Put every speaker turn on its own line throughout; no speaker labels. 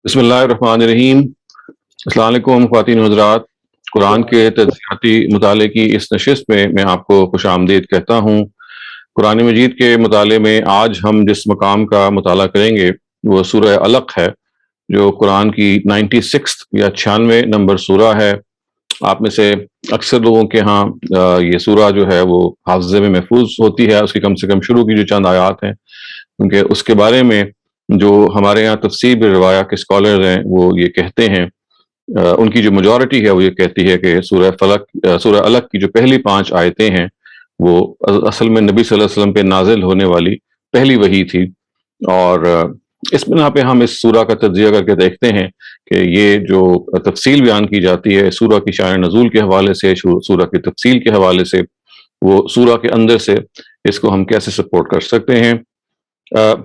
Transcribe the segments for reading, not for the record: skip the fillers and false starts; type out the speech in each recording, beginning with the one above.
بسم اللہ الرحمن الرحیم۔ السلام علیکم خواتین و حضرات، قرآن کے تجزیاتی مطالعے کی اس نشست میں میں آپ کو خوش آمدید کہتا ہوں۔ قرآن مجید کے مطالعے میں آج ہم جس مقام کا مطالعہ کریں گے وہ سورہ علق ہے، جو قرآن کی 96 یا 96 نمبر سورہ ہے۔ آپ میں سے اکثر لوگوں کے ہاں یہ سورہ جو ہے وہ حافظے میں محفوظ ہوتی ہے، اس کی کم سے کم شروع کی جو چند آیات ہیں، کیونکہ اس کے بارے میں جو ہمارے یہاں تفسیر بالروایہ کے اسکالرز ہیں وہ یہ کہتے ہیں، ان کی جو میجورٹی ہے وہ یہ کہتی ہے کہ سورہ علق کی جو پہلی 5 آیتیں ہیں وہ اصل میں نبی صلی اللہ علیہ وسلم پہ نازل ہونے والی پہلی وحی تھی، اور اس بنا پہ ہم اس سورہ کا تجزیہ کر کے دیکھتے ہیں کہ یہ جو تفصیل بیان کی جاتی ہے سورہ کی شان نزول کے حوالے سے، سورہ کی تفصیل کے حوالے سے، وہ سورہ کے اندر سے اس کو ہم کیسے سپورٹ کر سکتے ہیں۔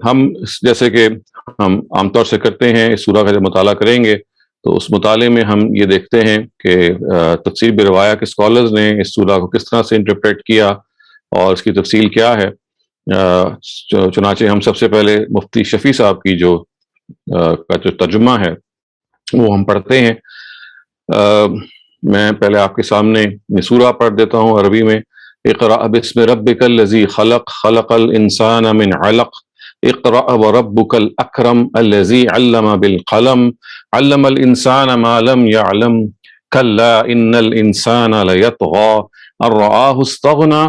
ہم جیسے کہ ہم عام طور سے کرتے ہیں، اس سورہ کا جب مطالعہ کریں گے تو اس مطالعے میں ہم یہ دیکھتے ہیں کہ تفسیر بالروایہ کے اسکالرز نے اس سورہ کو کس طرح سے انٹرپریٹ کیا اور اس کی تفصیل کیا ہے۔ چنانچہ ہم سب سے پہلے مفتی شفیع صاحب کی جو ترجمہ ہے وہ ہم پڑھتے ہیں۔ میں پہلے آپ کے سامنے یہ سورہ پڑھ دیتا ہوں عربی میں۔ اقرأ بسم ربک الذی خلق، خلق الانسان من علق، اقرأ وربک الاکرم الذی علم بالقلم، علم الانسان ما لم يعلم، کلا ان الانسان لیطغى ان رآہ استغنى،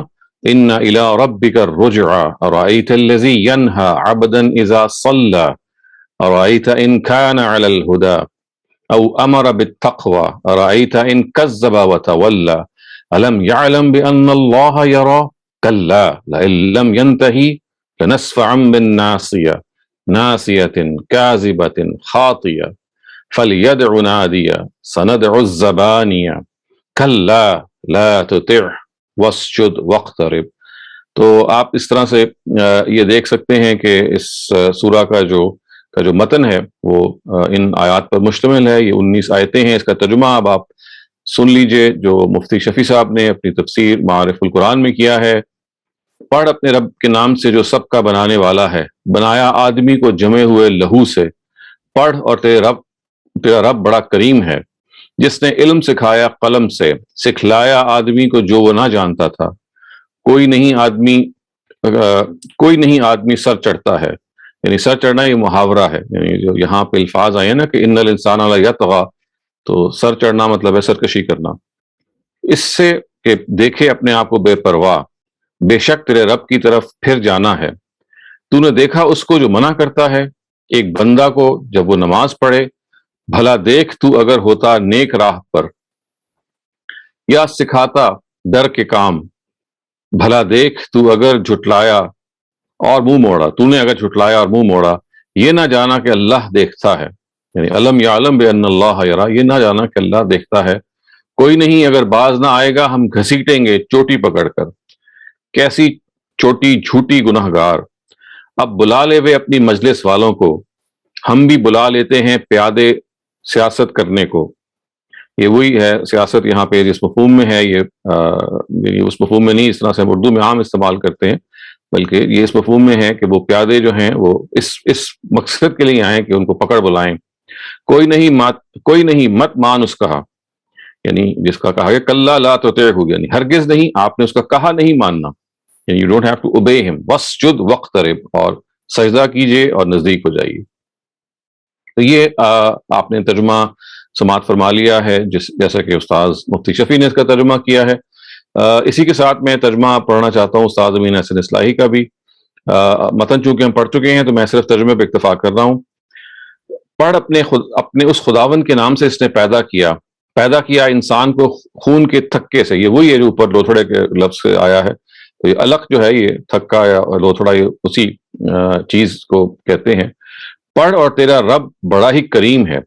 ان الى ربک الرجعى، ارأیت الذی ینہى عبدا اذا صلى، ارأیت ان كان على الهدى او امر بالتقوى، ارأیت ان کذب وتولى، الم يعلم بان الله يرى، كلا لئن لم ينتهي لنسفعا بالناصية، ناصية كاذبة خاطية، فليدع نادية، سندع الزبانية، كلا لا تطعه واسجد واقترب۔ تو آپ اس طرح سے یہ دیکھ سکتے ہیں کہ اس سورہ کا جو متن ہے وہ ان آیات پر مشتمل ہے۔ یہ 19 آیتیں ہیں۔ اس کا ترجمہ اب آپ سن لیجئے جو مفتی شفیع صاحب نے اپنی تفسیر معارف القرآن میں کیا ہے۔ پڑھ اپنے رب کے نام سے جو سب کا بنانے والا ہے، بنایا آدمی کو جمے ہوئے لہو سے، پڑھ اور تیرا رب بڑا کریم ہے، جس نے علم سکھایا قلم سے، سکھلایا آدمی کو جو وہ نہ جانتا تھا۔ کوئی نہیں آدمی سر چڑھتا ہے، یعنی سر چڑھنا یہ محاورہ ہے، یعنی جو یہاں پہ الفاظ آئے ہیں نا کہ ان الانسان لیطغی، تو سر چڑھنا مطلب ہے سرکشی کرنا۔ اس سے کہ دیکھے اپنے آپ کو بے پرواہ، بے شک تیرے رب کی طرف پھر جانا ہے۔ تو نے دیکھا اس کو جو منع کرتا ہے ایک بندہ کو جب وہ نماز پڑھے، بھلا دیکھ تو اگر ہوتا نیک راہ پر یا سکھاتا ڈر کے کام، بھلا دیکھ تو اگر جھٹلایا اور منہ موڑا، تو نے اگر جھٹلایا اور منہ موڑا، یہ نہ جانا کہ اللہ دیکھتا ہے، یعنی علم یعلم بان اللہ یری، یہ نہ جانا کہ اللہ دیکھتا ہے۔ کوئی نہیں اگر باز نہ آئے گا ہم گھسیٹیں گے چوٹی پکڑ کر، کیسی چھوٹی جھوٹی گناہگار۔ اب بلا لے وے اپنی مجلس والوں کو، ہم بھی بلا لیتے ہیں پیادے سیاست کرنے کو۔ یہ وہی ہے سیاست یہاں پہ جس مفہوم میں ہے، یہ اس مفہوم میں نہیں اس طرح سے ہم اردو میں عام استعمال کرتے ہیں، بلکہ یہ اس مفہوم میں ہے کہ وہ پیادے جو ہیں وہ اس مقصد کے لیے آئیں کہ ان کو پکڑ بلائیں۔ کوئی نہیں مت مان اس کا، یعنی جس کا کہا گیا کلا لا تطعہ، یعنی ہرگز نہیں آپ نے اس کا کہا نہیں ماننا، یعنی you don't have to obey him، واسجد واقترب، اور سجدہ کیجئے اور نزدیک ہو جائیے۔ تو یہ آپ نے ترجمہ سماعت فرما لیا ہے جیسا کہ استاذ مفتی شفیع نے اس کا ترجمہ کیا ہے۔ اسی کے ساتھ میں ترجمہ پڑھنا چاہتا ہوں استاذ امین احسن اصلاحی کا بھی۔ متن چونکہ ہم پڑھ چکے ہیں تو میں صرف ترجمے پہ اکتفا کر رہا ہوں۔ پڑھ اپنے اس خداوند کے نام سے اس نے پیدا کیا انسان کو خون کے تھکے سے، یہ وہی ہے جو اوپر لوتھڑے کے لفظ سے آیا ہے۔ تو یہ علق جو ہے یہ تھکا یا لوتھڑا، یہ اسی چیز کو کہتے ہیں۔ پڑھ اور تیرا رب بڑا ہی کریم ہے،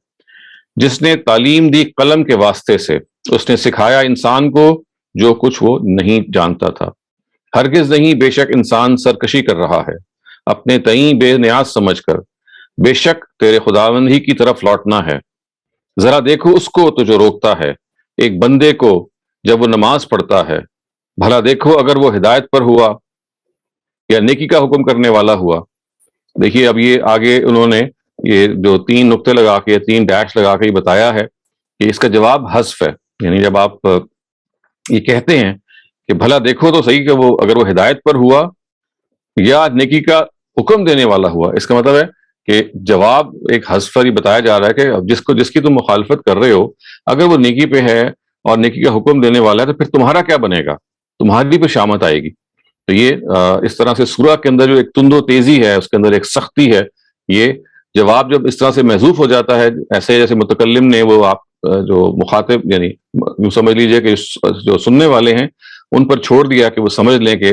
جس نے تعلیم دی قلم کے واسطے سے، اس نے سکھایا انسان کو جو کچھ وہ نہیں جانتا تھا۔ ہرگز نہیں، بے شک انسان سرکشی کر رہا ہے اپنے تئیں بے نیاز سمجھ کر، بے شک تیرے خداوند ہی کی طرف لوٹنا ہے۔ ذرا دیکھو اس کو تو جو روکتا ہے ایک بندے کو جب وہ نماز پڑھتا ہے، بھلا دیکھو اگر وہ ہدایت پر ہوا یا نیکی کا حکم کرنے والا ہوا۔ دیکھیے اب یہ آگے انہوں نے یہ جو 3 نقطے لگا کے 3 ڈیش لگا کے یہ بتایا ہے کہ اس کا جواب حذف ہے. یعنی جب آپ یہ کہتے ہیں کہ بھلا دیکھو تو صحیح کہ وہ اگر وہ ہدایت پر ہوا یا نیکی کا حکم دینے والا ہوا، اس کا مطلب ہے کہ جواب ایک حذف پر ہی بتایا جا رہا ہے کہ جس کی تم مخالفت کر رہے ہو اگر وہ نیکی پہ ہے اور نیکی کا حکم دینے والا ہے تو پھر تمہارا کیا بنے گا، تمہاری پہ شامت آئے گی. تو یہ اس طرح سے سورہ کے اندر جو ایک تند و تیزی ہے، اس کے اندر ایک سختی ہے. یہ جواب جب اس طرح سے محذوف ہو جاتا ہے، ایسے جیسے متکلم نے وہ آپ جو مخاطب یعنی یوں سمجھ لیجئے کہ جو سننے والے ہیں ان پر چھوڑ دیا کہ وہ سمجھ لیں کہ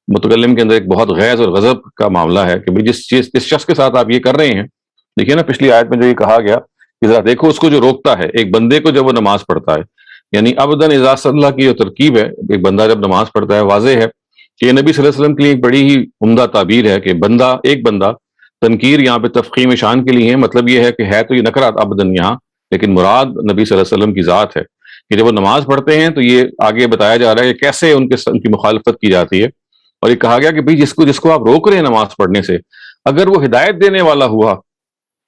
متکلم کے اندر ایک بہت غیظ اور غضب کا معاملہ ہے کہ جس شخص کے ساتھ آپ یہ کر رہے ہیں. دیکھیے نا پچھلی آیت میں جو یہ کہا گیا کہ ذرا دیکھو اس کو جو روکتا ہے ایک بندے کو جب وہ نماز پڑھتا ہے، یعنی ابداً اذا صلی کی جو ترکیب ہے، ایک بندہ جب نماز پڑھتا ہے واضح ہے کہ یہ نبی صلی اللہ علیہ وسلم کے لیے ایک بڑی ہی عمدہ تعبیر ہے کہ ایک بندہ تنکیر یہاں پہ تفخیم شان کے لیے ہے. مطلب یہ ہے کہ ہے تو یہ نکرات ابداً یہاں، لیکن مراد نبی صلی اللہ علیہ وسلم کی ذات ہے کہ جب وہ نماز پڑھتے ہیں تو یہ آگے بتایا جا رہا ہے کہ کیسے ان کی مخالفت کی جاتی ہے. اور یہ کہا گیا کہ بھئی جس کو آپ روک رہے ہیں نماز پڑھنے سے، اگر وہ ہدایت دینے والا ہوا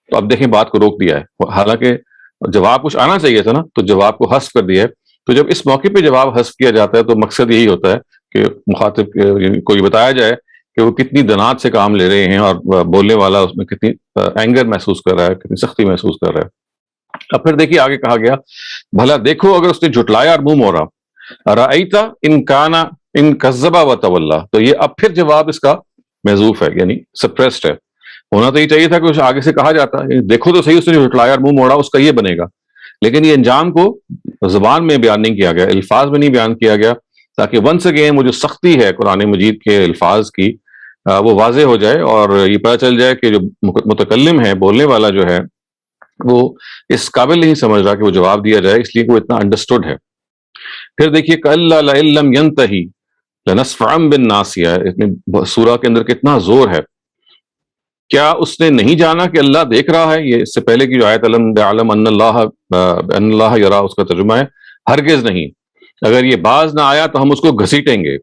تو اب دیکھیں بات کو روک دیا ہے، حالانکہ جواب کچھ آنا چاہیے تھا نا، تو جواب کو حذف کر دیا ہے. تو جب اس موقع پہ جواب حذف کیا جاتا ہے تو مقصد یہی ہوتا ہے کہ مخاطب کو یہ بتایا جائے کہ وہ کتنی دنات سے کام لے رہے ہیں اور بولنے والا اس میں کتنی اینگر محسوس کر رہا ہے، کتنی سختی محسوس کر رہا ہے. اب پھر دیکھیے آگے کہا گیا بھلا دیکھو اگر اس نے جھٹلایا اور منہ موڑا، رأیتا ان کانا ان کذبا و تولا. تو یہ اب پھر جواب اس کا محذوف ہے، یعنی سپریسڈ ہے. ہونا تو یہ چاہیے تھا کہ اس آگے سے کہا جاتا ہے دیکھو تو صحیح اس نے جھٹلایا اور منہ موڑا، اس کا یہ بنے گا. لیکن یہ انجام کو زبان میں بیان نہیں کیا گیا، الفاظ میں نہیں بیان کیا گیا، تاکہ ونس اگین وہ جو سختی ہے قرآن مجید کے الفاظ کی وہ واضح ہو جائے اور یہ پتہ چل جائے کہ جو متکلم ہے، بولنے والا جو ہے، وہ اس قابل نہیں سمجھ رہا کہ وہ جواب دیا جائے، اس لیے وہ اتنا انڈرسٹوڈ ہے. پھر دیکھیے کَلَّا لَئِن لَّمْ يَنْتَهِ لَنَسْفَعًا بِالنَّاصِيَةِ. سورہ کے اندر کتنا زور ہے. کیا اس نے نہیں جانا کہ اللہ دیکھ رہا ہے؟ یہ اس سے پہلے کی جو آیت الم یعلم ان اللہ یرا، اس کا ترجمہ ہے ہرگز نہیں، اگر یہ باز نہ آیا تو ہم اس کو گھسیٹیں گے.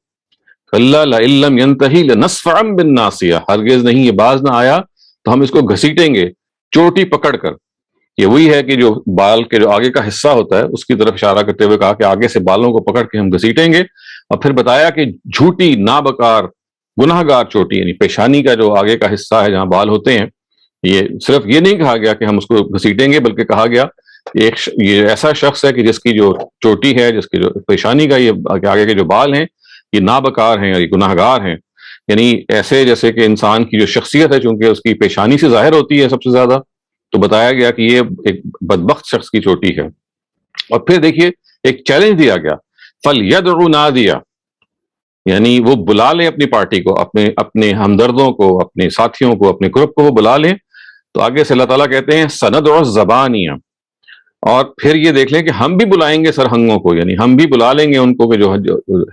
کَلَّا لَئِن لَّمْ يَنْتَهِ لَنَسْفَعًا بِالنَّاصِيَةِ. ہرگز نہیں، یہ باز نہ آیا تو ہم اس کو گھسیٹیں گے چوٹی پکڑ کر. یہ وہی ہے کہ جو بال کے جو آگے کا حصہ ہوتا ہے اس کی طرف اشارہ کرتے ہوئے کہا کہ آگے سے بالوں کو پکڑ کے ہم گھسیٹیں گے. اور پھر بتایا کہ جھوٹی نابکار گناہ گار چوٹی، یعنی پیشانی کا جو آگے کا حصہ ہے جہاں بال ہوتے ہیں، یہ صرف یہ نہیں کہا گیا کہ ہم اس کو گھسیٹیں گے، بلکہ کہا گیا یہ ایسا شخص ہے کہ جس کی جو چوٹی ہے، جس کی جو پیشانی کا یہ آگے کے جو بال ہیں یہ نابکار ہیں اور یہ گناہ گار ہیں. یعنی ایسے جیسے کہ انسان کی جو شخصیت ہے چونکہ اس کی پیشانی سے ظاہر ہوتی ہے سب سے زیادہ، تو بتایا گیا کہ یہ ایک بدبخت شخص کی چوٹی ہے. اور پھر دیکھیے ایک چیلنج دیا گیا، فَلْيَدْعُ نَادِيَهُ. یعنی وہ بلا لیں اپنی پارٹی کو، اپنے ہمدردوں کو، اپنے ساتھیوں کو، اپنے گروپ کو وہ بلا لیں. تو آگے سے اللہ تعالیٰ کہتے ہیں سَنَدْعُ الزَّبَانِيَ. اور پھر یہ دیکھ لیں کہ ہم بھی بلائیں گے سرہنگوں کو، یعنی ہم بھی بلا لیں گے ان کو کہ جو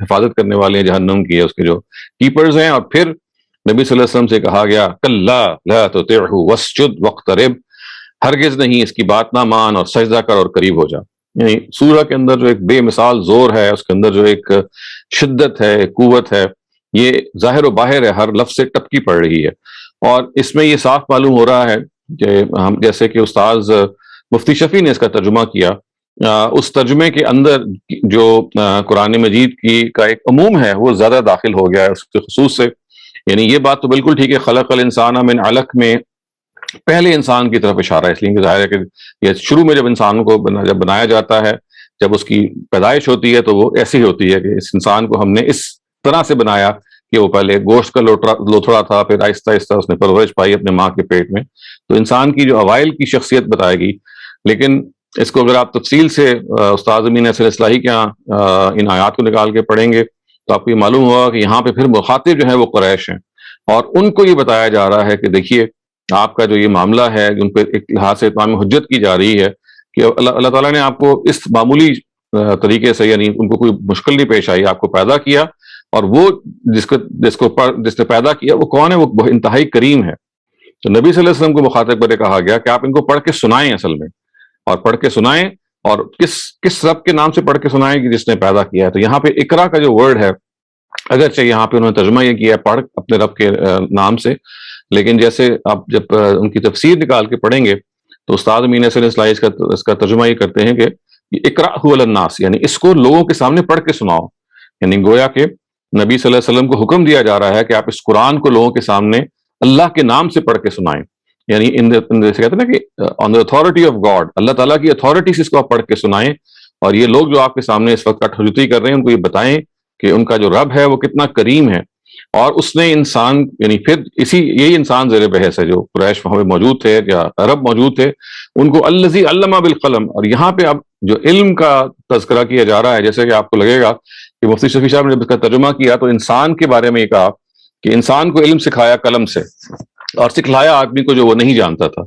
حفاظت کرنے والے ہیں جہنم کی، اس کے جو کیپرز ہیں. اور پھر نبی صلی اللہ علیہ وسلم سے کہا گیا کَلَّا لَا تُطِعْهُ وَاسْجُدْ وَاقْتَرِب. ہرگز نہیں، اس کی بات نہ مان اور سجدہ کر اور قریب ہو جا. یعنی سورہ کے اندر جو ایک بے مثال زور ہے، اس کے اندر جو ایک شدت ہے، قوت ہے، یہ ظاہر و باہر ہے، ہر لفظ سے ٹپکی پڑ رہی ہے. اور اس میں یہ صاف معلوم ہو رہا ہے کہ ہم جیسے کہ استاذ مفتی شفیع نے اس کا ترجمہ کیا، اس ترجمے کے اندر جو قرآن مجید کا ایک عموم ہے وہ زیادہ داخل ہو گیا ہے اس کے خصوص سے. یعنی یہ بات تو بالکل ٹھیک ہے، خلق الانسان من علق میں پہلے انسان کی طرف اشارہ ہے، اس لیے کہ ظاہر ہے کہ یہ شروع میں جب انسان کو جب بنایا جاتا ہے، جب اس کی پیدائش ہوتی ہے تو وہ ایسی ہوتی ہے کہ اس انسان کو ہم نے اس طرح سے بنایا کہ وہ پہلے گوشت کا لوتھڑا تھا، پھر آہستہ آہستہ اس نے پرورش پائی اپنے ماں کے پیٹ میں. تو انسان کی جو اوائل کی شخصیت بتائے گی. لیکن اس کو اگر آپ تفصیل سے استاد امین اصل اصلاحی کے یہاں ان آیات کو نکال کے پڑھیں گے تو آپ کو یہ معلوم ہوگا کہ یہاں پہ پھر مخاطب جو ہے وہ قریش ہیں، اور ان کو یہ بتایا جا رہا ہے کہ دیکھیے آپ کا جو یہ معاملہ ہے ان پہ ایک لحاظ سے اتمام حجت کی جا رہی ہے کہ اللہ تعالیٰ نے آپ کو اس معمولی طریقے سے، یعنی ان کو کوئی مشکل نہیں پیش آئی، آپ کو پیدا کیا، اور وہ جس نے پیدا کیا وہ کون ہے؟ وہ انتہائی کریم ہے. تو نبی صلی اللہ علیہ وسلم کو مخاطب پر کہا گیا کہ آپ ان کو پڑھ کے سنائیں، اصل میں، اور پڑھ کے سنائیں، اور کس رب کے نام سے پڑھ کے سنائیں کہ جس نے پیدا کیا ہے. تو یہاں پہ اقرا کا جو ورڈ ہے اگرچہ یہاں پہ انہوں نے ترجمہ یہ کیا پڑھ اپنے رب کے نام سے، لیکن جیسے آپ جب ان کی تفسیر نکال کے پڑھیں گے تو استاد امین حسن اصلاحی اس کا ترجمہ یہ کرتے ہیں کہ اقرأہ علی الناس، یعنی اس کو لوگوں کے سامنے پڑھ کے سناؤ، یعنی گویا کہ نبی صلی اللہ علیہ وسلم کو حکم دیا جا رہا ہے کہ آپ اس قرآن کو لوگوں کے سامنے اللہ کے نام سے پڑھ کے سنائیں، یعنی جیسے کہتے ہیں نا کہ آن دا اتھارٹی آف گاڈ، اللہ تعالیٰ کی اتھارٹی سے اس کو آپ پڑھ کے سنائیں، اور یہ لوگ جو آپ کے سامنے اس وقت کٹھجوتی کر رہے ہیں ان کو یہ بتائیں کہ ان کا جو رب ہے وہ کتنا کریم ہے، اور اس نے انسان، یعنی پھر یہی انسان زیر بحث ہے جو قریش وہاں پہ موجود تھے یا عرب موجود تھے، ان کو الذی علم بالقلم، اور یہاں پہ اب جو علم کا تذکرہ کیا جا رہا ہے، جیسے کہ آپ کو لگے گا کہ مفتی شفیع صاحب نے جب اس کا ترجمہ کیا تو انسان کے بارے میں یہ کہا کہ انسان کو علم سکھایا قلم سے، اور سکھلایا آدمی کو جو وہ نہیں جانتا تھا،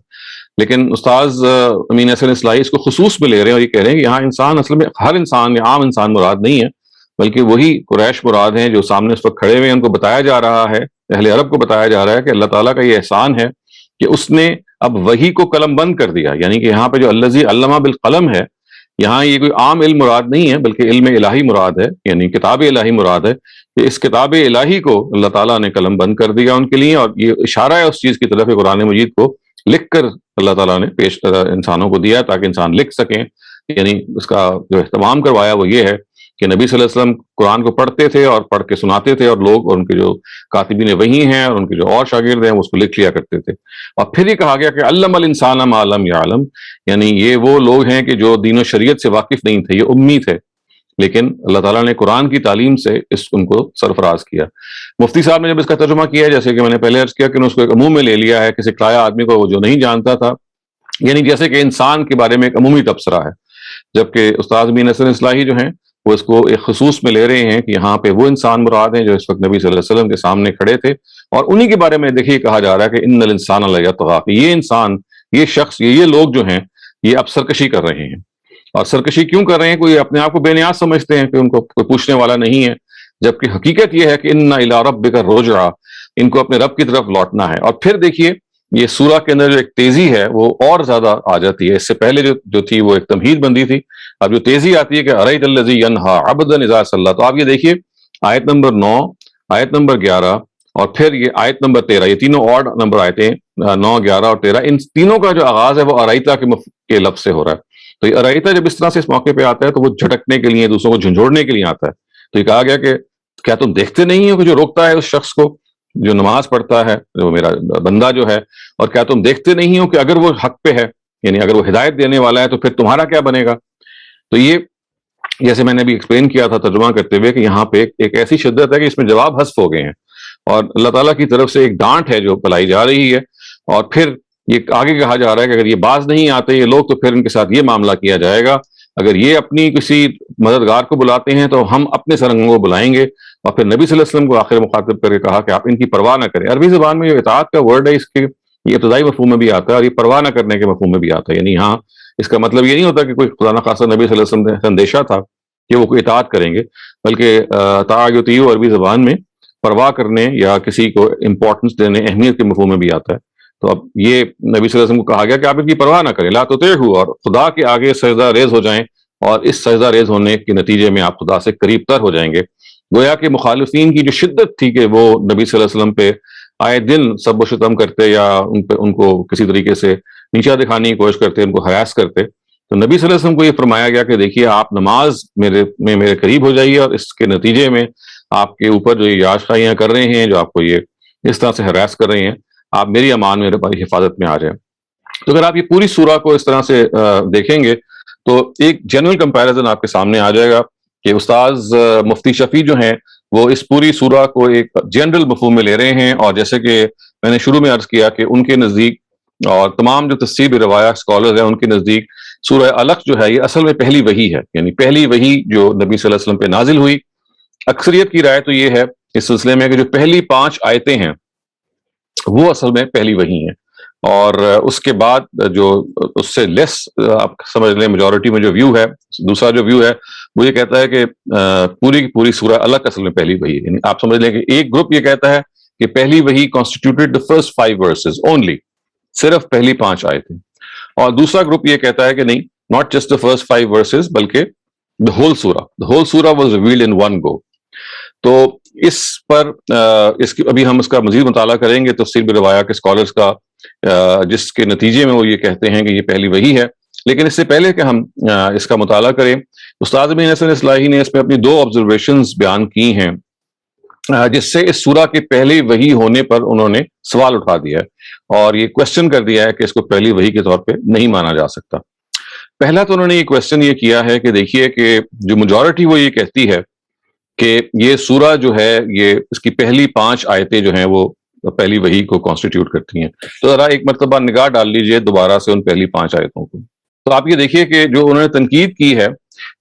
لیکن استاذ امین حسن اصلاحی اس کو خصوص میں لے رہے ہیں اور یہ کہہ رہے ہیں کہ یہاں انسان اصل میں ہر انسان یا عام انسان مراد نہیں ہے، بلکہ وہی قریش مراد ہیں جو سامنے اس وقت کھڑے ہوئے ہیں، ان کو بتایا جا رہا ہے، اہل عرب کو بتایا جا رہا ہے کہ اللہ تعالیٰ کا یہ احسان ہے کہ اس نے اب وحی کو قلم بند کر دیا، یعنی کہ یہاں پہ جو الذی علم بالقلم ہے، یہاں یہ کوئی عام علم مراد نہیں ہے بلکہ علم الہی مراد ہے، یعنی کتاب الہی مراد ہے، کہ اس کتاب الہی کو اللہ تعالیٰ نے قلم بند کر دیا ان کے لیے، اور یہ اشارہ ہے اس چیز کی طرف کہ قرآن مجید کو لکھ کر اللہ تعالیٰ نے پیش انسانوں کو دیا تاکہ انسان لکھ سکیں، یعنی اس کا جو اہتمام کروایا وہ یہ ہے کہ نبی صلی اللہ علیہ وسلم قرآن کو پڑھتے تھے اور پڑھ کے سناتے تھے، اور لوگ اور ان کے جو کاتبین وحی ہیں اور ان کے جو اور شاگرد ہیں وہ اس کو لکھ لیا کرتے تھے، اور پھر یہ کہا گیا کہ علم الانسان ما لم یعلم، یعنی یہ وہ لوگ ہیں کہ جو دین و شریعت سے واقف نہیں تھے، یہ امی تھے، لیکن اللہ تعالیٰ نے قرآن کی تعلیم سے ان کو سرفراز کیا۔ مفتی صاحب نے جب اس کا ترجمہ کیا، جیسے کہ میں نے پہلے عرض کیا کہ اس کو ایک عموم میں لے لیا ہے کہ سکھلایا آدمی کو وہ جو نہیں جانتا تھا، یعنی جیسے کہ انسان کے بارے میں ایک عمومی تبصرہ ہے، جبکہ استاد امین حسن اصلاحی جو ہیں وہ اس کو ایک خصوص میں لے رہے ہیں کہ یہاں پہ وہ انسان مراد ہیں جو اس وقت نبی صلی اللہ علیہ وسلم کے سامنے کھڑے تھے، اور انہی کے بارے میں دیکھیے کہا جا رہا ہے کہ ان الانسان لیطغی، یہ انسان، یہ شخص، یہ لوگ جو ہیں یہ اب سرکشی کر رہے ہیں، اور سرکشی کیوں کر رہے ہیں؟ کوئی اپنے آپ کو بے نیاز سمجھتے ہیں کہ ان کو کوئی پوچھنے والا نہیں ہے، جبکہ حقیقت یہ ہے کہ ان الی ربک الرجع، ان کو اپنے رب کی طرف لوٹنا ہے۔ اور پھر دیکھیے یہ سورہ کے اندر جو ایک تیزی ہے وہ اور زیادہ آ جاتی ہے، اس سے پہلے جو تھی وہ ایک تمہید بندی تھی، اب جو تیزی آتی ہے کہ ارایت الذی ینہا عبدا اذا صلی، تو آپ یہ دیکھیے آیت نمبر 9، آیت نمبر 11 اور پھر یہ آیت نمبر 13، یہ تینوں اور نمبر آیتیں 9، 11 اور 13، ان تینوں کا جو آغاز ہے وہ ارایتا کے لفظ سے ہو رہا ہے۔ تو یہ ارایتا جب اس طرح سے اس موقع پہ آتا ہے تو وہ جھٹکنے کے لیے، دوسروں کو جھنجھوڑنے کے لیے آتا ہے، تو یہ کہا گیا کہ کیا تم دیکھتے نہیں ہو کہ جو روکتا ہے اس شخص کو جو نماز پڑھتا ہے، جو میرا بندہ جو ہے، اور کیا تم دیکھتے نہیں ہو کہ اگر وہ حق پہ ہے، یعنی اگر وہ ہدایت دینے والا ہے تو پھر تمہارا کیا بنے گا؟ تو یہ جیسے میں نے ابھی ایکسپلین کیا تھا ترجمہ کرتے ہوئے کہ یہاں پہ ایک ایسی شدت ہے کہ اس میں جواب حذف ہو گئے ہیں، اور اللہ تعالیٰ کی طرف سے ایک ڈانٹ ہے جو پلائی جا رہی ہے، اور پھر یہ آگے کہا جا رہا ہے کہ اگر یہ باز نہیں آتے یہ لوگ تو پھر ان کے ساتھ یہ معاملہ کیا جائے گا، اگر یہ اپنی کسی مددگار کو بلاتے ہیں تو ہم اپنے سرنگوں کو بلائیں گے۔ اور پھر نبی صلی اللہ علیہ وسلم کو آخر مخاطب کر کے کہا کہ آپ ان کی پرواہ نہ کریں۔ عربی زبان میں جو اطاعت کا ورڈ ہے اس کے یہ ابتدائی مفہوم میں بھی آتا ہے اور یہ پرواہ نہ کرنے کے مفہوم میں بھی آتا ہے، یعنی یہاں اس کا مطلب یہ نہیں ہوتا کہ کوئی خدا نخواستہ نبی صلی اللہ علیہ وسلم سے اندیشہ تھا کہ وہ کوئی اطاعت کریں گے، بلکہ تعاطیو عربی زبان میں پرواہ کرنے یا کسی کو امپورٹنس دینے، اہمیت کے مفہوم میں بھی آتا ہے۔ تو اب یہ نبی صلی اللہ علیہ وسلم کو کہا گیا کہ آپ ان کی پرواہ نہ کریں، لا تطیعوا، اور خدا کے آگے سجدہ ریز ہو جائیں، اور اس سجدہ ریز ہونے کے نتیجے میں آپ خدا سے قریب تر ہو جائیں گے۔ گویا کہ مخالفین کی جو شدت تھی کہ وہ نبی صلی اللہ علیہ وسلم پہ آئے دن سب و شتم کرتے یا ان کو کسی طریقے سے نیچا دکھانے کی کوشش کرتے، ان کو ہراس کرتے، تو نبی صلی اللہ علیہ وسلم کو یہ فرمایا گیا کہ دیکھیے آپ نماز میرے قریب ہو جائیے، اور اس کے نتیجے میں آپ کے اوپر جو یہ آشخائیاں کر رہے ہیں، جو آپ کو یہ اس طرح سے ہراس کر رہے ہیں، آپ میری امان میرے پاس حفاظت میں آ جائیں۔ تو اگر آپ یہ پوری سورہ کو اس طرح سے دیکھیں گے تو ایک جنرل کمپیریزن آپ کے سامنے آ جائے گا کہ استاذ مفتی شفیع جو ہیں وہ اس پوری سورہ کو ایک جنرل مفہوم میں لے رہے ہیں، اور جیسے کہ میں نے شروع میں عرض کیا کہ ان کے نزدیک اور تمام جو تفسیر روایہ اسکالرز ہیں ان کے نزدیک سورہ علق جو ہے یہ اصل میں پہلی وحی ہے، یعنی پہلی وحی جو نبی صلی اللہ علیہ وسلم پہ نازل ہوئی۔ اکثریت کی رائے تو یہ ہے اس سلسلے میں کہ جو پہلی 5 آیتیں ہیں وہ اصل میں پہلی وحی ہیں، اور اس کے بعد جو اس سے لیس آپ سمجھ لیں میجورٹی میں جو ویو ہے، دوسرا جو ویو ہے وہ یہ کہتا ہے کہ پوری کی پوری سورہ علق اصل میں پہلی وحی ہے، یعنی آپ سمجھ لیں کہ ایک گروپ یہ کہتا ہے کہ پہلی وحی constituted the first 5 verses only، صرف پہلی 5 آیتیں، اور دوسرا گروپ یہ کہتا ہے کہ نہیں، not just the first 5 verses بلکہ the whole surah was revealed in one go۔ تو اس پر اس کی ابھی ہم اس کا مزید مطالعہ کریں گے تفسیر بالروایا کے اسکالرس کا، جس کے نتیجے میں وہ یہ کہتے ہیں کہ یہ پہلی وحی ہے۔ لیکن اس سے پہلے کہ ہم اس کا مطالعہ کریں، استاد امین حسن اصلاحی نے اس میں اپنی 2 آبزرویشنز بیان کی ہیں، جس سے اس سورہ کے پہلی وحی ہونے پر انہوں نے سوال اٹھا دیا ہے اور یہ کوشچن کر دیا ہے کہ اس کو پہلی وحی کے طور پہ نہیں مانا جا سکتا۔ پہلا تو انہوں نے یہ کوشچن یہ کیا ہے کہ دیکھیے کہ جو میجورٹی وہ یہ کہتی ہے کہ یہ سورہ جو ہے یہ اس کی پہلی 5 آیتیں جو ہیں وہ پہلی وحی کو کانسٹیٹیوٹ کرتی ہیں۔ تو ذرا ایک مرتبہ نگاہ ڈال لیجئے دوبارہ سے ان پہلی 5 آیتوں کو، تو آپ یہ دیکھیے کہ جو انہوں نے تنقید کی ہے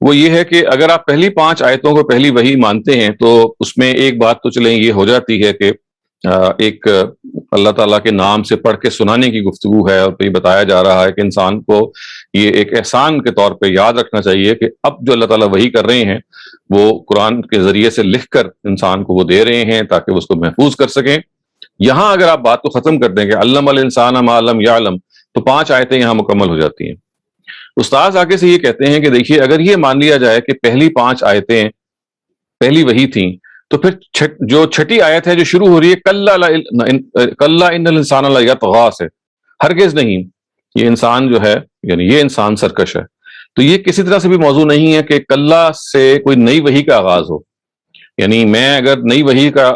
وہ یہ ہے کہ اگر آپ پہلی 5 آیتوں کو پہلی وحی مانتے ہیں تو اس میں ایک بات تو چلیں یہ ہو جاتی ہے کہ ایک اللہ تعالیٰ کے نام سے پڑھ کے سنانے کی گفتگو ہے، اور یہ بتایا جا رہا ہے کہ انسان کو یہ ایک احسان کے طور پہ یاد رکھنا چاہیے کہ اب جو اللہ تعالیٰ وحی کر رہے ہیں وہ قرآن کے ذریعے سے لکھ کر انسان کو وہ دے رہے ہیں تاکہ وہ اس کو محفوظ کر سکیں۔ یہاں اگر آپ بات کو ختم کر دیں کہ علم الانسان ما لم یعلم، تو 5 آیتیں یہاں مکمل ہو جاتی ہیں۔ استاذ آگے سے یہ کہتے ہیں کہ دیکھیے اگر یہ مان لیا جائے کہ پہلی 5 آیتیں پہلی وحی تھیں، تو پھر جو چھٹی آیت ہے جو شروع ہو رہی ہے کلا ان الانسان لیطغی سے، ہرگز نہیں یہ انسان جو ہے یعنی یہ انسان سرکش ہے، تو یہ کسی طرح سے بھی موضوع نہیں ہے کہ کلا سے کوئی نئی وحی کا آغاز ہو۔ یعنی میں اگر نئی وحی کا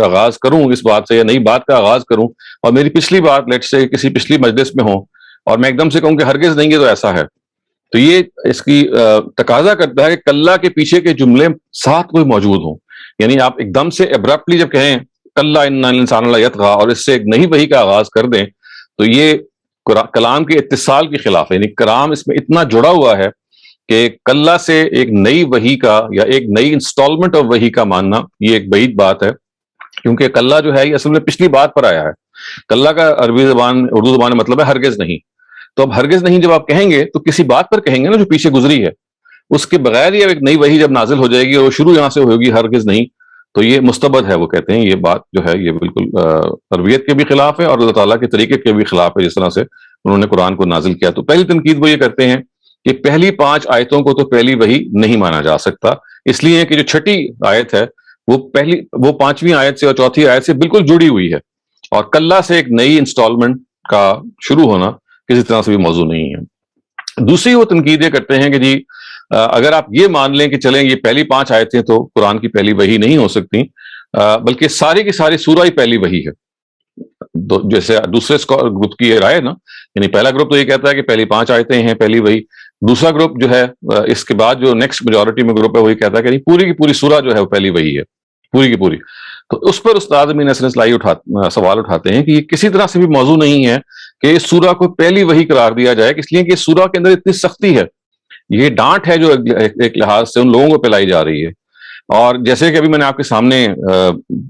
آغاز کروں اس بات سے، یا نئی بات کا آغاز کروں اور میری پچھلی بات لیٹ سے کسی پچھلی مجلس میں ہو اور میں ایک دم سے کہوں کہ ہرگز نہیں ہے تو ایسا ہے، تو یہ اس کی تقاضا کرتا ہے کہ کلا کے پیچھے کے جملے ساتھ کوئی موجود ہوں۔ یعنی آپ ایک دم سے ابرپٹلی جب کہیں کلا ان الانسان لیطغی اور اس سے ایک نئی وحی کا آغاز کر دیں تو یہ کلام کے اتصال کے خلاف ہے۔ یعنی کلام اس میں اتنا جڑا ہوا ہے کہ کلا سے ایک نئی وحی کا یا ایک نئی انسٹالمنٹ آف وحی کا ماننا یہ ایک بعید بات ہے، کیونکہ کلا جو ہے یہ اصل میں پچھلی بات پر آیا ہے۔ کلا کا عربی زبان اردو زبان میں مطلب ہے ہرگز نہیں، تو اب ہرگز نہیں جب آپ کہیں گے تو کسی بات پر کہیں گے نا جو پیچھے گزری ہے، اس کے بغیر یہ ایک نئی وحی جب نازل ہو جائے گی اور وہ شروع یہاں سے ہوگی ہرگز نہیں، تو یہ مستبد ہے۔ وہ کہتے ہیں یہ بات جو ہے یہ بالکل عربیت کے بھی خلاف ہے اور اللہ تعالیٰ کے طریقے کے بھی خلاف ہے جس طرح سے انہوں نے قرآن کو نازل کیا۔ تو پہلی تنقید وہ یہ کرتے ہیں کہ پہلی 5 آیتوں کو تو پہلی وحی نہیں مانا جا سکتا، اس لیے کہ جو چھٹی آیت ہے وہ 5ویں آیت سے اور 4تھی آیت سے بالکل جڑی ہوئی ہے، اور کلا سے ایک نئی انسٹالمنٹ کا شروع ہونا کسی طرح سے بھی موضوع نہیں ہے۔ دوسری وہ تنقید یہ کرتے ہیں کہ جی اگر آپ یہ مان لیں کہ چلیں یہ پہلی 5 آیتیں تو قرآن کی پہلی وحی نہیں ہو سکتی، بلکہ ساری کی ساری سورہ ہی پہلی وحی ہے، جیسے دوسرے گروپ کی یہ رائے نا، یعنی پہلا گروپ تو یہ کہتا ہے کہ پہلی 5 آیتیں ہیں پہلی وحی، دوسرا گروپ جو ہے اس کے بعد جو نیکسٹ میجورٹی میں گروپ ہے وہی کہتا ہے کہ نہیں پوری کی پوری سورہ جو ہے وہ پہلی وحی ہے، پوری کی پوری۔ تو اس پر استاد امین حسن اصلاحی سوال اٹھاتے ہیں کہ یہ کسی طرح سے بھی موضوع نہیں ہے کہ اس سورہ کو پہلی وحی قرار دیا جائے، اس لیے کہ اس سورہ کے اندر اتنی سختی ہے، یہ ڈانٹ ہے جو ایک لحاظ سے ان لوگوں کو پلائی جا رہی ہے۔ اور جیسے کہ ابھی میں نے آپ کے سامنے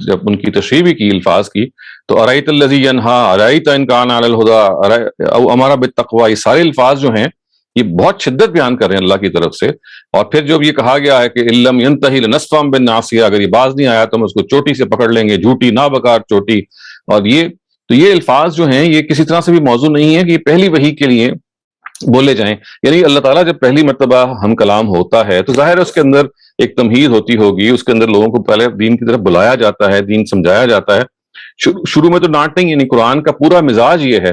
جب ان کی تشریح بھی کی الفاظ کی، تو ارایت الذی ینہا، ارایت ان کان علی الہدی او امر بالتقوی، یہ سارے الفاظ جو ہیں یہ بہت شدت بیان کر رہے ہیں اللہ کی طرف سے۔ اور پھر جب یہ کہا گیا ہے کہ ان لم ینتہی لنسفا بالناصیہ، اگر یہ باز نہیں آیا تو ہم اس کو چوٹی سے پکڑ لیں گے، جھوٹی نابکار چوٹی، اور یہ الفاظ جو ہیں یہ کسی طرح سے بھی موضوع نہیں ہے کہ یہ پہلی وحی کے لیے بولے جائیں۔ یعنی اللہ تعالیٰ جب پہلی مرتبہ ہم کلام ہوتا ہے تو ظاہر ہے اس کے اندر ایک تمہید ہوتی ہوگی، اس کے اندر لوگوں کو پہلے دین کی طرف بلایا جاتا ہے، دین سمجھایا جاتا ہے۔ شروع میں تو ڈانٹ نہیں، یعنی قرآن کا پورا مزاج یہ ہے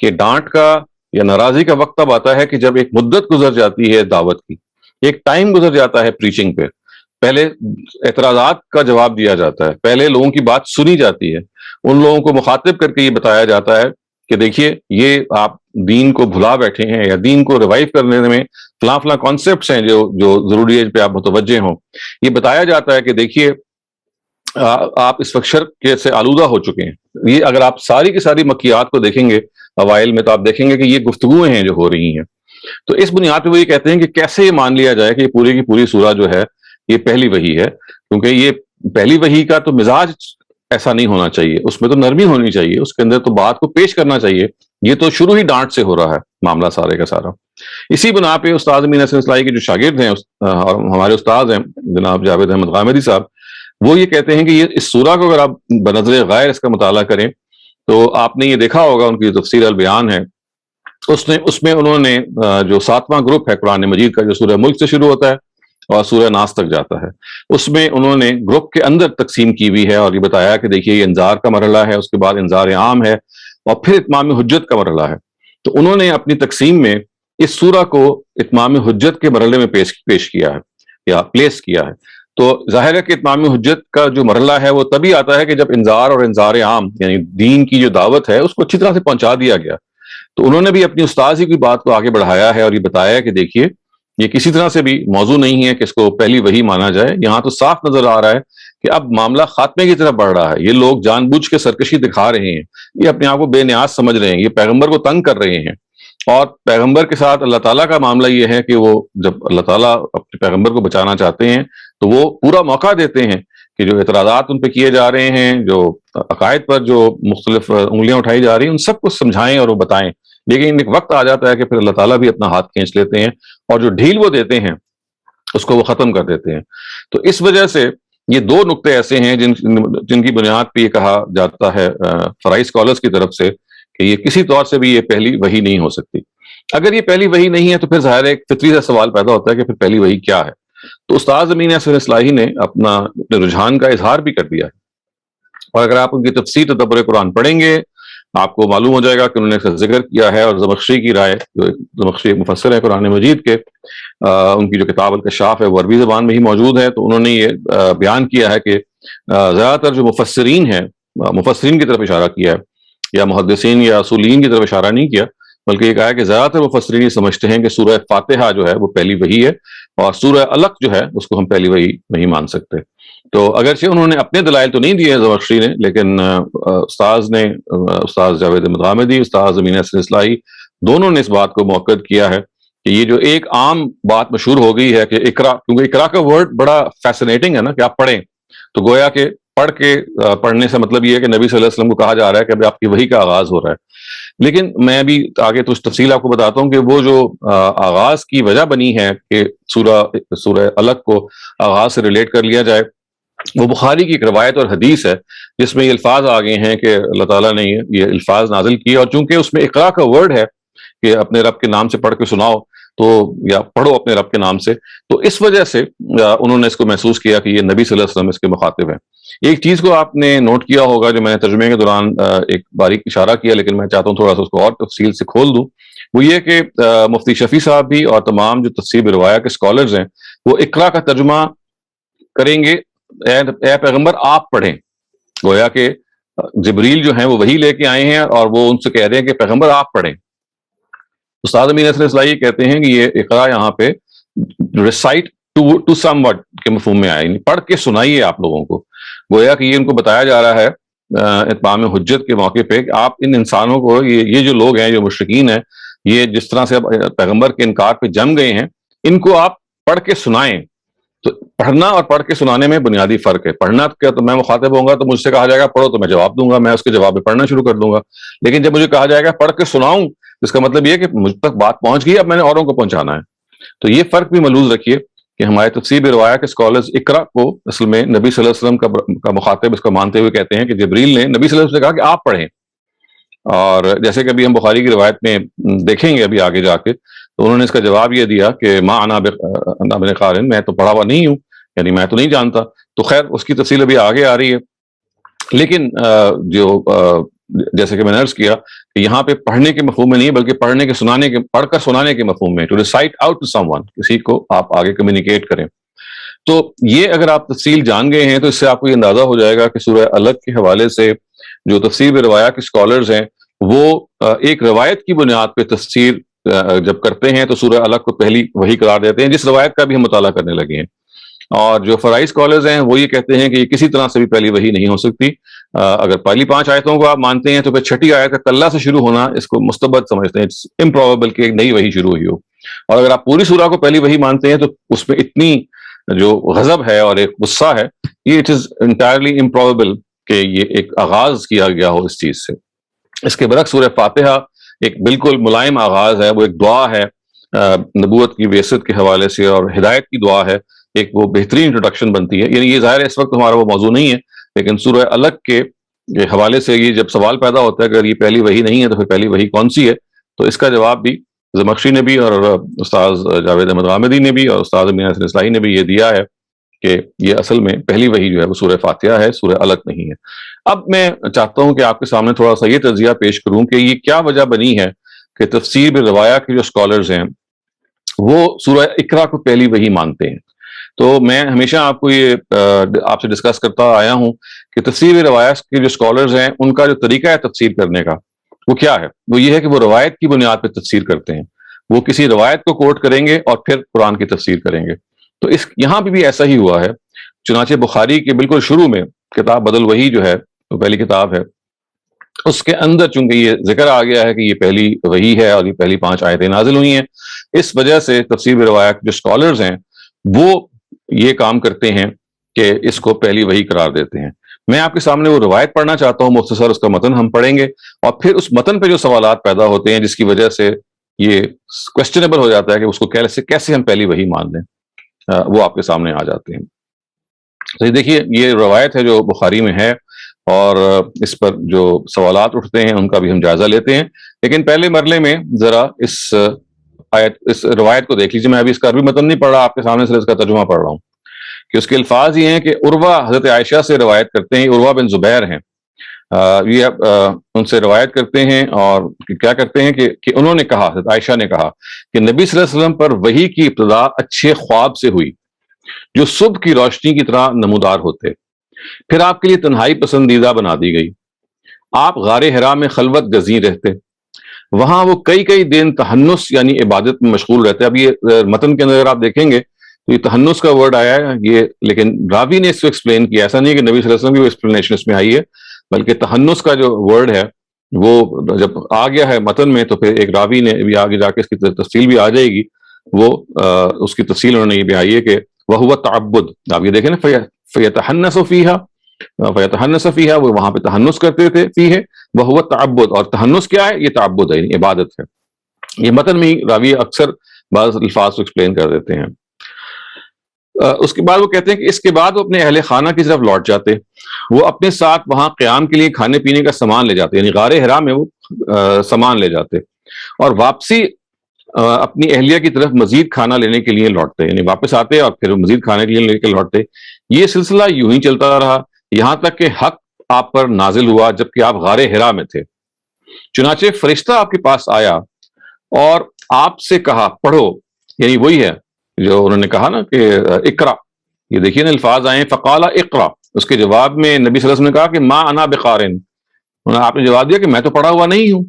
کہ ڈانٹ کا یا ناراضی کا وقت تب آتا ہے کہ جب ایک مدت گزر جاتی ہے دعوت کی، ایک ٹائم گزر جاتا ہے پریچنگ پہ، پہلے اعتراضات کا جواب دیا جاتا ہے، پہلے لوگوں کی بات سنی جاتی ہے، ان لوگوں کو مخاطب کر کے یہ بتایا جاتا ہے کہ دیکھیے یہ آپ دین کو بھلا بیٹھے ہیں یا دین کو ریوائیو کرنے میں فلاں فلاں کانسیپٹس ہیں جو ضروری ہے پہ آپ متوجہ ہوں۔ یہ بتایا جاتا ہے کہ دیکھیے آپ اس وقت شرک سے آلودہ ہو چکے ہیں۔ یہ اگر آپ ساری کی ساری مکیات کو دیکھیں گے اوائل میں تو آپ دیکھیں گے کہ یہ گفتگویں ہیں جو ہو رہی ہیں۔ تو اس بنیاد پہ وہ یہ کہتے ہیں کہ کیسے یہ مان لیا جائے کہ یہ پوری کی پوری سورہ جو ہے یہ پہلی وحی ہے، کیونکہ یہ پہلی وحی کا تو مزاج ایسا نہیں ہونا چاہیے، اس میں تو نرمی ہونی چاہیے، اس کے اندر تو بات کو پیش کرنا چاہیے۔ یہ تو شروع ہی ڈانٹ سے ہو رہا ہے معاملہ سارے کا سارا۔ اسی بنا پہ استاد امین حسن اصلاحی کے جو شاگرد ہیں اور ہمارے استاد ہیں جناب جاوید احمد غامدی صاحب، وہ یہ کہتے ہیں کہ یہ اس سورہ کو اگر آپ بنظر غیر اس کا مطالعہ کریں تو آپ نے یہ دیکھا ہوگا ان کی تفسیر البیان ہے، اس میں انہوں نے جو 7واں گروپ ہے قرآن مجید کا جو سورہ ملک سے شروع ہوتا ہے اور سورہ ناس تک جاتا ہے. اس میں انہوں نے گروپ کے اندر تقسیم کی ہوئی ہے اور یہ بتایا کہ دیکھیے یہ انذار کا مرحلہ ہے، اس کے بعد انذار عام ہے اور پھر اتمام حجت کا مرحلہ ہے. تو انہوں نے اپنی تقسیم میں اس سورہ کو اتمام حجت کے مرحلے میں پیش کیا ہے یا پلیس کیا ہے. تو ظاہر ہے کہ اتمام حجت کا جو مرحلہ ہے وہ تبھی آتا ہے کہ جب انذار اور انذار عام یعنی دین کی جو دعوت ہے اس کو اچھی طرح سے پہنچا دیا گیا. تو انہوں نے بھی اپنی استاذی کی بات کو آگے بڑھایا ہے اور یہ بتایا کہ دیکھیے یہ کسی طرح سے بھی موضوع نہیں ہے کہ اس کو پہلی وحی مانا جائے. یہاں تو صاف نظر آ رہا ہے کہ اب معاملہ خاتمے کی طرف بڑھ رہا ہے. یہ لوگ جان بوجھ کے سرکشی دکھا رہے ہیں، یہ اپنے آپ کو بے نیاز سمجھ رہے ہیں، یہ پیغمبر کو تنگ کر رہے ہیں. اور پیغمبر کے ساتھ اللہ تعالیٰ کا معاملہ یہ ہے کہ وہ جب اللہ تعالیٰ اپنے پیغمبر کو بچانا چاہتے ہیں تو وہ پورا موقع دیتے ہیں کہ جو اعتراضات ان پہ کیے جا رہے ہیں، جو عقائد پر جو مختلف انگلیاں اٹھائی جا رہی ہیں، ان سب کو سمجھائیں اور وہ بتائیں. لیکن ایک وقت آ جاتا ہے کہ پھر اللہ تعالیٰ بھی اپنا ہاتھ کھینچ لیتے ہیں اور جو ڈھیل وہ دیتے ہیں اس کو وہ ختم کر دیتے ہیں. تو اس وجہ سے یہ دو نقطے ایسے ہیں جن کی بنیاد پہ یہ کہا جاتا ہے فرائی اسکالرس کی طرف سے کہ یہ کسی طور سے بھی یہ پہلی وحی نہیں ہو سکتی. اگر یہ پہلی وحی نہیں ہے تو پھر ظاہر ایک فطری سا سوال پیدا ہوتا ہے کہ پھر پہلی وحی کیا ہے. تو استاد امین احسن اصلاحی نے اپنے رجحان کا اظہار بھی کر دیا ہے. اور اگر آپ ان کی تفسیر تدبر قرآن پڑھیں گے آپ کو معلوم ہو جائے گا کہ انہوں نے اس کا ذکر کیا ہے. اور زمخشری کی رائے، جو زمخشری ایک مفسر ہے قرآن مجید کے، ان کی جو کتاب الکشاف ہے وہ عربی زبان میں ہی موجود ہے. تو انہوں نے یہ بیان کیا ہے کہ زیادہ تر جو مفسرین ہیں، مفسرین کی طرف اشارہ کیا ہے، یا محدثین یا اصولین کی طرف اشارہ نہیں کیا، بلکہ یہ کہا ہے کہ زیادہ تر مفسرین یہ سمجھتے ہیں کہ سورہ فاتحہ جو ہے وہ پہلی وحی ہے اور سورہ علق جو ہے اس کو ہم پہلی وحی نہیں مان سکتے. تو اگرچہ انہوں نے اپنے دلائل تو نہیں دیے زمخشری نے، لیکن استاد جاوید مدغامدی، استاد امین احسن اصلاحی دونوں نے اس بات کو مؤکد کیا ہے کہ یہ جو ایک عام بات مشہور ہو گئی ہے کہ اقرا، کیونکہ اقرا کا ورڈ بڑا فیسنیٹنگ ہے نا کہ آپ پڑھیں، تو گویا کہ پڑھنے سے مطلب یہ ہے کہ نبی صلی اللہ علیہ وسلم کو کہا جا رہا ہے کہ ابھی آپ کی وحی کا آغاز ہو رہا ہے. لیکن میں بھی آگے تو تفصیل آپ کو بتاتا ہوں کہ وہ جو آغاز کی وجہ بنی ہے کہ سورہ علق کو آغاز سے ریلیٹ کر لیا جائے، وہ بخاری کی ایک روایت اور حدیث ہے جس میں یہ الفاظ آ گئے ہیں کہ اللہ تعالیٰ نے یہ الفاظ نازل کیے. اور چونکہ اس میں اقرا کا ورڈ ہے کہ اپنے رب کے نام سے پڑھ کے سناؤ، تو یا پڑھو اپنے رب کے نام سے، تو اس وجہ سے انہوں نے اس کو محسوس کیا کہ یہ نبی صلی اللہ علیہ وسلم اس کے مخاطب ہیں. ایک چیز کو آپ نے نوٹ کیا ہوگا جو میں نے ترجمے کے دوران ایک باریک اشارہ کیا، لیکن میں چاہتا ہوں تھوڑا سا اس کو اور تفصیل سے کھول دوں. وہ یہ کہ مفتی شفیع صاحب بھی اور تمام جو تفسیر روایا کے اسکالرز ہیں وہ اقرا کا ترجمہ کریں گے اے پیغمبر آپ پڑھیں. گویا کہ جبریل جو ہیں وہ وہی لے کے آئے ہیں اور وہ ان سے کہہ رہے ہیں کہ پیغمبر آپ پڑھیں. استاد امین احسن اصلاحی کہتے ہیں کہ یہ اقرا یہاں پہ ریسائٹ ٹو سم وٹ کے مفہوم میں آیا، یعنی پڑھ کے سنائیے آپ لوگوں کو. گویا کہ یہ ان کو بتایا جا رہا ہے اتمام حجت کے موقع پہ کہ آپ ان انسانوں کو، یہ جو لوگ ہیں جو مشرکین ہیں، یہ جس طرح سے پیغمبر کے انکار پہ جم گئے ہیں، ان کو آپ پڑھ کے سنائیں. تو پڑھنا اور پڑھ کے سنانے میں بنیادی فرق ہے. پڑھنا کیا تو میں مخاطب ہوں گا تو مجھ سے کہا جائے گا پڑھو تو میں جواب دوں گا، میں اس کے جواب میں پڑھنا شروع کر دوں گا. لیکن جب مجھے کہا جائے گا پڑھ کے سناؤں، اس کا مطلب یہ کہ مجھ تک بات پہنچ گئی، اب میں نے اوروں کو پہنچانا ہے. تو یہ فرق بھی ملحوظ رکھیے کہ ہمارے تفسیر روایا کے اسکالرز اقرا کو اصل میں نبی صلی اللہ علیہ وسلم کا مخاطب اس کو مانتے ہوئے کہتے ہیں کہ جبریل نے نبی صلی اللہ علیہ وسلم سے کہا کہ آپ پڑھیں. اور جیسے کہ ابھی ہم بخاری کی روایت میں دیکھیں گے ابھی آگے جا کے، تو انہوں نے اس کا جواب یہ دیا کہ ما انا بن قارن، میں تو پڑھا ہوا نہیں ہوں، یعنی میں تو نہیں جانتا. تو خیر اس کی تفصیل ابھی آگے آ رہی ہے. لیکن جو جیسے کہ میں نے عرض کیا کہ یہاں پہ پڑھنے کے مفہوم میں نہیں بلکہ پڑھ کر سنانے کے مفہوم میں، to recite out to someone, کسی کو آپ آگے کمیونیکیٹ کریں. تو یہ اگر آپ تفصیل جان گئے ہیں تو اس سے آپ کو یہ اندازہ ہو جائے گا کہ سورہ علق کے حوالے سے جو تفسیر روایا کے اسکالرز ہیں وہ ایک روایت کی بنیاد پہ تفسیر جب کرتے ہیں تو سورہ علق کو پہلی وحی قرار دیتے ہیں، جس روایت کا بھی ہم مطالعہ کرنے لگے ہیں. اور جو فرائی اسکالرز ہیں وہ یہ کہتے ہیں کہ یہ کسی طرح سے بھی پہلی وحی نہیں ہو سکتی. اگر پہلی 5 آیتوں کو آپ مانتے ہیں تو پھر 6ٹھی آیت کا کلّا سے شروع ہونا اس کو مستبد سمجھتے ہیں، امپروبیبل کہ ایک نئی وحی شروع ہوئی ہو. اور اگر آپ پوری سورہ کو پہلی وحی مانتے ہیں تو اس میں اتنی جو غضب ہے اور ایک غصہ ہے، یہ اٹ از انٹائرلی امپروبیبل کہ یہ ایک آغاز کیا گیا ہو اس چیز سے. اس کے برعکس سورہ فاتحہ ایک بالکل ملائم آغاز ہے، وہ ایک دعا ہے نبوت کی بعثت کے حوالے سے اور ہدایت کی دعا ہے، ایک وہ بہترین انٹروڈکشن بنتی ہے. یعنی یہ ظاہر ہے اس وقت ہمارا وہ موضوع نہیں ہے، لیکن سورہ علق کے حوالے سے یہ جب سوال پیدا ہوتا ہے کہ اگر یہ پہلی وحی نہیں ہے تو پھر پہلی وحی کون سی ہے، تو اس کا جواب بھی زمخشری نے بھی اور استاذ جاوید احمد غامدی نے بھی اور استاذ امین حسن اصلاحی نے بھی یہ دیا ہے کہ یہ اصل میں پہلی وحی جو ہے وہ سورہ فاتحہ ہے، سورہ علق نہیں ہے۔ اب میں چاہتا ہوں کہ آپ کے سامنے تھوڑا سا یہ تجزیہ پیش کروں کہ یہ کیا وجہ بنی ہے کہ تفسیر بالروایا کے جو اسکالرز ہیں وہ سورہ اقرا کو پہلی وحی مانتے ہیں۔ تو میں ہمیشہ آپ کو یہ آپ سے ڈسکس کرتا آیا ہوں کہ تفسیر روایت کے جو اسکالرز ہیں ان کا جو طریقہ ہے تفسیر کرنے کا وہ کیا ہے؟ وہ یہ ہے کہ وہ روایت کی بنیاد پہ تفسیر کرتے ہیں، وہ کسی روایت کو کوٹ کریں گے اور پھر قرآن کی تفسیر کریں گے۔ تو اس یہاں پہ بھی ایسا ہی ہوا ہے، چنانچہ بخاری کے بالکل شروع میں کتاب بدل وحی جو ہے وہ پہلی کتاب ہے، اس کے اندر چونکہ یہ ذکر آ گیا ہے کہ یہ پہلی وحی ہے اور یہ پہلی 5 آیتیں نازل ہوئی ہیں، اس وجہ سے تفسیر روایت جو اسکالرز ہیں وہ یہ کام کرتے ہیں کہ اس کو پہلی وحی قرار دیتے ہیں۔ میں آپ کے سامنے وہ روایت پڑھنا چاہتا ہوں، مختصر اس کا متن ہم پڑھیں گے اور پھر اس متن پہ جو سوالات پیدا ہوتے ہیں جس کی وجہ سے یہ کوشچنیبل ہو جاتا ہے کہ اس کو کیسے ہم پہلی وحی مان لیں، وہ آپ کے سامنے آ جاتے ہیں۔ تو دیکھیے یہ روایت ہے جو بخاری میں ہے اور اس پر جو سوالات اٹھتے ہیں ان کا بھی ہم جائزہ لیتے ہیں، لیکن پہلے مرحلے میں ذرا اس روایت کو دیکھ لیجیے۔ میں ابھی اس کا عربی متن نہیں پڑھ رہا، آپ کے سامنے سے اس کا ترجمہ پڑھ رہا ہوں کہ اس کے الفاظ یہ ہیں کہ عروہ حضرت عائشہ سے روایت کرتے ہیں، عروہ بن زبیر ہیں، یہ ان سے روایت کرتے ہیں اور کیا کرتے ہیں کہ انہوں نے کہا، حضرت عائشہ نے کہا کہ نبی صلی اللہ علیہ وسلم پر وحی کی ابتدا اچھے خواب سے ہوئی جو صبح کی روشنی کی طرح نمودار ہوتے، پھر آپ کے لیے تنہائی پسندیدہ بنا دی گئی، آپ غار حرا میں خلوت گزین رہتے، وہاں وہ کئی دن تہنس یعنی عبادت میں مشغول رہتے۔ اب یہ متن کے اندر اگر آپ دیکھیں گے تو یہ تہنس کا ورڈ آیا ہے یہ، لیکن راوی نے اس کو ایکسپلین کیا، ایسا نہیں ہے کہ نبی صلی اللہ علیہ وسلم کی وہ ایکسپلینیشن اس میں آئی ہے، بلکہ تہنس کا جو ورڈ ہے وہ جب آ گیا ہے متن میں تو پھر ایک راوی نے بھی آگے جا کے اس کی تفصیل بھی آ جائے گی، وہ اس کی تفصیل انہوں نے یہ بھی آئی ہے کہ وَهُوَ تعبد، آپ یہ دیکھیں نا فَيَتَحَنَّسُ فِيهَا فَيَتَحَنَّسُ فِيهَا، وہ وہاں پہ تحنس کرتے تھے، فیہ وَهُوَ تعبد، اور تحنس کیا ہے؟ یہ تعبد ہے، یعنی عبادت ہے۔ یہ متن میں ہی راوی اکثر بعض الفاظ کو ایکسپلین کر دیتے ہیں۔ اس کے بعد وہ کہتے ہیں کہ اس کے بعد وہ اپنے اہل خانہ کی طرف لوٹ جاتے، وہ اپنے ساتھ وہاں قیام کے لیے کھانے پینے کا سامان لے جاتے، یعنی غار حرا میں وہ سامان لے جاتے اور واپسی اپنی اہلیہ کی طرف مزید کھانا لینے کے لیے لوٹتے، یعنی واپس آتے اور پھر مزید کھانے کے لیے لے کے لوٹتے۔ یہ سلسلہ یوں ہی چلتا رہا یہاں تک کہ حق آپ پر نازل ہوا جبکہ آپ غار حرا میں تھے۔ چنانچہ فرشتہ آپ کے پاس آیا اور آپ سے کہا پڑھو، یعنی وہی ہے جو انہوں نے کہا نا کہ اقرا، یہ دیکھیے نا الفاظ آئے ہیں فقال اقرا، اس کے جواب میں نبی صلی اللہ علیہ وسلم نے کہا کہ ما انا بقارن، آپ نے جواب دیا کہ میں تو پڑھا ہوا نہیں ہوں۔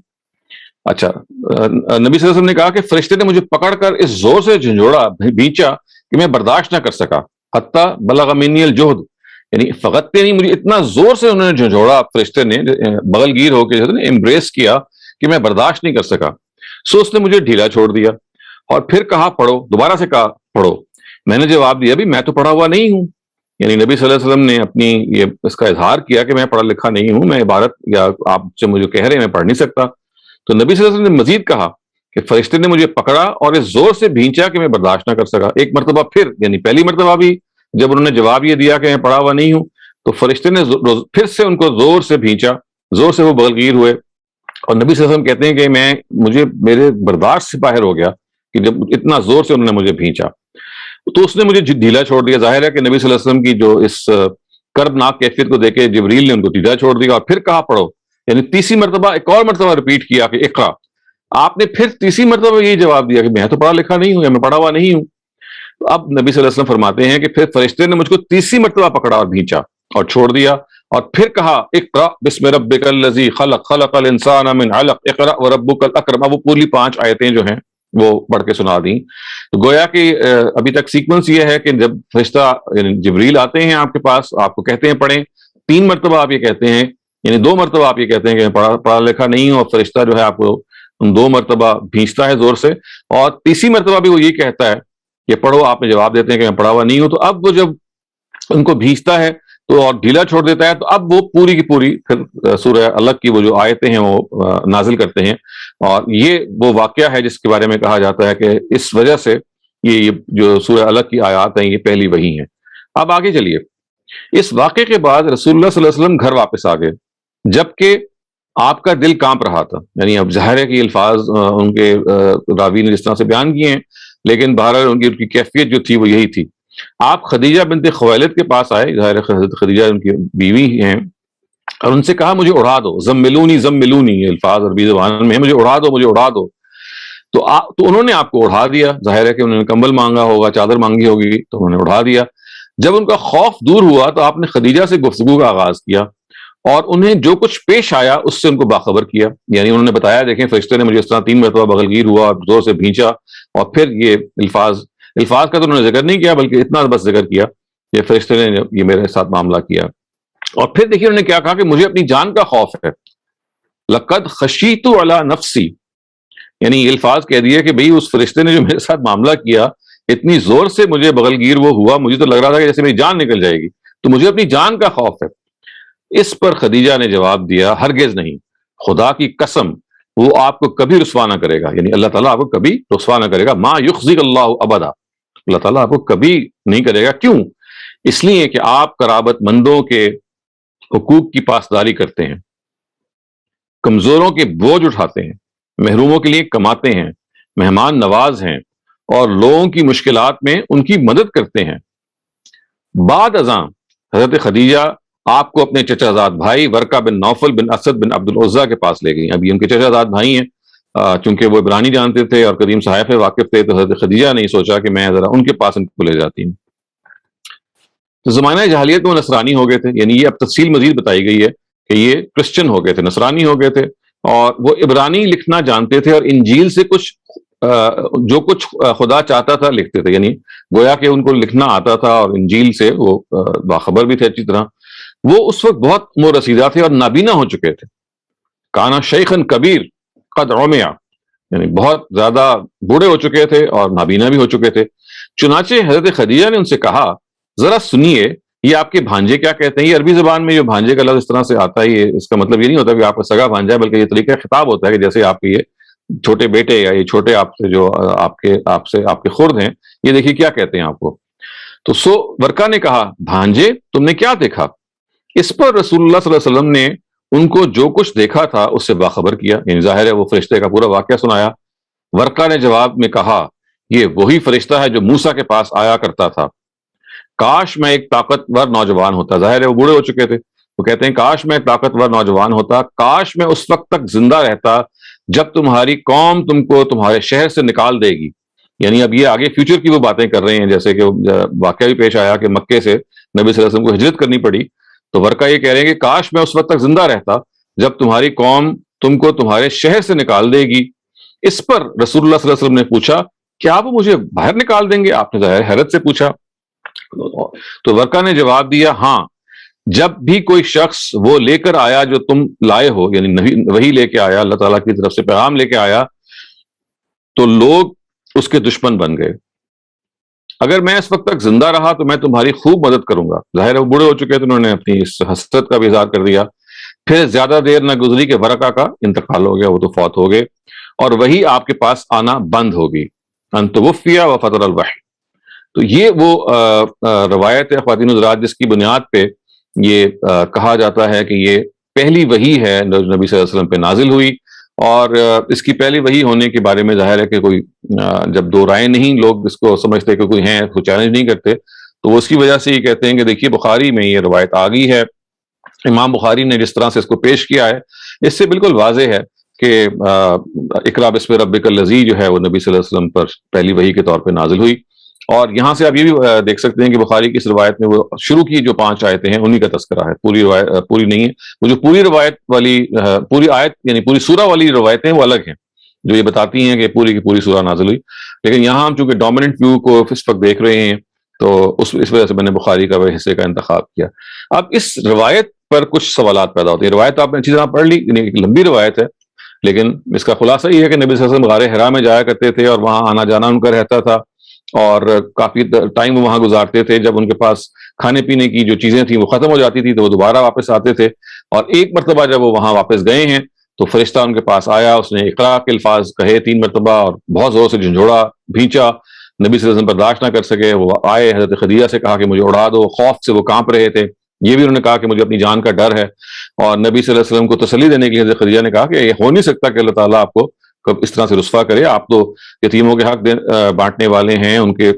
اچھا، نبی صلی اللہ علیہ وسلم نے کہا کہ فرشتے نے مجھے پکڑ کر اس زور سے جھنجھوڑا بھینچا کہ میں برداشت نہ کر سکا، حتی بلغ منی الجہد، یعنی فقط نہیں، مجھے اتنا زور سے انہوں نے جھنجھوڑا، فرشتے نے بغل گیر ہو کے امبریس کیا کہ میں برداشت نہیں کر سکا، سو اس نے مجھے ڈھیلا چھوڑ دیا اور پھر کہا پڑھو، دوبارہ سے کہا پڑھو، میں نے جواب دیا بھی میں تو پڑھا ہوا نہیں ہوں، یعنی نبی صلی اللہ علیہ وسلم نے اپنی یہ اس کا اظہار کیا کہ میں پڑھا لکھا نہیں ہوں، میں عبارت یا آپ سے مجھے کہہ رہے ہیں میں پڑھ نہیں سکتا۔ تو نبی صلی اللہ علیہ وسلم نے مزید کہا کہ فرشتے نے مجھے پکڑا اور اس زور سے بھینچا کہ میں برداشت نہ کر سکا۔ ایک مرتبہ پھر، یعنی پہلی مرتبہ بھی جب انہوں نے جواب یہ دیا کہ میں پڑھا ہوا نہیں ہوں تو فرشتے نے پھر سے ان کو زور سے بھینچا، زور سے وہ بغلگیر ہوئے اور نبی صلی اللہ علیہ وسلم کہتے ہیں کہ میرے برداشت سے باہر ہو گیا کہ جب اتنا زور سے انہوں نے مجھے بھینچا تو اس نے مجھے ڈھیلا چھوڑ دیا۔ ظاہر ہے کہ نبی صلی اللہ علیہ وسلم کی جو اس کربناک کیفیت کو دیکھ کے جبریل نے ان کو ڈھیلا چھوڑ دیا اور پھر کہا پڑھو، یعنی تیسری مرتبہ ایک اور مرتبہ ریپیٹ کیا کہ اقرا۔ آپ نے پھر تیسری مرتبہ یہ جواب دیا کہ میں تو پڑھا لکھا نہیں ہوں یا میں پڑھا ہوا نہیں ہوں۔ تو اب نبی صلی اللہ علیہ وسلم فرماتے ہیں کہ پھر فرشتے نے مجھ کو تیسری مرتبہ پکڑا اور بھینچا اور چھوڑ دیا اور پھر کہا اقرا بسم ربک الذی خلق، خلق الانسان من علق، اقرا وربک الاکرم۔ اب وہ پوری 5 آیتیں جو ہیں وہ پڑھ کے سنا دیں۔ تو گویا کہ ابھی تک سیکوینس یہ ہے کہ جب فرشتہ یعنی جبریل آتے ہیں آپ کے پاس، آپ کو کہتے ہیں پڑھیں، 3 مرتبہ آپ یہ کہتے ہیں، یعنی 2 مرتبہ آپ یہ کہتے ہیں کہ پڑھا لکھا نہیں ہوں، اور فرشتہ جو ہے آپ کو 2 مرتبہ بھینچتا ہے زور سے، اور تیسری مرتبہ بھی وہ یہ کہتا ہے کہ پڑھو، آپ نے جواب دیتے ہیں کہ میں پڑھا ہوا نہیں ہوں۔ تو اب وہ جب ان کو بھینچتا ہے تو اور ڈھیلا چھوڑ دیتا ہے تو اب وہ پوری کی پوری پھر سورہ علق کی وہ جو آیتیں ہیں وہ نازل کرتے ہیں، اور یہ وہ واقعہ ہے جس کے بارے میں کہا جاتا ہے کہ اس وجہ سے یہ جو سورہ علق کی آیات ہیں یہ پہلی وحی ہیں۔ اب آگے چلیے، اس واقعے کے بعد رسول اللہ صلی اللہ علیہ وسلم گھر واپس آ گئے، جبکہ آپ کا دل کانپ رہا تھا. یعنی اب ظاہر ہے کہ یہ الفاظ ان کے راوی نے جس طرح سے بیان کیے ہیں، لیکن بہرحال ان کی کیفیت جو تھی وہ یہی تھی. آپ خدیجہ بنت خویلد کے پاس آئے، ظاہر ہے حضرت خدیجہ ان کی بیوی ہیں، اور ان سے کہا مجھے اڑا دو، زملونی زملونی، یہ الفاظ عربی زبان میں، مجھے اڑا دو، مجھے اڑا دو. تو انہوں نے آپ کو اڑا دیا. ظاہر ہے کہ انہوں نے کمبل مانگا ہوگا، چادر مانگی ہوگی، تو انہوں نے اڑا دیا. جب ان کا خوف دور ہوا تو آپ نے خدیجہ سے گفتگو کا آغاز کیا اور انہیں جو کچھ پیش آیا اس سے ان کو باخبر کیا. یعنی انہوں نے بتایا دیکھیں فرشتے نے مجھے اس طرح 3 مرتبہ بغلگیر ہوا اور زور سے بھینچا، اور پھر یہ الفاظ کا تو انہوں نے ذکر نہیں کیا، بلکہ اتنا بس ذکر کیا کہ فرشتے نے یہ میرے ساتھ معاملہ کیا. اور پھر دیکھیے انہوں نے کیا کہا کہ مجھے اپنی جان کا خوف ہے. لقد خشیت علی نفسی، یعنی یہ الفاظ کہہ دیے کہ بھئی اس فرشتے نے جو میرے ساتھ معاملہ کیا، اتنی زور سے مجھے بغلگیر وہ ہوا، مجھے تو لگ رہا تھا کہ جیسے میری جان نکل جائے گی، تو مجھے اپنی جان کا خوف ہے. اس پر خدیجہ نے جواب دیا ہرگز نہیں، خدا کی قسم وہ آپ کو کبھی رسوا نہ کرے گا، یعنی اللہ تعالیٰ آپ کو کبھی رسوا نہ کرے گا. ما یخزیک اللہ ابدا، اللہ تعالیٰ آپ کو کبھی نہیں کرے گا. کیوں؟ اس لیے کہ آپ قرابت مندوں کے حقوق کی پاسداری کرتے ہیں، کمزوروں کے بوجھ اٹھاتے ہیں، محروموں کے لیے کماتے ہیں، مہمان نواز ہیں، اور لوگوں کی مشکلات میں ان کی مدد کرتے ہیں. بعد ازاں حضرت خدیجہ آپ کو اپنے چچا زاد بھائی ورقہ بن نوفل بن اسد بن عبد العزیٰ کے پاس لے گئی. ابھی ان کے چچا زاد بھائی ہیں، چونکہ وہ عبرانی جانتے تھے اور قدیم صحائف واقف تھے، تو حضرت خدیجہ نے سوچا کہ میں ذرا ان کے پاس ان کو لے جاتی ہوں. تو زمانہ جاہلیت میں وہ نصرانی ہو گئے تھے. یعنی یہ اب تفصیل مزید بتائی گئی ہے کہ یہ کرسچن ہو گئے تھے، نصرانی ہو گئے تھے، اور وہ عبرانی لکھنا جانتے تھے اور انجیل سے کچھ جو کچھ خدا چاہتا تھا لکھتے تھے. یعنی گویا کہ ان کو لکھنا آتا تھا اور انجیل سے وہ باخبر بھی تھے اچھی طرح. وہ اس وقت بہت عمر رسیدہ تھے اور نابینا ہو چکے تھے. کانا شیخن کبیر قد عمیا، یعنی بہت زیادہ بوڑھے ہو چکے تھے اور نابینا بھی ہو چکے تھے. چنانچہ حضرت خدیجہ نے ان سے کہا ذرا سنیے یہ آپ کے بھانجے کیا کہتے ہیں. یہ عربی زبان میں جو بھانجے کا لفظ اس طرح سے آتا ہے، یہ اس کا مطلب یہ نہیں ہوتا کہ آپ کا سگا بھانجا ہے، بلکہ یہ طریقہ خطاب ہوتا ہے کہ جیسے آپ کے یہ چھوٹے بیٹے یا یہ چھوٹے آپ سے جو آپ کے خرد ہیں، یہ دیکھیے کیا کہتے ہیں آپ کو. تو ورقہ نے کہا بھانجے تم نے کیا دیکھا؟ اس پر رسول اللہ صلی اللہ علیہ وسلم نے ان کو جو کچھ دیکھا تھا اس سے باخبر کیا. یعنی ظاہر ہے وہ فرشتے کا پورا واقعہ سنایا. ورقہ نے جواب میں کہا یہ وہی فرشتہ ہے جو موسیٰ کے پاس آیا کرتا تھا. کاش میں ایک طاقتور نوجوان ہوتا. ظاہر ہے وہ بوڑھے ہو چکے تھے. وہ کہتے ہیں کاش میں ایک طاقتور نوجوان ہوتا، کاش میں اس وقت تک زندہ رہتا جب تمہاری قوم تم کو تمہارے شہر سے نکال دے گی. یعنی اب یہ آگے فیوچر کی وہ باتیں کر رہے ہیں، جیسے کہ واقعہ بھی پیش آیا کہ مکے سے نبی صلی اللہ علیہ وسلم کو ہجرت کرنی پڑی. تو ورقہ یہ کہہ رہے ہیں کہ کاش میں اس وقت تک زندہ رہتا جب تمہاری قوم تم کو تمہارے شہر سے نکال دے گی. اس پر رسول اللہ صلی اللہ علیہ وسلم نے پوچھا کیا وہ مجھے باہر نکال دیں گے؟ آپ نے ظاہر حیرت سے پوچھا. تو ورقہ نے جواب دیا ہاں، جب بھی کوئی شخص وہ لے کر آیا جو تم لائے ہو، یعنی وہی لے کے آیا، اللہ تعالیٰ کی طرف سے پیغام لے کے آیا، تو لوگ اس کے دشمن بن گئے. اگر میں اس وقت تک زندہ رہا تو میں تمہاری خوب مدد کروں گا. ظاہر ہے وہ بوڑھے ہو چکے تھے، انہوں نے اپنی اس حسرت کا بھی اظہار کر دیا. پھر زیادہ دیر نہ گزری کہ ورقہ کا انتقال ہو گیا، وہ تو فوت ہو گئے، اور وہی آپ کے پاس آنا بند ہوگی. ان توفی و فطر الوحی. تو یہ وہ روایت ہے خواتین حضرات جس کی بنیاد پہ یہ کہا جاتا ہے کہ یہ پہلی وحی ہے نبی صلی اللہ علیہ وسلم پہ نازل ہوئی. اور اس کی پہلی وحی ہونے کے بارے میں ظاہر ہے کہ کوئی جب دو رائے نہیں، لوگ اس کو سمجھتے کہ کوئی ہیں کو چیلنج نہیں کرتے، تو وہ اس کی وجہ سے یہ کہتے ہیں کہ دیکھیے بخاری میں یہ روایت آ گئی ہے. امام بخاری نے جس طرح سے اس کو پیش کیا ہے اس سے بالکل واضح ہے کہ اقرا بسم ربک الذی جو ہے وہ نبی صلی اللہ علیہ وسلم پر پہلی وحی کے طور پہ نازل ہوئی. اور یہاں سے آپ یہ بھی دیکھ سکتے ہیں کہ بخاری کی اس روایت میں وہ شروع کی جو 5 آیتیں ہیں انہی کا تذکرہ ہے. پوری روایت پوری نہیں ہے، وہ جو پوری روایت والی پوری آیت یعنی پوری سورہ والی روایتیں وہ الگ ہیں جو یہ بتاتی ہیں کہ پوری کی پوری سورہ نازل ہوئی. لیکن یہاں ہم چونکہ ڈومیننٹ ویو کو اس وقت دیکھ رہے ہیں تو اس وجہ سے میں نے بخاری کا حصے کا انتخاب کیا. اب اس روایت پر کچھ سوالات پیدا ہوتے ہیں. روایت آپ نے اچھی طرح پڑھ لی، یعنی ایک لمبی روایت ہے، لیکن اس کا خلاصہ یہ ہے کہ نبی صلی اللہ علیہ وسلم غار حرا میں جایا کرتے تھے اور وہاں آنا جانا ان کا رہتا تھا، اور کافی ٹائم وہ وہاں گزارتے تھے. جب ان کے پاس کھانے پینے کی جو چیزیں تھیں وہ ختم ہو جاتی تھی تو وہ دوبارہ واپس آتے تھے. اور ایک مرتبہ جب وہ وہاں واپس گئے ہیں تو فرشتہ ان کے پاس آیا، اس نے اقرا کے الفاظ کہے 3 مرتبہ اور بہت زور سے جھنجھوڑا، بھینچا. نبی صلی اللہ علیہ وسلم برداشت نہ کر سکے، وہ آئے، حضرت خدیجہ سے کہا کہ مجھے اڑا دو. خوف سے وہ کانپ رہے تھے. یہ بھی انہوں نے کہا کہ مجھے اپنی جان کا ڈر ہے، اور نبی صلی اللہ علیہ وسلم کو تسلی دینے کے لیے حضرت خدیجہ نے کہا کہ یہ ہو نہیں سکتا کہ اللہ تعالیٰ آپ کو اس طرح سے رسوا کرے، آپ تو یتیموں کے حق بانٹنے والے ہیں، ان کے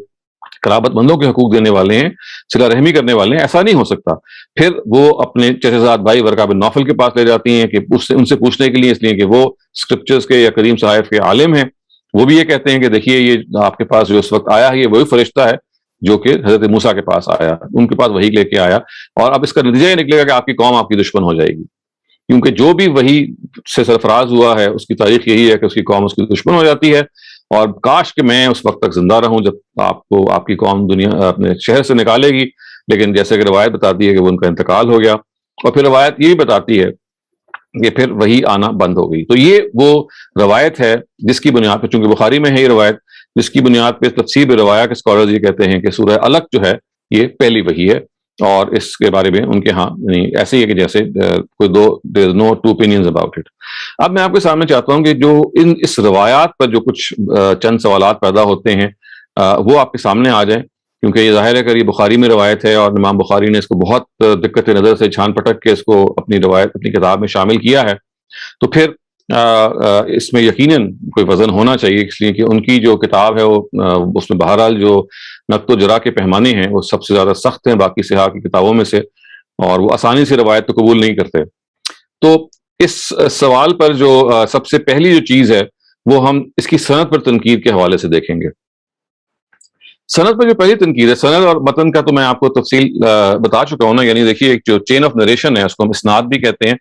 قرابت مندوں کے حقوق دینے والے ہیں، صلہ رحمی کرنے والے ہیں، ایسا نہیں ہو سکتا۔ پھر وہ اپنے چچا زاد بھائی ورقہ بن نوفل کے پاس لے جاتی ہیں کہ ان سے پوچھنے کے لیے، اس لیے کہ وہ اسکرپچرز کے یا قدیم صحائف کے عالم ہیں۔ وہ بھی یہ کہتے ہیں کہ دیکھیے یہ آپ کے پاس جو اس وقت آیا ہے یہ وہی فرشتہ ہے جو کہ حضرت موسیٰ کے پاس آیا، ان کے پاس وہی لے کے آیا، اور اب اس کا نتیجہ یہ نکلے گا کہ آپ کی قوم آپ کی دشمن ہو جائے گی، کیونکہ جو بھی وہی سے سرفراز ہوا ہے اس کی تاریخ یہی ہے کہ اس کی قوم اس کی دشمن ہو جاتی ہے۔ اور کاش کہ میں اس وقت تک زندہ رہوں جب آپ کو آپ کی قوم دنیا اپنے شہر سے نکالے گی، لیکن جیسے کہ روایت بتاتی ہے کہ وہ ان کا انتقال ہو گیا، اور پھر روایت یہ بھی بتاتی ہے کہ پھر وہی آنا بند ہو گئی۔ تو یہ وہ روایت ہے جس کی بنیاد پہ، چونکہ بخاری میں ہے یہ روایت، جس کی بنیاد پہ تفسیر روایہ کے اسکالرز یہ کہتے ہیں کہ سورہ علق جو ہے یہ پہلی وحی ہے، اور اس کے بارے میں ان کے ہاں ایسے ہی ہے کہ جیسے کوئی there is no two opinions about it۔ اب میں آپ کے سامنے چاہتا ہوں کہ جو اس روایات پر جو کچھ چند سوالات پیدا ہوتے ہیں وہ آپ کے سامنے آ جائیں، کیونکہ یہ ظاہر ہے کہ یہ بخاری میں روایت ہے، اور امام بخاری نے اس کو بہت دقت نظر سے چھان پٹک کے اس کو اپنی روایت اپنی کتاب میں شامل کیا ہے، تو پھر اس میں یقیناً کوئی وزن ہونا چاہیے، اس لیے کہ ان کی جو کتاب ہے وہ اس میں بہرحال جو نقد و جرا کے پیمانے ہیں وہ سب سے زیادہ سخت ہیں باقی صحاح کی کتابوں میں سے، اور وہ آسانی سے روایت کو قبول نہیں کرتے۔ تو اس سوال پر جو سب سے پہلی جو چیز ہے وہ ہم اس کی سند پر تنقید کے حوالے سے دیکھیں گے۔ سند پر جو پہلی تنقید ہے، سند اور متن کا تو میں آپ کو تفصیل بتا چکا ہوں نا، یعنی دیکھیے ایک جو چین آف نریشن ہے اس کو ہم اسناد بھی کہتے ہیں۔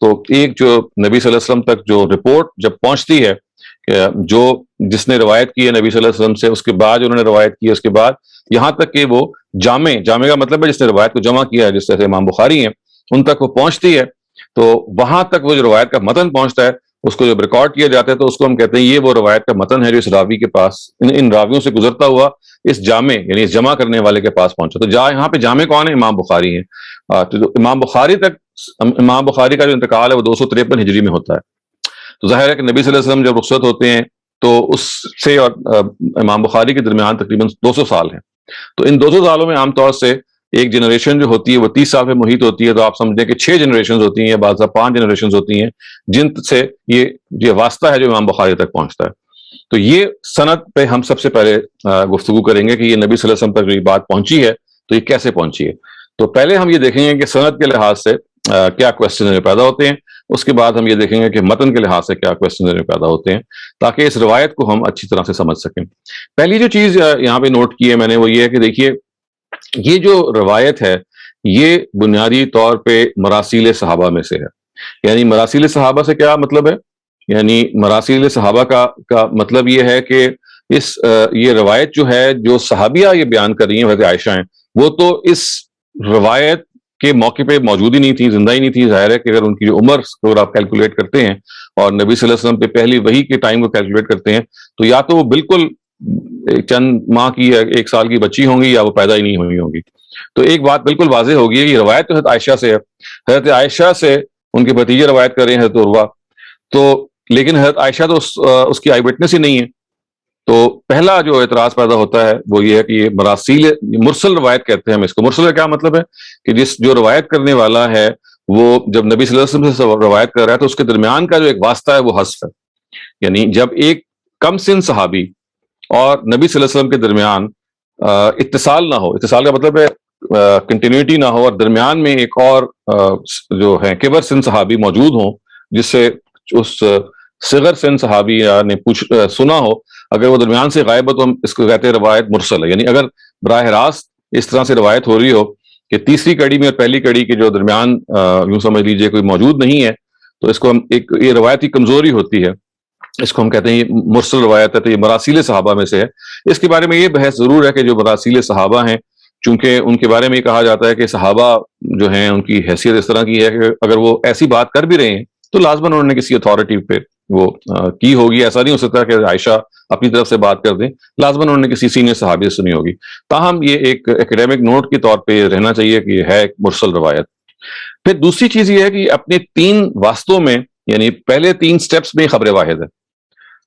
تو ایک جو نبی صلی اللہ علیہ وسلم تک جو رپورٹ جب پہنچتی ہے، جو جس نے روایت کی ہے نبی صلی اللہ علیہ وسلم سے، اس کے بعد انہوں نے روایت کی ہے، اس کے بعد یہاں تک کہ وہ جامع کا مطلب ہے جس نے روایت کو جمع کیا ہے، جس طرح سے امام بخاری ہیں ان تک وہ پہنچتی ہے، تو وہاں تک وہ جو روایت کا متن پہنچتا ہے اس کو جب ریکارڈ کیا جاتا ہے تو اس کو ہم کہتے ہیں یہ وہ روایت کا متن ہے جو اس راوی کے پاس ان راویوں سے گزرتا ہوا اس جامع یعنی اس جمع کرنے والے کے پاس پہنچا۔ تو یہاں پہ جامع کون ہے؟ امام بخاری ہیں۔ تو امام بخاری تک، امام بخاری کا جو انتقال ہے وہ 253 ہجری میں ہوتا ہے، تو ظاہر ہے کہ نبی صلی اللہ علیہ وسلم جب رخصت ہوتے ہیں تو اس سے اور امام بخاری کے درمیان تقریباً 200 سال ہیں۔ تو ان 200 سالوں میں عام طور سے ایک جنریشن جو ہوتی ہے وہ 30 سال پہ محیط ہوتی ہے، تو آپ سمجھیں کہ 6 جنریشنز ہوتی ہیں، بعض 5 جنریشنز ہوتی ہیں جن سے یہ واسطہ ہے جو امام بخاری تک پہنچتا ہے۔ تو یہ سند پہ ہم سب سے پہلے گفتگو کریں گے کہ یہ نبی صلی اللہ علیہ وسلم تک جو یہ بات پہنچی ہے تو یہ کیسے پہنچی ہے۔ تو پہلے ہم یہ دیکھیں گے کہ سند کے لحاظ سے کیا کوشچن پیدا ہوتے ہیں، اس کے بعد ہم یہ دیکھیں گے کہ متن کے لحاظ سے کیا کوشچن پیدا ہوتے ہیں، تاکہ اس روایت کو ہم اچھی طرح سے سمجھ سکیں۔ پہلی جو چیز یہاں پہ نوٹ کی ہے میں نے وہ یہ ہے کہ دیکھیے یہ جو روایت ہے یہ بنیادی طور پہ مراسیل صحابہ میں سے ہے۔ یعنی مراسیل صحابہ سے کیا مطلب ہے؟ یعنی مراسیل صحابہ کا مطلب یہ ہے کہ یہ روایت جو ہے جو صحابیہ یہ بیان کر رہی ہیں، حضرت عائشہ ہیں، وہ تو اس روایت کے موقع پہ موجود ہی نہیں تھی، زندہ ہی نہیں تھی۔ ظاہر ہے کہ اگر ان کی جو عمر اگر آپ کیلکولیٹ کرتے ہیں اور نبی صلی اللہ علیہ وسلم پہ پہلی وحی کے ٹائم کو کیلکولیٹ کرتے ہیں تو یا تو وہ بالکل چند ماہ کی یا 1 سال کی بچی ہوں گی یا وہ پیدا ہی نہیں ہوئی ہوں گی۔ تو ایک بات بالکل واضح ہوگی ہے کہ روایت تو حضرت عائشہ سے ہے، حضرت عائشہ سے ان کے بھتیجے روایت کر رہے ہیں حضرت عروہ، تو لیکن حضرت عائشہ تو اس کی آئی وٹنس ہی نہیں ہے۔ تو پہلا جو اعتراض پیدا ہوتا ہے وہ یہ ہے کہ یہ مراسیل مرسل روایت کہتے ہیں ہم اس کو۔ مرسل کا کیا مطلب ہے؟ کہ جو روایت کرنے والا ہے وہ جب نبی صلی اللہ علیہ وسلم سے روایت کر رہا ہے تو اس کے درمیان کا جو ایک واسطہ ہے وہ حذف ہے۔ یعنی جب ایک کم سن صحابی اور نبی صلی اللہ علیہ وسلم کے درمیان اتصال نہ ہو، اتصال کا مطلب ہے کنٹینیوٹی نہ ہو، اور درمیان میں ایک اور جو ہے کبر سن صحابی موجود ہوں جس سے اس صغر سن صحابی نے سنا ہو، اگر وہ درمیان سے غائب ہو تو ہم اس کو کہتے ہیں روایت مرسل ہے۔ یعنی اگر براہ راست اس طرح سے روایت ہو رہی ہو کہ تیسری کڑی میں اور پہلی کڑی کے جو درمیان یوں سمجھ لیجئے کوئی موجود نہیں ہے تو اس کو ہم یہ روایتی کمزوری ہوتی ہے، اس کو ہم کہتے ہیں یہ مرسل روایت ہے، تو یہ مراسیل صحابہ میں سے ہے۔ اس کے بارے میں یہ بحث ضرور ہے کہ جو مراسیل صحابہ ہیں چونکہ ان کے بارے میں یہ کہا جاتا ہے کہ صحابہ جو ہیں ان کی حیثیت اس طرح کی ہے کہ اگر وہ ایسی بات کر بھی رہے ہیں تو لازماً انہوں نے کسی اتھارٹی پہ وہ کی ہوگی، ایسا نہیں ہو سکتا کہ عائشہ اپنی طرف سے بات کر دیں، لازماً انہوں نے کسی سینئر صحابی سے سنی ہوگی۔ تاہم یہ ایک ایکڈیمک نوٹ کے طور پہ رہنا چاہیے کہ یہ ہے ایک مرسل روایت۔ پھر دوسری چیز یہ ہے کہ اپنے 3 واسطوں میں یعنی پہلے 3 سٹیپس میں خبر واحد ہے۔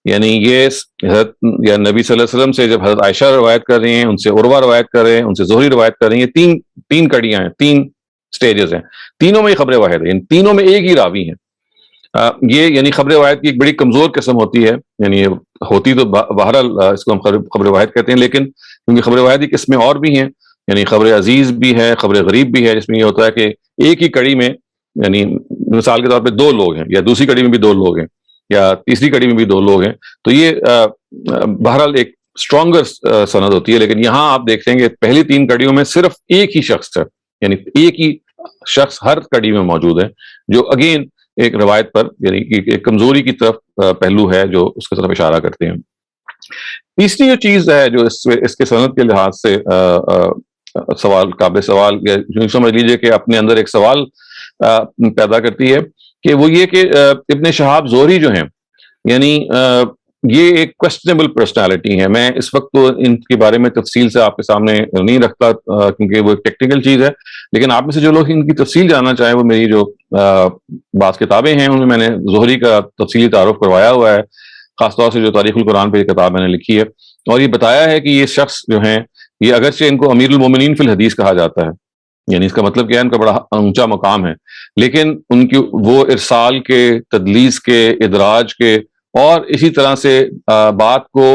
یعنی یہ حضرت یا نبی صلی اللہ علیہ وسلم سے جب حضرت عائشہ روایت کر رہی ہیں، ان سے عروہ روایت کر رہے ہیں، ان سے زہری روایت کر رہی ہیں، 3 کڑیاں ہیں، 3 سٹیجز ہیں، تینوں میں خبر واحد ہے، یعنی تینوں میں ایک ہی راوی ہیں۔ یہ یعنی خبر واحد کی ایک بڑی کمزور قسم ہوتی ہے، یعنی ہوتی تو بہرحال اس کو ہم خبر واحد کہتے ہیں، لیکن کیونکہ خبر واحد کی قسمیں اور بھی ہیں، یعنی خبر عزیز بھی ہے، خبر غریب بھی ہے، جس میں یہ ہوتا ہے کہ ایک ہی کڑی میں، یعنی مثال کے طور پہ دو لوگ ہیں، یا دوسری کڑی میں بھی دو لوگ ہیں، یا تیسری کڑی میں بھی دو لوگ ہیں، تو یہ بہرحال ایک اسٹرانگر سند ہوتی ہے۔ لیکن یہاں آپ دیکھتے ہیں کہ پہلی تین کڑیوں میں صرف ایک ہی شخص ہے، یعنی ایک ہی شخص ہر کڑی میں موجود ہے، جو اگین ایک روایت پر یعنی ایک کمزوری کی طرف پہلو ہے جو اس کی طرف اشارہ کرتے ہیں۔ تیسری جو چیز ہے جو اس کے سند کے لحاظ سے سوال قابل سوال، یا یوں سمجھ لیجئے کہ اپنے اندر ایک سوال پیدا کرتی ہے، کہ وہ یہ کہ ابن شہاب زہری جو ہیں، یعنی یہ ایک کویسچنیبل پرسنالٹی ہے۔ میں اس وقت تو ان کے بارے میں تفصیل سے آپ کے سامنے نہیں رکھتا کیونکہ وہ ایک ٹیکنیکل چیز ہے، لیکن آپ میں سے جو لوگ ان کی تفصیل جاننا چاہیں، وہ میری جو بعض کتابیں ہیں ان میں نے زہری کا تفصیلی تعارف کروایا ہوا ہے، خاص طور سے جو تاریخ القرآن پہ یہ کتاب میں نے لکھی ہے، اور یہ بتایا ہے کہ یہ شخص جو ہیں، یہ اگرچہ ان کو امیر المومنین فی الحدیث کہا جاتا ہے، یعنی اس کا مطلب کیا ہے، ان کا بڑا اونچا مقام ہے، لیکن ان کی وہ ارسال کے، تدلیس کے، ادراج کے، اور اسی طرح سے بات کو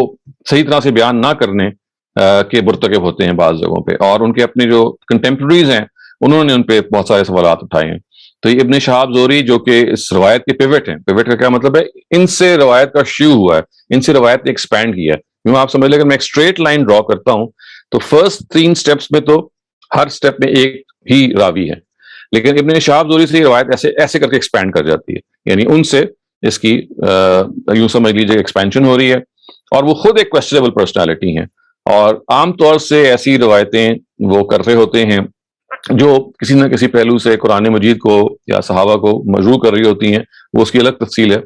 صحیح طرح سے بیان نہ کرنے کے مرتکب ہوتے ہیں بعض جگہوں پہ، اور ان کے اپنے جو کنٹمپریریز ہیں انہوں نے ان پہ بہت سارے سوالات اٹھائے ہیں۔ تو یہ ابن شہاب زہری جو کہ اس روایت کے پیوٹ ہیں، پیوٹ کا کیا مطلب ہے، ان سے روایت کا شیو ہوا ہے، ان سے روایت نے ایکسپینڈ کیا ہے۔ یوں آپ سمجھ لیں کہ میں ایک اسٹریٹ لائن ڈرا کرتا ہوں تو فرسٹ تین سٹیپس میں تو ہر سٹیپ میں ایک ہی راوی ہے، لیکن ابن شہاب زہری سے یہ روایت ایسے کر کے ایکسپینڈ کر جاتی ہے، یعنی ان سے اس کی یوں سمجھ لیجیے ایکسپینشن ہو رہی ہے، اور وہ خود ایک کویسچنیبل پرسنالٹی ہیں، اور عام طور سے ایسی روایتیں وہ کر رہے ہوتے ہیں جو کسی نہ کسی پہلو سے قرآن مجید کو یا صحابہ کو مجروح کر رہی ہوتی ہیں، وہ اس کی الگ تفصیل ہے۔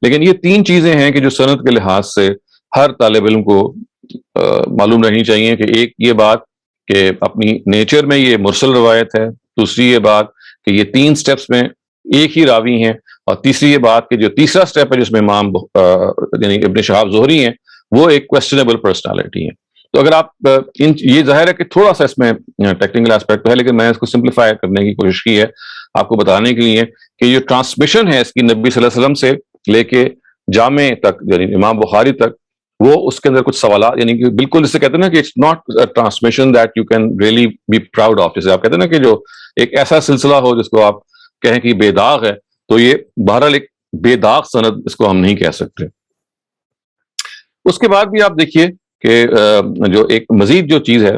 لیکن یہ تین چیزیں ہیں کہ جو سند کے لحاظ سے ہر طالب علم کو معلوم رہنی چاہیے، کہ ایک یہ بات کہ اپنی نیچر میں یہ مرسل روایت ہے، دوسری یہ بات کہ یہ تین سٹیپس میں ایک ہی راوی ہیں، اور تیسری یہ بات کہ جو تیسرا سٹیپ ہے جس میں امام یعنی ابن شہاب زہری ہیں، وہ ایک کویسچنیبل پرسنالٹی ہیں۔ تو اگر آپ یہ ظاہر ہے کہ تھوڑا سا اس میں ٹیکنیکل ایسپیکٹ ہے، لیکن میں اس کو سمپلیفائی کرنے کی کوشش کی ہے آپ کو بتانے کے لیے کہ یہ ٹرانسمیشن ہے اس کی نبی صلی اللہ علیہ وسلم سے لے کے جامع تک، یعنی امام بخاری تک، وہ اس کے اندر کچھ سوالات، یعنی کہ بالکل جسے کہتے ہیں نا کہ it's not transmission that you can really be proud of, جیسے آپ کہتے ہیں نا کہ جو ایک ایسا سلسلہ ہو جس کو آپ کہیں کہ بے داغ ہے، تو یہ بہرحال ایک بے داغ سند اس کو ہم نہیں کہہ سکتے۔ اس کے بعد بھی آپ دیکھیے کہ جو ایک مزید جو چیز ہے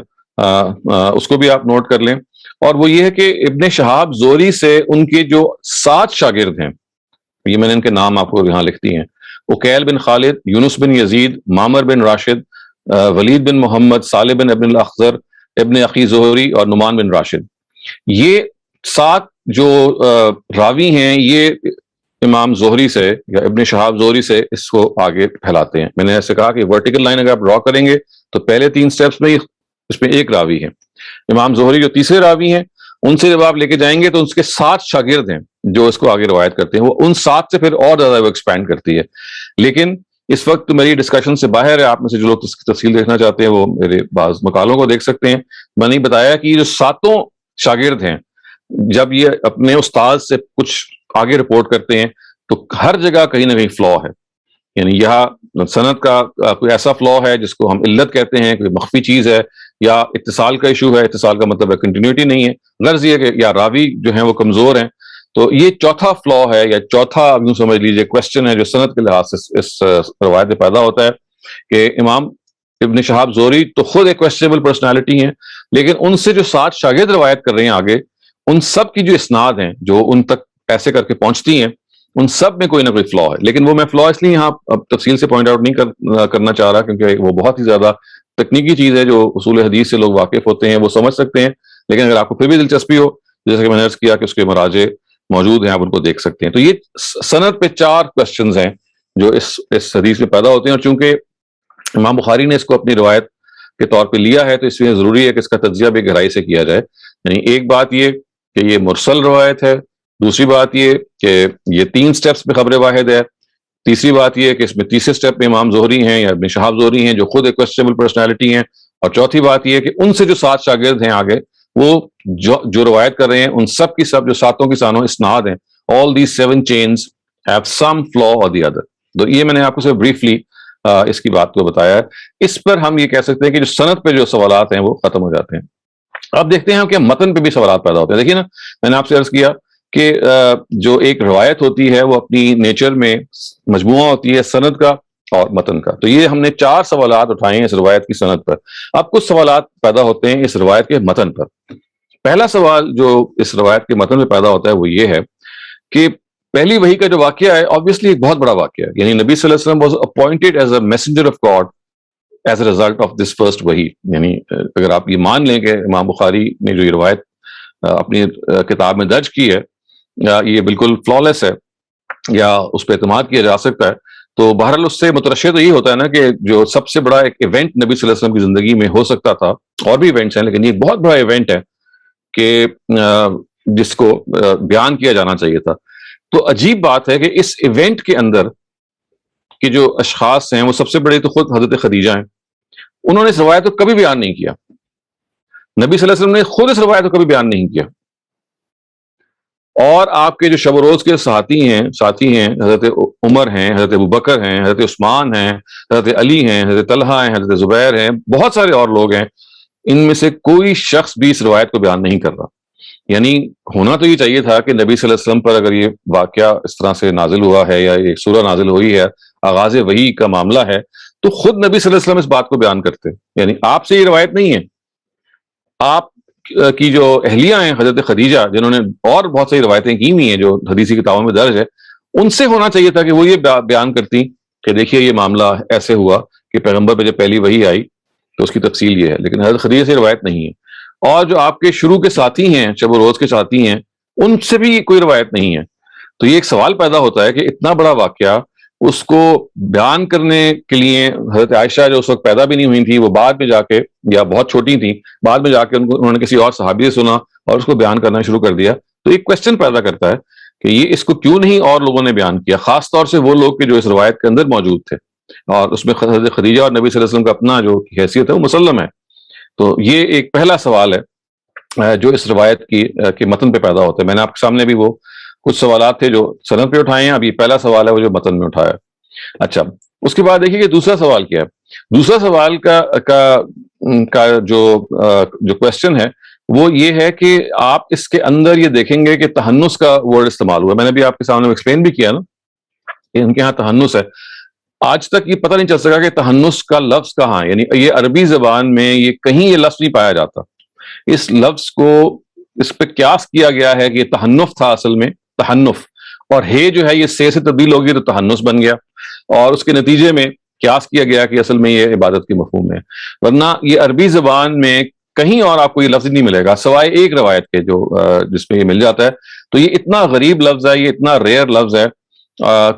اس کو بھی آپ نوٹ کر لیں، اور وہ یہ ہے کہ ابن شہاب زہری سے ان کے جو 7 شاگرد ہیں، یہ میں نے ان کے نام آپ کو یہاں لکھتی ہیں، اکیل بن خالد، یونس بن یزید، معمر بن راشد، ولید بن محمد، صالح بن ابن الاخضر، ابن اخی زہری، اور نعمان بن راشد۔ یہ 7 جو راوی ہیں، یہ امام زہری سے یا ابن شہاب زہری سے اس کو آگے پھیلاتے ہیں۔ میں نے ایسے کہا کہ ورٹیکل لائن اگر آپ ڈرا کریں گے تو پہلے 3 سٹیپس میں اس میں ایک راوی ہے، امام زہری جو تیسرے راوی ہیں، ان سے جب آپ لے کے جائیں گے تو اس کے 7 شاگرد ہیں جو اس کو آگے روایت کرتے ہیں، وہ ان 7 سے پھر اور زیادہ وہ ایکسپینڈ کرتی ہے۔ لیکن اس وقت میری ڈسکشن سے باہر ہے، آپ میں سے جو لوگ اس کی تفصیل دیکھنا چاہتے ہیں وہ میرے بعض مقالوں کو دیکھ سکتے ہیں۔ میں نے بتایا کہ یہ جو 7 شاگرد ہیں، جب یہ اپنے استاد سے کچھ آگے رپورٹ کرتے ہیں تو ہر جگہ کہیں نہ کہیں فلا ہے، یعنی یہاں سند کا کوئی ایسا فلا ہے جس کو ہم علت کہتے ہیں، کوئی مخفی چیز ہے، یا اتصال کا ایشو ہے، اتصال کا مطلب ہے کنٹینیوٹی نہیں ہے، غرض یہ کہ یا راوی جو ہیں وہ کمزور ہیں۔ تو یہ چوتھا فلا ہے، یا چوتھا یوں سمجھ لیجیے کویسچن ہے جو سند کے لحاظ سے اس روایت میں پیدا ہوتا ہے، کہ امام ابن شہاب زہری تو خود ایک کویسچنیبل پرسنالٹی ہیں، لیکن ان سے جو 7 شاگرد روایت کر رہے ہیں آگے، ان سب کی جو اسناد ہیں جو ان تک ایسے کر کے پہنچتی ہیں، ان سب میں کوئی نہ کوئی فلا ہے۔ لیکن وہ میں فلا اس لیے یہاں تفصیل سے پوائنٹ آؤٹ نہیں کرنا چاہ رہا کیونکہ وہ بہت ہی زیادہ تکنیکی چیز ہے جو اصول حدیث سے لوگ واقف ہوتے ہیں وہ سمجھ سکتے ہیں، لیکن اگر آپ کو پھر بھی دلچسپی ہو، جیسے کہ میں نے عرض کیا کہ اس کے مراجع موجود ہیں، آپ ان کو دیکھ سکتے ہیں۔ تو یہ سند پہ 4 کویسچنز ہیں جو اس حدیث میں پیدا ہوتے ہیں، اور چونکہ امام بخاری نے اس کو اپنی روایت کے طور پہ لیا ہے تو اس لیے ضروری ہے کہ اس کا تجزیہ بھی گہرائی سے کیا جائے۔ یعنی ایک بات یہ کہ یہ مرسل روایت ہے، دوسری بات یہ کہ یہ 3 سٹیپس میں خبر واحد ہے، تیسری بات یہ کہ اس میں تیسرے سٹیپ میں امام زہری ہیں یا ابن شہاب زہری ہیں جو خود ایک کویسچنیبل پرسنالٹی ہیں، اور چوتھی بات یہ کہ ان سے جو 7 شاگرد ہیں آگے وہ جو روایت کر رہے ہیں ان سب کی سب جو ساتوں کی سانوں اسناد ہیں, all these 7 chains have some flaw or the other. تو یہ میں نے آپ کو صرف بریفلی اس کی بات کو بتایا ہے. اس پر ہم یہ کہہ سکتے ہیں کہ جو سند پہ جو سوالات ہیں وہ ختم ہو جاتے ہیں. اب دیکھتے ہیں کہ متن پہ بھی سوالات پیدا ہوتے ہیں. دیکھیے نا, میں نے آپ سے عرض کیا کہ جو ایک روایت ہوتی ہے وہ اپنی نیچر میں مجموعہ ہوتی ہے سند کا اور متن کا. تو یہ ہم نے 4 سوالات اٹھائے ہیں اس روایت کی سند پر. اب کچھ سوالات پیدا ہوتے ہیں اس روایت کے متن پر. پہلا سوال جو اس روایت کے متن میں پیدا ہوتا ہے وہ یہ ہے کہ پہلی وحی کا جو واقعہ ہے obviously ایک بہت بڑا واقعہ ہے. یعنی نبی صلی اللہ علیہ وسلم was appointed as a messenger of God as a result of this first وحی. یعنی اگر آپ یہ مان لیں کہ امام بخاری نے جو یہ روایت اپنی کتاب میں درج کی ہے یہ بالکل فلالیس ہے یا اس پہ اعتماد کیا جا سکتا ہے, تو بہرحال اس سے مترشح تو یہ ہوتا ہے نا کہ جو سب سے بڑا ایک ایونٹ نبی صلی اللہ علیہ وسلم کی زندگی میں ہو سکتا تھا, اور بھی ایونٹس ہیں لیکن یہ بہت بڑا ایونٹ ہے کہ جس کو بیان کیا جانا چاہیے تھا. تو عجیب بات ہے کہ اس ایونٹ کے اندر کی جو اشخاص ہیں وہ سب سے بڑے تو خود حضرت خدیجہ ہیں. انہوں نے اس روایت کو کبھی بیان نہیں کیا. نبی صلی اللہ علیہ وسلم نے خود اس روایت کو کبھی بیان نہیں کیا. اور آپ کے جو شب و روز کے ساتھی ہیں حضرت عمر ہیں, حضرت ابوبکر ہیں, حضرت عثمان ہیں, حضرت علی ہیں, حضرت طلحہ ہیں, حضرت زبیر ہیں, بہت سارے اور لوگ ہیں. ان میں سے کوئی شخص بھی اس روایت کو بیان نہیں کر رہا. یعنی ہونا تو یہ چاہیے تھا کہ نبی صلی اللہ علیہ وسلم پر اگر یہ واقعہ اس طرح سے نازل ہوا ہے یا ایک سورہ نازل ہوئی ہے, آغاز وحی کا معاملہ ہے, تو خود نبی صلی اللہ علیہ وسلم اس بات کو بیان کرتے. یعنی آپ سے یہ روایت نہیں ہے. آپ کی جو اہلیہ ہیں حضرت خدیجہ جنہوں نے اور بہت سی روایتیں کی ہوئی ہیں جو حدیثی کتابوں میں درج ہے, ان سے ہونا چاہیے تھا کہ وہ یہ بیان کرتی کہ دیکھیے یہ معاملہ ایسے ہوا کہ پیغمبر پہ جب پہلی وحی آئی تو اس کی تفصیل یہ ہے. لیکن حضرت خدیجہ سے روایت نہیں ہے. اور جو آپ کے شروع کے ساتھی ہیں, شب و روز کے ساتھی ہیں, ان سے بھی کوئی روایت نہیں ہے. تو یہ ایک سوال پیدا ہوتا ہے کہ اتنا بڑا واقعہ اس کو بیان کرنے کے لیے حضرت عائشہ جو اس وقت پیدا بھی نہیں ہوئی تھی, وہ بعد میں جا کے یا بہت چھوٹی تھیں, بعد میں جا کے انہوں نے کسی اور صحابی سے سنا اور اس کو بیان کرنا شروع کر دیا. تو ایک کوشچن پیدا کرتا ہے کہ یہ اس کو کیوں نہیں اور لوگوں نے بیان کیا, خاص طور سے وہ لوگ کہ جو اس روایت کے اندر موجود تھے. اور اس میں حضرت خدیجہ اور نبی صلی اللہ علیہ وسلم کا اپنا جو حیثیت ہے وہ مسلم ہے. تو یہ ایک پہلا سوال ہے جو اس روایت کے متن پہ پیدا ہوتا ہے. میں نے آپ کے سامنے بھی وہ کچھ سوالات تھے جو سند پہ اٹھائے ہیں, اب یہ پہلا سوال ہے وہ جو متن میں اٹھایا. اچھا, اس کے بعد دیکھیے کہ دوسرا سوال کیا ہے. دوسرا سوال کا جو کوشچن ہے وہ یہ ہے کہ آپ اس کے اندر یہ دیکھیں گے کہ تہنس کا ورڈ استعمال ہوا. میں نے بھی آپ کے سامنے ایکسپلین بھی کیا نا کہ ان کے ہاں تہنس ہے. آج تک یہ پتہ نہیں چل سکا کہ تہنس کا لفظ کہاں ہے. یعنی یہ عربی زبان میں یہ کہیں یہ لفظ نہیں پایا جاتا. اس لفظ کو اس پہ قیاس کیا گیا ہے کہ یہ تحنف تھا اصل میں, تحنف, اور ہے جو ہے یہ سے تبدیل ہوگی تو تحنس بن گیا, اور اس کے نتیجے میں قیاس کیا گیا کہ اصل میں یہ عبادت کے مفہوم ہے. ورنہ یہ عربی زبان میں کہیں اور آپ کو یہ لفظ نہیں ملے گا سوائے ایک روایت کے جو جس میں یہ مل جاتا ہے. تو یہ اتنا غریب لفظ ہے, یہ اتنا ریئر لفظ ہے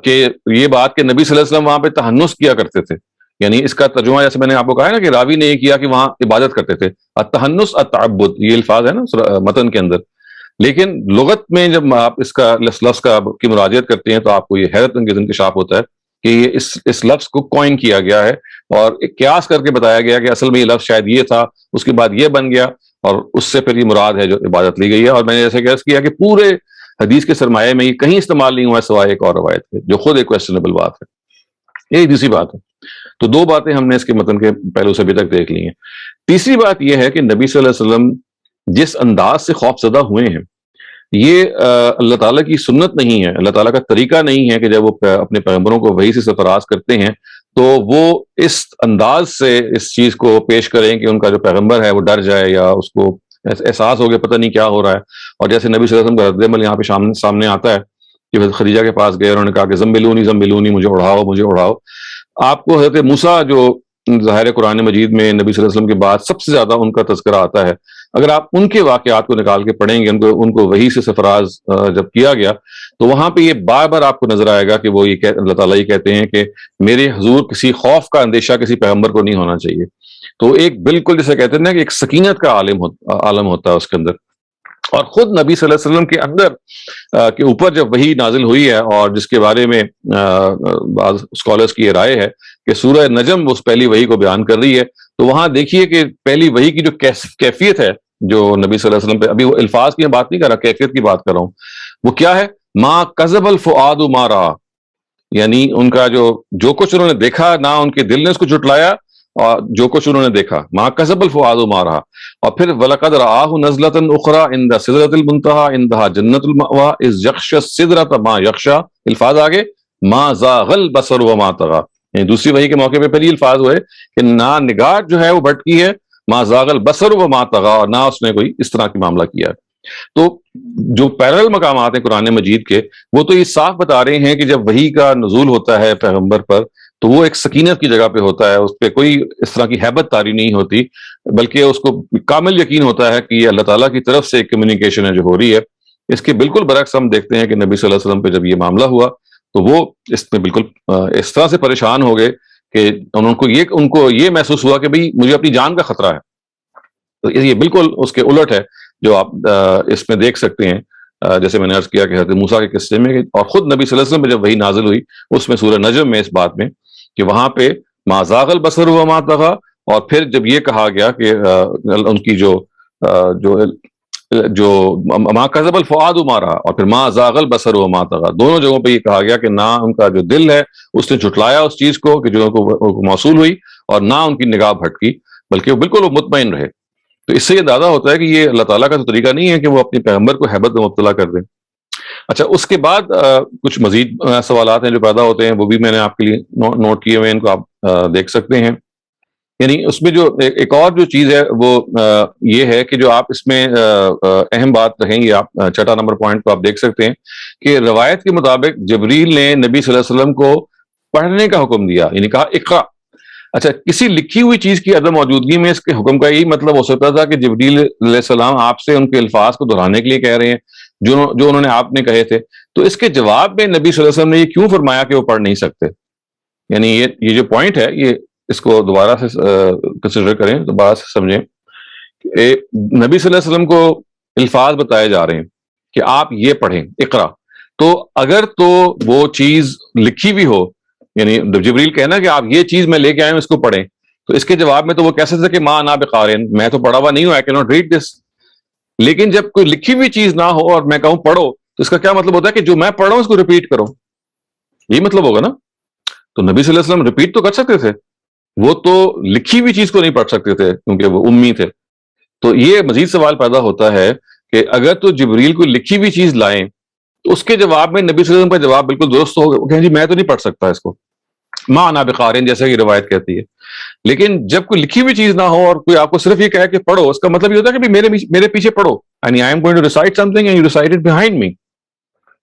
کہ یہ بات کہ نبی صلی اللہ علیہ وسلم وہاں پہ تحنس کیا کرتے تھے. یعنی اس کا ترجمہ جیسے میں نے آپ کو کہا ہے نا کہ راوی نے یہ کیا کہ وہاں عبادت کرتے تھے. التحنس التعبد یہ الفاظ ہے نا متن کے اندر, لیکن لغت میں جب آپ اس کا لفظ کی مراجعت کرتے ہیں تو آپ کو یہ حیرت انگیز انکشاف ہوتا ہے کہ یہ اس لفظ کو کوائن کیا گیا ہے اور ایک قیاس کر کے بتایا گیا کہ اصل میں یہ لفظ شاید یہ تھا, اس کے بعد یہ بن گیا, اور اس سے پھر یہ مراد ہے جو عبادت لی گئی ہے. اور میں نے جیسے قیاس کیا کہ پورے حدیث کے سرمایہ میں یہ کہیں استعمال نہیں ہوا ہے سوائے ایک اور روایت کے, جو خود ایک کویسچنیبل بات ہے. یہی دوسری بات ہے. تو 2 باتیں ہم نے اس کے متن کے پہلو سے ابھی تک دیکھ لی ہیں. تیسری بات یہ ہے کہ نبی صلی اللہ علیہ وسلم جس انداز سے خوف زدہ ہوئے ہیں یہ اللہ تعالیٰ کی سنت نہیں ہے, اللہ تعالیٰ کا طریقہ نہیں ہے کہ جب وہ اپنے پیغمبروں کو وحی سے سرفراز کرتے ہیں تو وہ اس انداز سے اس چیز کو پیش کریں کہ ان کا جو پیغمبر ہے وہ ڈر جائے یا اس کو احساس ہو گیا پتہ نہیں کیا ہو رہا ہے. اور جیسے نبی صلی اللہ علیہ وسلم کا رد عمل یہاں پہ سامنے آتا ہے کہ خدیجہ کے پاس گئے, انہوں نے کہا کہ زمبلونی مجھے اڑاؤ. آپ کو حضرت موسیٰ جو ظاہر قرآن مجید میں نبی صلی اللہ علیہ وسلم کے بعد سب سے زیادہ ان کا تذکرہ آتا ہے, اگر آپ ان کے واقعات کو نکال کے پڑھیں گے, ان کو وحی سے سرفراز جب کیا گیا تو وہاں پہ یہ بار بار آپ کو نظر آئے گا کہ وہ اللہ تعالیٰ یہ کہتے ہیں کہ میرے حضور کسی خوف کا اندیشہ کسی پیغمبر کو نہیں ہونا چاہیے. تو ایک بالکل جیسے کہتے ہیں نا کہ ایک سکینت کا عالم ہوتا ہے اس کے اندر. اور خود نبی صلی اللہ علیہ وسلم کے اندر کے اوپر جب وحی نازل ہوئی ہے, اور جس کے بارے میں بعض اسکالرس کی یہ رائے ہے کہ سورہ نجم اس پہلی وحی کو بیان کر رہی ہے, تو وہاں دیکھیے کہ پہلی وحی کی جو کیفیت ہے جو نبی صلی اللہ علیہ وسلم پہ، ابھی وہ الفاظ کی میں بات نہیں کر رہا، کیفیت کی بات کر رہا ہوں. وہ کیا ہے؟ ما کذب الفؤاد ما رأى، یعنی ان کا جو کچھ انہوں نے دیکھا، نہ ان کے دل نے اس کو جھٹلایا، اور جو کچھ انہوں نے دیکھا، ما کذب الفؤاد ما رأى. اور پھر وَلَقَدْ رَآهُ نَزْلَةً أُخْرَى عِنْدَ سِدْرَةِ الْمُنتَهَى عِنْدَهَا جَنَّةُ الْمَأْوَىٰ إِذْ يَغْشَى السِّدْرَةَ مَا يَغْشَىٰ. الفاظ آگے، ما زَاغَ الْبَصَرُ وَمَا طَغَىٰ، یعنی دوسری وحی کے موقع پہ پہلی الفاظ ہوئے کہ نہ نگاہ جو ہے وہ بھٹکی ہے، ما زاغ البصر وما طغیٰ، اور نہ اس نے کوئی اس طرح کی معاملہ کیا ہے. تو جو پیرل مقامات ہیں قرآن مجید کے، وہ تو یہ صاف بتا رہے ہیں کہ جب وحی کا نزول ہوتا ہے پیغمبر پر تو وہ ایک سکینت کی جگہ پہ ہوتا ہے، اس پہ کوئی اس طرح کی ہیبت طاری نہیں ہوتی، بلکہ اس کو کامل یقین ہوتا ہے کہ یہ اللہ تعالیٰ کی طرف سے ایک کمیونیکیشن ہے جو ہو رہی ہے. اس کے بالکل برعکس ہم دیکھتے ہیں کہ نبی صلی اللہ علیہ وسلم پہ جب یہ معاملہ ہوا تو وہ اس میں بالکل اس طرح سے پریشان ہو گئے کہ ان کو یہ محسوس ہوا کہ بھئی مجھے اپنی جان کا خطرہ ہے. تو یہ بالکل اس کے الٹ ہے جو آپ اس میں دیکھ سکتے ہیں. جیسے میں نے عرض کیا کہ حضرت موسیٰ کے قصے میں، اور خود نبی صلی اللہ علیہ وسلم پہ جب وحی نازل ہوئی اس میں سورہ نجم میں اس بات میں کہ وہاں پہ ما زاغ البصر وما طغیٰ، اور پھر جب یہ کہا گیا کہ ان کی جو ما کذب الفؤاد ما رأى، اور پھر ما زاغ البصر وما طغیٰ، دونوں جگہوں پہ یہ کہا گیا کہ نہ ان کا جو دل ہے اس نے جھٹلایا اس چیز کو کہ جو کو موصول ہوئی، اور نہ ان کی نگاہ بھٹکی، بلکہ وہ بالکل مطمئن رہے. تو اس سے یہ اندازہ ہوتا ہے کہ یہ اللہ تعالیٰ کا تو طریقہ نہیں ہے کہ وہ اپنے پیغمبر کو ہیبت میں مبتلا کر دیں. اچھا، اس کے بعد کچھ مزید سوالات ہیں جو پیدا ہوتے ہیں، وہ بھی میں نے آپ کے لیے نوٹ کیے ہوئے ہیں، ان کو آپ دیکھ سکتے ہیں. یعنی اس میں جو ایک اور جو چیز ہے وہ یہ ہے کہ جو آپ اس میں اہم بات رہیں گی، آپ چھٹا نمبر پوائنٹ کو آپ دیکھ سکتے ہیں کہ روایت کے مطابق جبریل نے نبی صلی اللہ علیہ وسلم کو پڑھنے کا حکم دیا، یعنی کہا اقرا. اچھا، کسی لکھی ہوئی چیز کی عدم موجودگی میں اس کے حکم کا یہی مطلب ہو سکتا تھا کہ جبریل علیہ السلام آپ سے ان کے الفاظ کو دہرانے کے لیے کہہ رہے ہیں جو انہوں نے آپ نے کہے تھے. تو اس کے جواب میں نبی صلی اللہ علیہ وسلم نے یہ کیوں فرمایا کہ وہ پڑھ نہیں سکتے؟ یعنی یہ جو پوائنٹ ہے، یہ اس کو دوبارہ سے کنسیڈر کریں، دوبارہ سے سمجھیں. نبی صلی اللہ علیہ وسلم کو الفاظ بتائے جا رہے ہیں کہ آپ یہ پڑھیں اقرا. تو اگر تو وہ چیز لکھی بھی ہو، یعنی جبریل کہنا کہ آپ یہ چیز میں لے کے آئے ہوں اس کو پڑھیں، تو اس کے جواب میں تو وہ کہہ سکتے کہ ما انا بقارئ، میں تو پڑھا ہوا نہیں ہوں، I cannot read this. لیکن جب کوئی لکھی ہوئی چیز نہ ہو اور میں کہوں پڑھو، تو اس کا کیا مطلب ہوتا ہے کہ جو میں پڑھ رہا ہوں اس کو ریپیٹ کرو، یہی مطلب ہوگا نا. تو نبی صلی اللہ علیہ وسلم ریپیٹ تو کر سکتے تھے، وہ تو لکھی ہوئی چیز کو نہیں پڑھ سکتے تھے کیونکہ وہ امی تھے. تو یہ مزید سوال پیدا ہوتا ہے کہ اگر تو جبریل کو لکھی ہوئی چیز لائیں تو اس کے جواب میں نبی صلی اللہ علیہ وسلم کا جواب بالکل درست ہوگا، وہ کہیں جی میں تو نہیں پڑھ سکتا اس کو، ما انا بقارئ جیسا کہ روایت کہتی ہے. لیکن جب کوئی لکھی ہوئی چیز نہ ہو اور کوئی آپ کو صرف یہ کہے کہ پڑھو، اس کا مطلب یہ ہوتا ہے کہ میرے پیچھے پڑھو، یعنی I am going to recite something and you recite it behind me.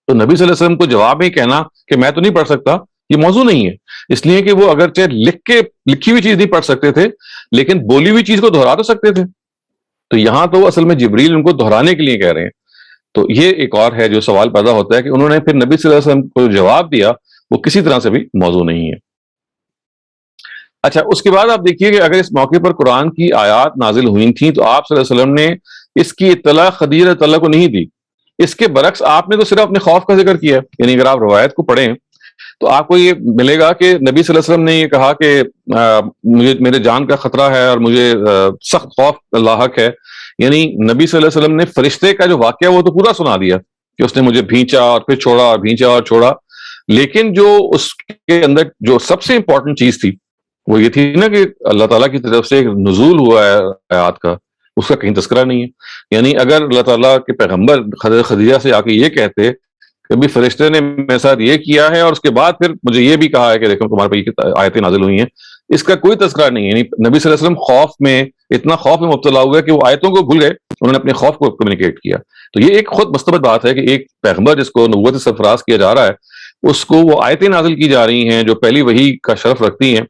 تو نبی صلی اللہ علیہ وسلم کو جواب میں کہنا کہ میں تو نہیں پڑھ سکتا، یہ موضوع نہیں ہے، اس لیے کہ وہ اگرچہ لکھی ہوئی چیز نہیں پڑھ سکتے تھے لیکن بولی ہوئی چیز کو دہرا تو سکتے تھے. تو یہاں تو اصل میں جبریل ان کو دہرانے کے لیے کہہ رہے ہیں. تو یہ ایک اور ہے جو سوال پیدا ہوتا ہے کہ انہوں نے پھر نبی صلی اللہ علیہ وسلم کو جواب دیا وہ کسی طرح سے بھی موضوع نہیں ہے. اچھا، اس کے بعد آپ دیکھیے کہ اگر اس موقع پر قرآن کی آیات نازل ہوئی تھیں تو آپ صلی اللہ علیہ وسلم نے اس کی اطلاع خدیجہ رضی اللہ عنہا کو نہیں دی. اس کے برعکس آپ نے تو صرف اپنے خوف کا ذکر کیا ہے. یعنی اگر آپ روایت کو پڑھیں تو آپ کو یہ ملے گا کہ نبی صلی اللہ علیہ وسلم نے یہ کہا کہ مجھے میرے جان کا خطرہ ہے اور مجھے سخت خوف لاحق ہے. یعنی نبی صلی اللہ علیہ وسلم نے فرشتے کا جو واقعہ وہ تو پورا سنا دیا کہ اس نے مجھے بھینچا اور پھر چھوڑا اور بھینچا اور چھوڑا، لیکن جو اس کے اندر جو سب سے امپورٹنٹ چیز تھی وہ یہ تھی نا کہ اللہ تعالیٰ کی طرف سے ایک نزول ہوا ہے آیات کا، اس کا کہیں تذکرہ نہیں ہے. یعنی اگر اللہ تعالیٰ کے پیغمبر حضرت خدیجہ سے آ کے یہ کہتے کہ بھی فرشتے نے میرے ساتھ یہ کیا ہے اور اس کے بعد پھر مجھے یہ بھی کہا ہے کہ دیکھو تمہارے پہ یہ آیتیں نازل ہوئی ہیں، اس کا کوئی تذکرہ نہیں ہے. یعنی نبی صلی اللہ علیہ وسلم خوف میں اتنا خوف میں مبتلا ہوئے کہ وہ آیتوں کو بھول گئے، انہوں نے اپنے خوف کو کمیونیکیٹ کیا. تو یہ ایک خود مستبد بات ہے کہ ایک پیغمبر جس کو نبوت سے سرفراز کیا جا رہا ہے اس کو وہ آیتیں نازل کی جا رہی ہیں جو پہلی وحی کا شرف رکھتی ہیں،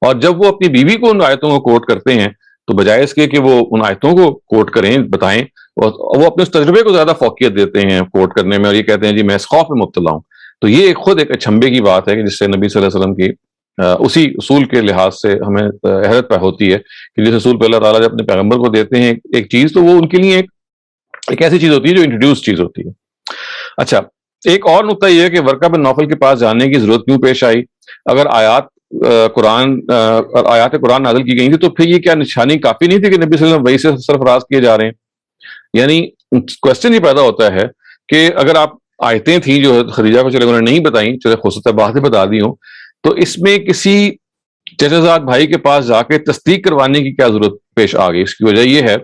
اور جب وہ اپنی بیوی کو ان آیتوں کو کوٹ کرتے ہیں تو بجائے اس کے کہ وہ ان آیتوں کو کوٹ کریں بتائیں، اور وہ اپنے اس تجربے کو زیادہ فوقیت دیتے ہیں کوٹ کرنے میں، اور یہ کہتے ہیں جی میں اس خوف میں مبتلا ہوں. تو یہ خود ایک اچھمبے کی بات ہے کہ جس سے نبی صلی اللہ علیہ وسلم کی اسی اصول کے لحاظ سے ہمیں حیرت پہ ہوتی ہے کہ جس اصول پہ اللہ تعالیٰ جب اپنے پیغمبر کو دیتے ہیں ایک چیز تو وہ ان کے لیے ایک ایسی چیز ہوتی ہے جو انٹروڈیوس چیز ہوتی ہے. اچھا، ایک اور نقطہ یہ ہے کہ ورقہ بن نوفل کے پاس جانے کی ضرورت کیوں پیش آئی؟ اگر آیات قرآن نازل کی گئی تھی تو پھر یہ کیا نشانی کافی نہیں تھی کہ نبی صلی اللہ علیہ وسلم وحی سے سرفراز کیے جا رہے ہیں؟ یعنی کوشچن یہ پیدا ہوتا ہے کہ اگر آپ آیتیں تھیں جو خدیجہ کو چلے انہوں نے نہیں بتائیں، چلے ہو سکتا ہے بعد میں بتا دی ہوں، تو اس میں کسی چچا زاد بھائی کے پاس جا کے تصدیق کروانے کی کیا ضرورت پیش آ گئی؟ اس کی وجہ یہ ہے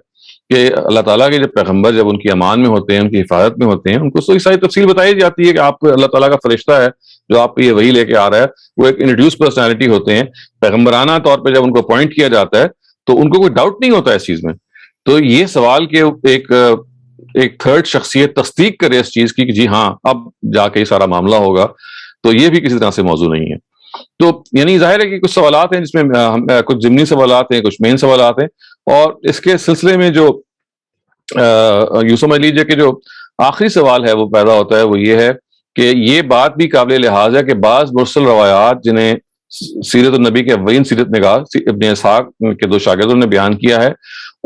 کہ اللہ تعالیٰ کے جب پیغمبر جب ان کی امان میں ہوتے ہیں، ان کی حفاظت میں ہوتے ہیں، ان کو ساری تفصیل بتائی جاتی ہے کہ آپ اللہ تعالیٰ کا فرشتہ ہے جو آپ کو یہ وحی لے کے آ رہا ہے، وہ ایک انٹروڈیوس پرسنالٹی ہوتے ہیں، پیغمبرانہ طور پہ جب ان کو اپوائنٹ کیا جاتا ہے تو ان کو کوئی ڈاؤٹ نہیں ہوتا اس چیز میں. تو یہ سوال کہ ایک تھرڈ شخصیت تصدیق کرے اس چیز کی کہ جی ہاں اب جا کے یہ سارا معاملہ ہوگا، تو یہ بھی کسی طرح سے موضوع نہیں ہے. تو یعنی ظاہر ہے کہ کچھ سوالات ہیں جس میں کچھ ضمنی سوالات ہیں، کچھ مین سوالات ہیں، اور اس کے سلسلے میں جو یوں سمجھ لیجیے کہ جو آخری سوال ہے وہ پیدا ہوتا ہے، وہ یہ ہے کہ یہ بات بھی قابل لحاظ ہے کہ بعض مرسل روایات جنہیں سیرت النبی کے اولین سیرت نگار ابن اسحاق کے دو شاگردوں نے بیان کیا ہے،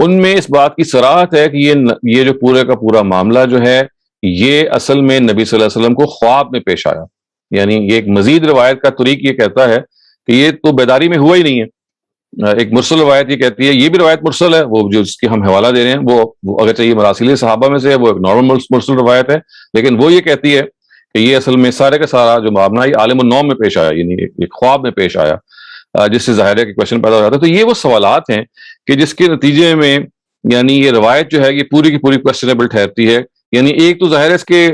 ان میں اس بات کی صراحت ہے کہ یہ جو پورے کا پورا معاملہ جو ہے یہ اصل میں نبی صلی اللہ علیہ وسلم کو خواب میں پیش آیا. یعنی یہ ایک مزید روایت کا طریق یہ کہتا ہے کہ یہ تو بیداری میں ہوا ہی نہیں ہے. ایک مرسل روایت یہ کہتی ہے، یہ بھی روایت مرسل ہے، وہ جو جس کی ہم حوالہ دے رہے ہیں وہ اگر چاہیے مراسیل صحابہ میں سے ہے، وہ ایک نارمل مرسل روایت ہے، لیکن وہ یہ کہتی ہے کہ یہ اصل میں سارے کا سارا جو معاملہ یہ عالم النوم میں پیش آیا، یعنی ایک خواب میں پیش آیا، جس سے ظاہر ہے کہ کوشچن پیدا ہو جاتا ہے. تو یہ وہ سوالات ہیں کہ جس کے نتیجے میں یعنی یہ روایت جو ہے یہ پوری کی پوری کوشچنیبل ٹھہرتی ہے. یعنی ایک تو ظاہر ہے اس کے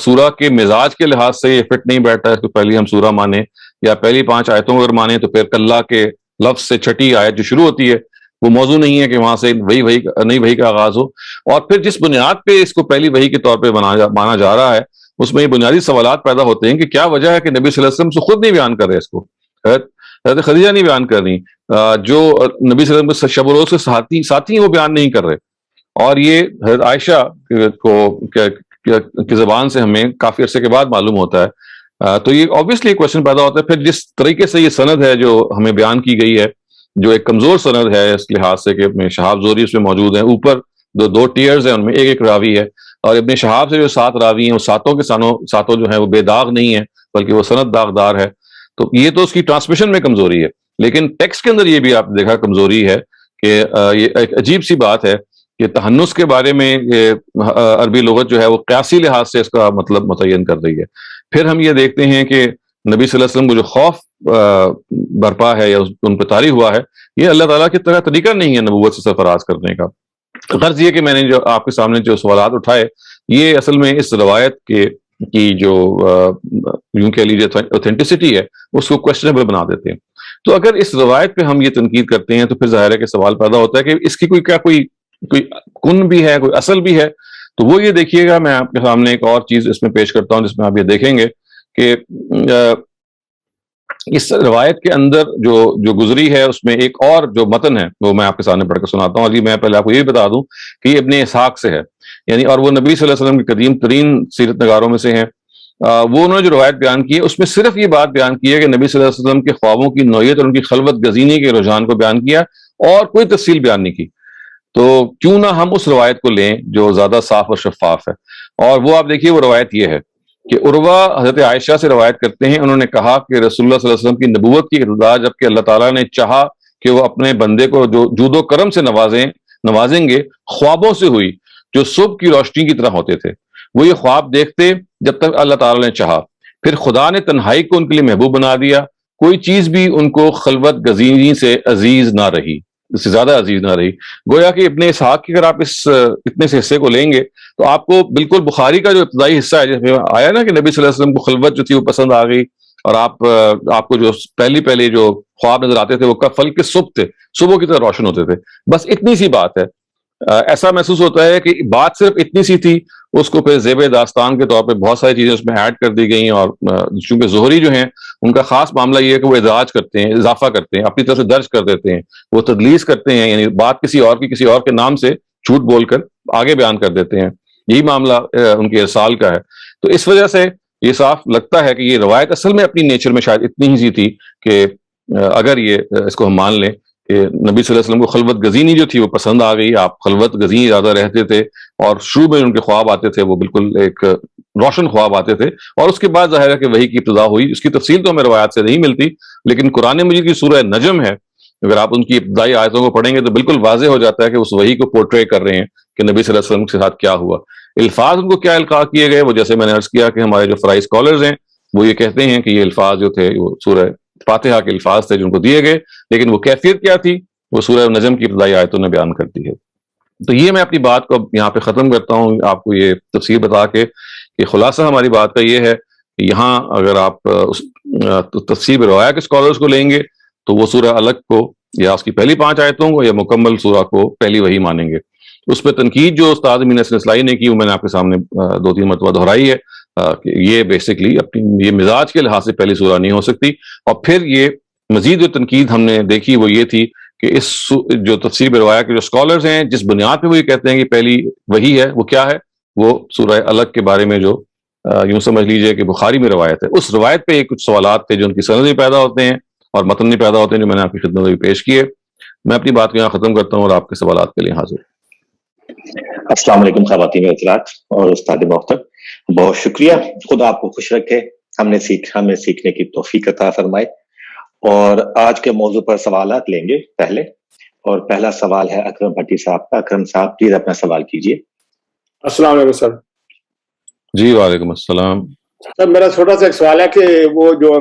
سورہ کے مزاج کے لحاظ سے یہ فٹ نہیں بیٹھتا ہے، اس کو پہلی ہم سورہ مانیں یا پہلی 5 آیتوں اگر مانیں تو پھر کلہ کے لفظ سے چھٹی آیت جو شروع ہوتی ہے وہ موضوع نہیں ہے کہ وہاں سے نئی وحی کا آغاز ہو. اور پھر جس بنیاد پہ اس کو پہلی وحی کے طور پہ مانا جا رہا ہے اس میں یہ بنیادی سوالات پیدا ہوتے ہیں کہ کیا وجہ ہے کہ نبی صلی اللہ علیہ وسلم سے خود نہیں بیان کر رہے اس کو، حضرت خدیجہ نہیں بیان کر رہی، جو نبی صلی اللہ علیہ وسلم کے شب و روز کے ساتھی وہ بیان نہیں کر رہے، اور یہ حضرت عائشہ کی زبان سے ہمیں کافی عرصے کے بعد معلوم ہوتا ہے. تو یہ obviously ایک کوشچن پیدا ہوتا ہے. پھر جس طریقے سے یہ سند ہے جو ہمیں بیان کی گئی ہے، جو ایک کمزور سند ہے اس لحاظ سے کہ ابن شہاب زہری اس میں موجود ہیں، اوپر دو ٹیئرز ہیں ان میں ایک راوی ہے، اور ابن شہاب سے جو 7 راوی ہیں وہ ساتوں جو ہیں وہ بے داغ نہیں ہیں بلکہ وہ سند داغدار ہے. تو یہ تو اس کی ٹرانسمیشن میں کمزوری ہے، لیکن ٹیکسٹ کے اندر یہ بھی آپ نے دیکھا کمزوری ہے کہ یہ ایک عجیب سی بات ہے کہ تہنس کے بارے میں عربی لغت جو ہے وہ قیاسی لحاظ سے اس کا مطلب متعین کر رہی ہے. پھر ہم یہ دیکھتے ہیں کہ نبی صلی اللہ علیہ وسلم کو جو خوف برپا ہے یا ان پہ طاری ہوا ہے، یہ اللہ تعالیٰ کی طرح طریقہ نہیں ہے نبوت سے سرفراز کرنے کا. غرض یہ کہ میں نے جو آپ کے سامنے جو سوالات اٹھائے یہ اصل میں اس روایت کی جو یوں کہہ لیجیے اوتھینٹسٹی ہے اس کو کوشچنیبل بنا دیتے ہیں. تو اگر اس روایت پہ ہم یہ تنقید کرتے ہیں تو پھر ظاہر ہے کہ سوال پیدا ہوتا ہے کہ اس کی کوئی کن بھی ہے، کوئی اصل بھی ہے. تو وہ یہ دیکھیے گا، میں آپ کے سامنے ایک اور چیز اس میں پیش کرتا ہوں جس میں آپ یہ دیکھیں گے کہ اس روایت کے اندر جو گزری ہے اس میں ایک اور جو متن ہے وہ میں آپ کے سامنے پڑھ کے سناتا ہوں. میں پہلے آپ کو یہ بتا دوں کہ یہ ابن اسحاق سے ہے، یعنی اور وہ نبی صلی اللہ علیہ وسلم کے قدیم ترین سیرت نگاروں میں سے ہیں. وہ انہوں نے جو روایت بیان کی ہے اس میں صرف یہ بات بیان کی ہے کہ نبی صلی اللہ علیہ وسلم کے خوابوں کی نوعیت اور ان کی خلوت گزینی کے رجحان کو بیان کیا اور کوئی تفصیل بیان نہیں کی. تو کیوں نہ ہم اس روایت کو لیں جو زیادہ صاف اور شفاف ہے. اور وہ آپ دیکھیے وہ روایت یہ ہے کہ عروہ حضرت عائشہ سے روایت کرتے ہیں، انہوں نے کہا کہ رسول اللہ صلی اللہ علیہ وسلم کی نبوت کی ابتدا جب کہ اللہ تعالیٰ نے چاہا کہ وہ اپنے بندے کو جو جود و کرم سے نوازیں گے خوابوں سے ہوئی جو صبح کی روشنی کی طرح ہوتے تھے. وہ یہ خواب دیکھتے جب تک اللہ تعالیٰ نے چاہا، پھر خدا نے تنہائی کو ان کے لیے محبوب بنا دیا، کوئی چیز بھی ان کو خلوت گزینی سے عزیز نہ رہی، اس سے زیادہ عزیز نہ رہی. گویا کہ ابن اسحاق کی اگر آپ اتنے سے حصے کو لیں گے تو آپ کو بالکل بخاری کا جو ابتدائی حصہ ہے جس میں آیا نا کہ نبی صلی اللہ علیہ وسلم کو خلوت جو تھی وہ پسند آ گئی، اور آپ کو جو پہلے جو خواب نظر آتے تھے وہ کفل کے صبح کی طرح روشن ہوتے تھے. بس اتنی سی بات ہے. ایسا محسوس ہوتا ہے کہ بات صرف اتنی سی تھی، اس کو پھر زیب داستان کے طور پہ بہت ساری چیزیں اس میں ایڈ کر دی گئیں. اور چونکہ زہری جو ہیں ان کا خاص معاملہ یہ ہے کہ وہ ادراج کرتے ہیں، اضافہ کرتے ہیں، اپنی طرف سے درج کر دیتے ہیں، وہ تدلیس کرتے ہیں، یعنی بات کسی اور کے نام سے جھوٹ بول کر آگے بیان کر دیتے ہیں. یہی معاملہ ان کے ارسال کا ہے. تو اس وجہ سے یہ صاف لگتا ہے کہ یہ روایت اصل میں اپنی نیچر میں شاید اتنی ہی سی تھی کہ اگر اس کو ہم مان لیں کہ نبی صلی اللہ علیہ وسلم کو خلوت گزینی جو تھی وہ پسند آ گئی، آپ خلوت گزین زیادہ رہتے تھے، اور شروع میں ان کے خواب آتے تھے وہ بالکل ایک روشن خواب آتے تھے. اور اس کے بعد ظاہر ہے کہ وحی کی ابتدا ہوئی. اس کی تفصیل تو ہمیں روایات سے نہیں ملتی، لیکن قرآن مجید کی سورہ نجم ہے، اگر آپ ان کی ابتدائی آیتوں کو پڑھیں گے تو بالکل واضح ہو جاتا ہے کہ اس وحی کو پورٹرے کر رہے ہیں کہ نبی صلی اللہ علیہ وسلم کے ساتھ کیا ہوا. الفاظ ان کو کیا القاء کیے گئے، وہ جیسے میں نے عرض کیا کہ ہمارے جو فرائی اسکالرز ہیں وہ یہ کہتے ہیں کہ یہ الفاظ جو تھے وہ سورہ فاتحہ کے الفاظ تھے جو ان کو دیے گئے، لیکن وہ کیفیت کیا تھی وہ سورہ نجم کی ابتدائی آیتوں نے بیان کر دی ہے. تو یہ میں اپنی بات کو یہاں پہ ختم کرتا ہوں، آپ کو یہ تفسیر بتا کے کہ خلاصہ ہماری بات کا یہ ہے کہ یہاں اگر آپ تفسیر روایہ کے اسکالرز کو لیں گے تو وہ سورہ الگ کو یا اس کی پہلی 5 آیتوں کو یا مکمل سورہ کو پہلی وہی مانیں گے. اس پہ تنقید جو استاد امین حسن اصلاحی نے کی وہ میں نے آپ کے سامنے 2-3 مرتبہ دہرائی ہے کہ یہ بیسکلی اپنی یہ مزاج کے لحاظ سے پہلی سورہ نہیں ہو سکتی. اور پھر یہ مزید جو تنقید ہم نے دیکھی وہ یہ تھی کہ اس جو تفسیر روایہ کے جو اسکالرز ہیں جس بنیاد پہ وہ یہ کہتے ہیں کہ پہلی وہی ہے وہ کیا ہے، وہ سورہ الگ کے بارے میں جو یوں سمجھ لیجئے کہ بخاری میں روایت ہے، اس روایت پہ کچھ سوالات تھے جو ان کی سند میں پیدا ہوتے ہیں اور متن نہیں پیدا ہوتے ہیں، جو میں نے آپ کی خدمت میں پیش کیے. میں اپنی بات کو یہاں ختم کرتا ہوں اور آپ کے سوالات کے لیے حاضر.
السلام علیکم خواتین و حضرات اور استاد محترم، بہت شکریہ. خدا آپ کو خوش رکھے، ہمیں سیکھنے کی توفیق عطا فرمائے. اور آج کے موضوع پر سوالات لیں گے پہلے، اور پہلا سوال ہے اکرم بھٹی صاحب کا. اکرم صاحب پلیز اپنا سوال کیجیے.
السلام علیکم سر.
جی وعلیکم السلام.
سر میرا چھوٹا سا ایک سوال ہے کہ وہ جو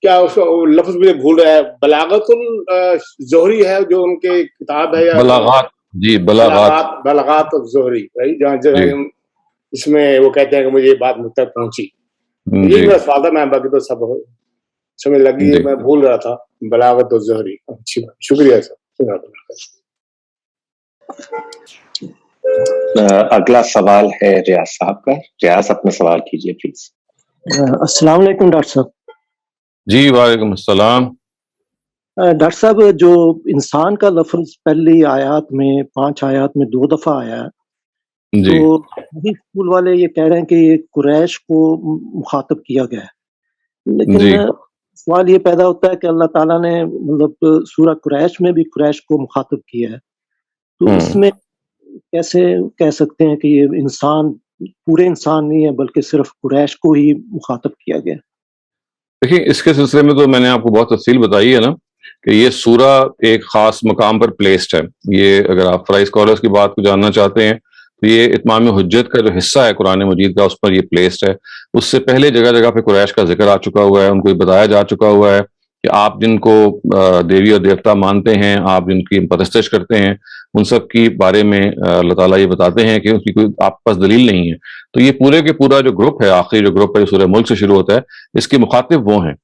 کیا اس لفظ مجھے بھول رہا ہے، بلاغت الزہری ہے جو ان کی کتاب ہے، یا
بلاغات، جی
بلاغات الزہری، جہاں اس میں وہ کہتے ہیں کہ مجھے یہ بات مجھ تک پہنچی. یہی میرا سوال تھا، میں باقی تو سب سمجھ لگی، میں بھول رہا تھا بلاغت الزہری. اچھی بات، شکریہ سر.
اگلا سوال ہے ریاض صاحب کا. ریاض اپنا سوال کیجیے پلیز.
السلام علیکم ڈاکٹر صاحب.
جی وعلیکم السلام.
ڈاکٹر صاحب جو انسان کا لفظ پہلی آیات میں 5 آیات میں 2 دفعہ آیا ہے،
جی
تو اسکول والے یہ کہہ رہے ہیں کہ یہ قریش کو مخاطب کیا گیا ہے، لیکن
جی
سوال یہ پیدا ہوتا ہے کہ اللہ تعالیٰ نے مطلب سورہ قریش میں بھی قریش کو مخاطب کیا ہے، تو اس میں کیسے کہہ سکتے ہیں کہ یہ انسان پورے انسان نہیں ہے بلکہ صرف قریش کو ہی مخاطب کیا گیا؟
دیکھیں اس کے سلسلے میں تو میں نے آپ کو بہت تفصیل بتائی ہے نا کہ یہ سورہ ایک خاص مقام پر پلیسڈ ہے. یہ اگر آپ فرائی اسکالرس کی بات کو جاننا چاہتے ہیں تو یہ اتمام حجت کا جو حصہ ہے قرآن مجید کا، اس پر یہ پلیسڈ ہے. اس سے پہلے جگہ جگہ پہ قریش کا ذکر آ چکا ہوا ہے، ان کو بتایا جا چکا ہوا ہے کہ آپ جن کو دیوی اور دیوتا مانتے ہیں، آپ جن کی پرستش کرتے ہیں، ان سب کی بارے میں اللہ تعالیٰ یہ بتاتے ہیں کہ اس کی کوئی آپ کے پاس دلیل نہیں ہے. تو یہ پورے کے پورا جو گروپ ہے، آخری جو گروپ ہے سورہ ملک سے شروع ہوتا ہے، اس کے مخاطب وہ ہیں،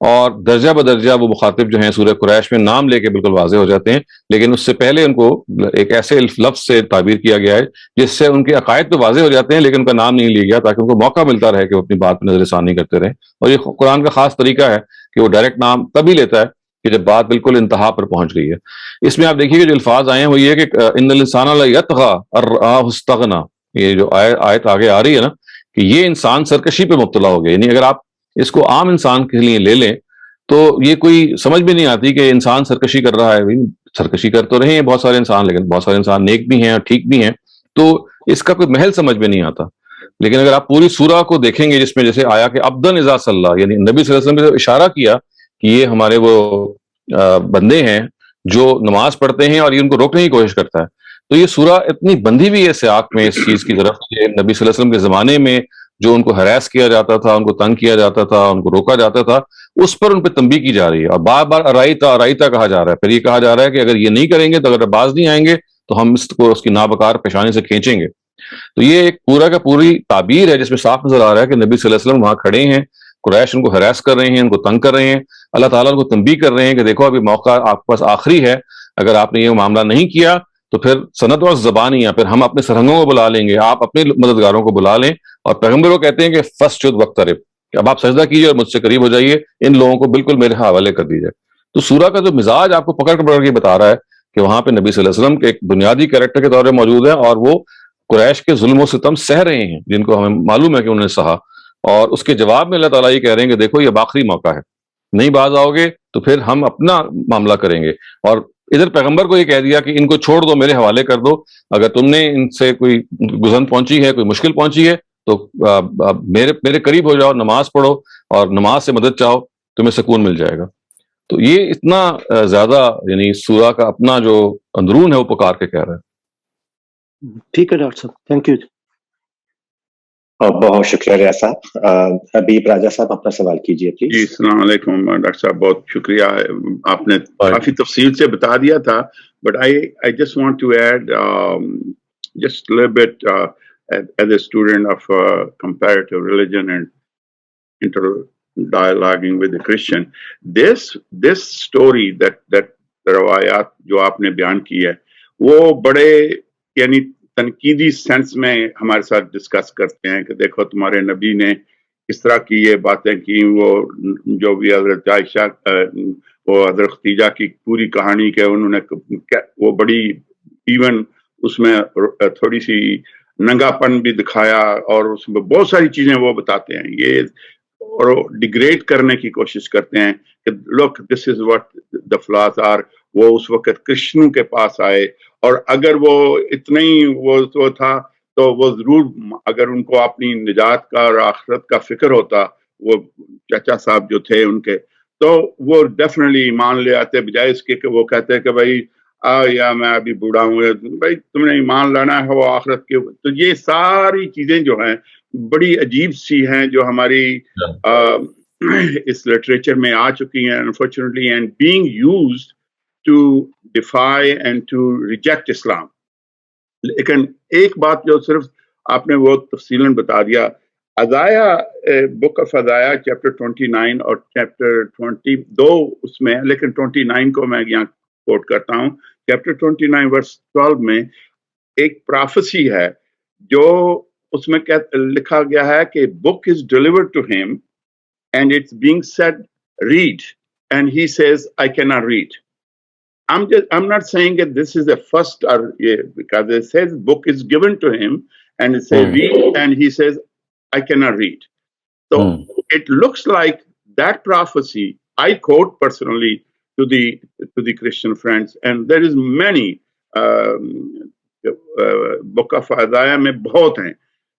اور درجہ بدرجہ وہ مخاطب جو ہیں سورہ قریش میں نام لے کے بالکل واضح ہو جاتے ہیں. لیکن اس سے پہلے ان کو ایک ایسے لفظ سے تعبیر کیا گیا ہے جس سے ان کے عقائد تو واضح ہو جاتے ہیں لیکن ان کا نام نہیں لیا گیا، تاکہ ان کو موقع ملتا رہے کہ وہ اپنی بات پہ نظر ثانی کرتے رہیں. اور یہ قرآن کا خاص طریقہ ہے کہ وہ ڈائریکٹ نام تبھی لیتا ہے کہ جب بات بالکل انتہا پر پہنچ گئی ہے. اس میں آپ دیکھیے کہ جو الفاظ آئے ہیں وہ یہ کہ ان الانسان لیطغی ان رآہ استغنی، یہ جو آیت آگے آ رہی ہے نا کہ یہ انسان سرکشی پہ مبتلا ہو گیا. یعنی اگر آپ اس کو عام انسان کے لیے لے لیں تو یہ کوئی سمجھ بھی نہیں آتی کہ انسان سرکشی کر رہا ہے. سرکشی کر تو رہے ہیں بہت سارے انسان، لیکن بہت سارے انسان نیک بھی ہیں اور ٹھیک بھی ہیں، تو اس کا کوئی محل سمجھ میں نہیں آتا. لیکن اگر آپ پوری سورہ کو دیکھیں گے جس میں جیسے آیا کہ عبدن اذا صلی، یعنی نبی صلی اللہ علیہ وسلم نے اشارہ کیا کہ یہ ہمارے وہ بندے ہیں جو نماز پڑھتے ہیں اور یہ ان کو روکنے کی کوشش کرتا ہے. تو یہ سورہ اتنی بندھی ہوئی ہے سیاق میں اس چیز کی طرف کہ نبی صلی اللہ علیہ وسلم کے زمانے میں جو ان کو ہراس کیا جاتا تھا، ان کو تنگ کیا جاتا تھا، ان کو روکا جاتا تھا، اس پر ان پہ تنبیہ کی جا رہی ہے. اور بار بار ارائیتا کہا جا رہا ہے. پھر یہ کہا جا رہا ہے کہ اگر یہ نہیں کریں گے تو اگر باز نہیں آئیں گے تو ہم اس کی نابکار پیشانی سے کھینچیں گے. تو یہ ایک پورا کا پوری تعبیر ہے جس میں صاف نظر آ رہا ہے کہ نبی صلی اللہ علیہ وسلم وہاں کھڑے ہیں، قریش ان کو ہراس کر رہے ہیں، ان کو تنگ کر رہے ہیں، اللہ تعالیٰ ان کو تنبیہ کر رہے ہیں کہ دیکھو ابھی موقع آپ کے پاس آخری ہے، اگر آپ نے یہ معاملہ نہیں کیا تو پھر سند و زبانی، یا پھر ہم اپنے سرہنگوں کو بلا لیں گے، آپ اپنے مددگاروں کو بلا لیں. اور پیغمبر کو کہتے ہیں کہ فسجد وقترب، کہ اب آپ سجدہ کیجیے اور مجھ سے قریب ہو جائیے، ان لوگوں کو بالکل میرے حوالے کر دیجیے. تو سورہ کا جو مزاج آپ کو پکڑ کے بتا رہا ہے کہ وہاں پہ نبی صلی اللہ علیہ وسلم کے ایک بنیادی کریکٹر کے طور پہ موجود ہے، اور وہ قریش کے ظلم و ستم سہ رہے ہیں جن کو ہمیں معلوم ہے کہ انہوں نے سہا. اور اس کے جواب میں اللہ تعالیٰ یہ کہہ رہے ہیں کہ دیکھو یہ اب آخری موقع ہے، نہیں باز آؤ گے تو پھر ہم اپنا معاملہ کریں گے. اور ادھر پیغمبر کو یہ کہہ دیا کہ ان کو چھوڑ دو، میرے حوالے کر دو، اگر تم نے ان سے کوئی گزن پہنچی ہے، کوئی مشکل پہنچی ہے تو میرے قریب ہو جاؤ، نماز پڑھو اور نماز سے مدد چاہو، تمہیں سکون مل جائے گا. تو یہ اتنا زیادہ یعنی سورہ کا اپنا جو اندرون ہے وہ پکار کے کہہ رہا ہے.
ٹھیک ہے ڈاکٹر صاحب, تھینک یو.
بہت شکریہ ریاض صاحب. حبیب راجہ صاحب اپنا سوال کیجیے پلیز.
جی السلام علیکم ڈاکٹر صاحب, بہت شکریہ, آپ نے کافی تفصیل سے بتا دیا تھا, but I just want to add just a little bit as a student of comparative religion and inter-dialoguing with the Christian, this story that روایات جو آپ نے بیان کی ہے وہ بڑے یعنی تنقیدی سینس میں ہمارے ساتھ ڈسکس کرتے ہیں کہ دیکھو تمہارے نبی نے اس طرح کی یہ باتیں کی, وہ جو بھی حضرت عائشہ وہ حضرت خدیجہ کی پوری کہانی کے انہوں نے وہ بڑی ایون اس میں تھوڑی سی ننگا پن بھی دکھایا اور اس میں بہت ساری چیزیں وہ بتاتے ہیں یہ, اور ڈیگریڈ کرنے کی کوشش کرتے ہیں کہ look this is what the flaws are. وہ اس وقت کرشنوں کے پاس آئے اور اگر وہ اتنا ہی وہ تھا تو وہ ضرور اگر ان کو اپنی نجات کا اور آخرت کا فکر ہوتا, وہ چچا صاحب جو تھے ان کے, تو وہ ڈیفینیٹلی ایمان لے آتے, بجائے اس کے کہ وہ کہتے کہ بھائی یا میں ابھی بوڑھا ہوں, بھائی تم نے ایمان لانا ہے وہ آخرت کے. تو یہ ساری چیزیں جو ہیں بڑی عجیب سی ہیں جو ہماری اس لٹریچر میں آ چکی ہیں unfortunately, and being used to defy and to reject Islam. لیکن ایک بات جو صرف آپ نے وہ تفصیلاً بتا دیا, عزائیہ بک آف عزائیہ چیپٹر 29 اور چیپٹر 22 اس میں, لیکن 29 کو میں یہاں کوٹ کرتا ہوں. چیپٹر 29 ورس 12 میں ایک پرافسی ہے جو اس میں لکھا گیا ہے کہ book is delivered to him and it's being said read and he says I cannot read. I'm not saying that this is the first because it says book is given to him and it says read and he says I cannot read. So it looks like that prophecy I quote personally to the Christian friends, and there is many book of Isaiah میں بہت ہیں,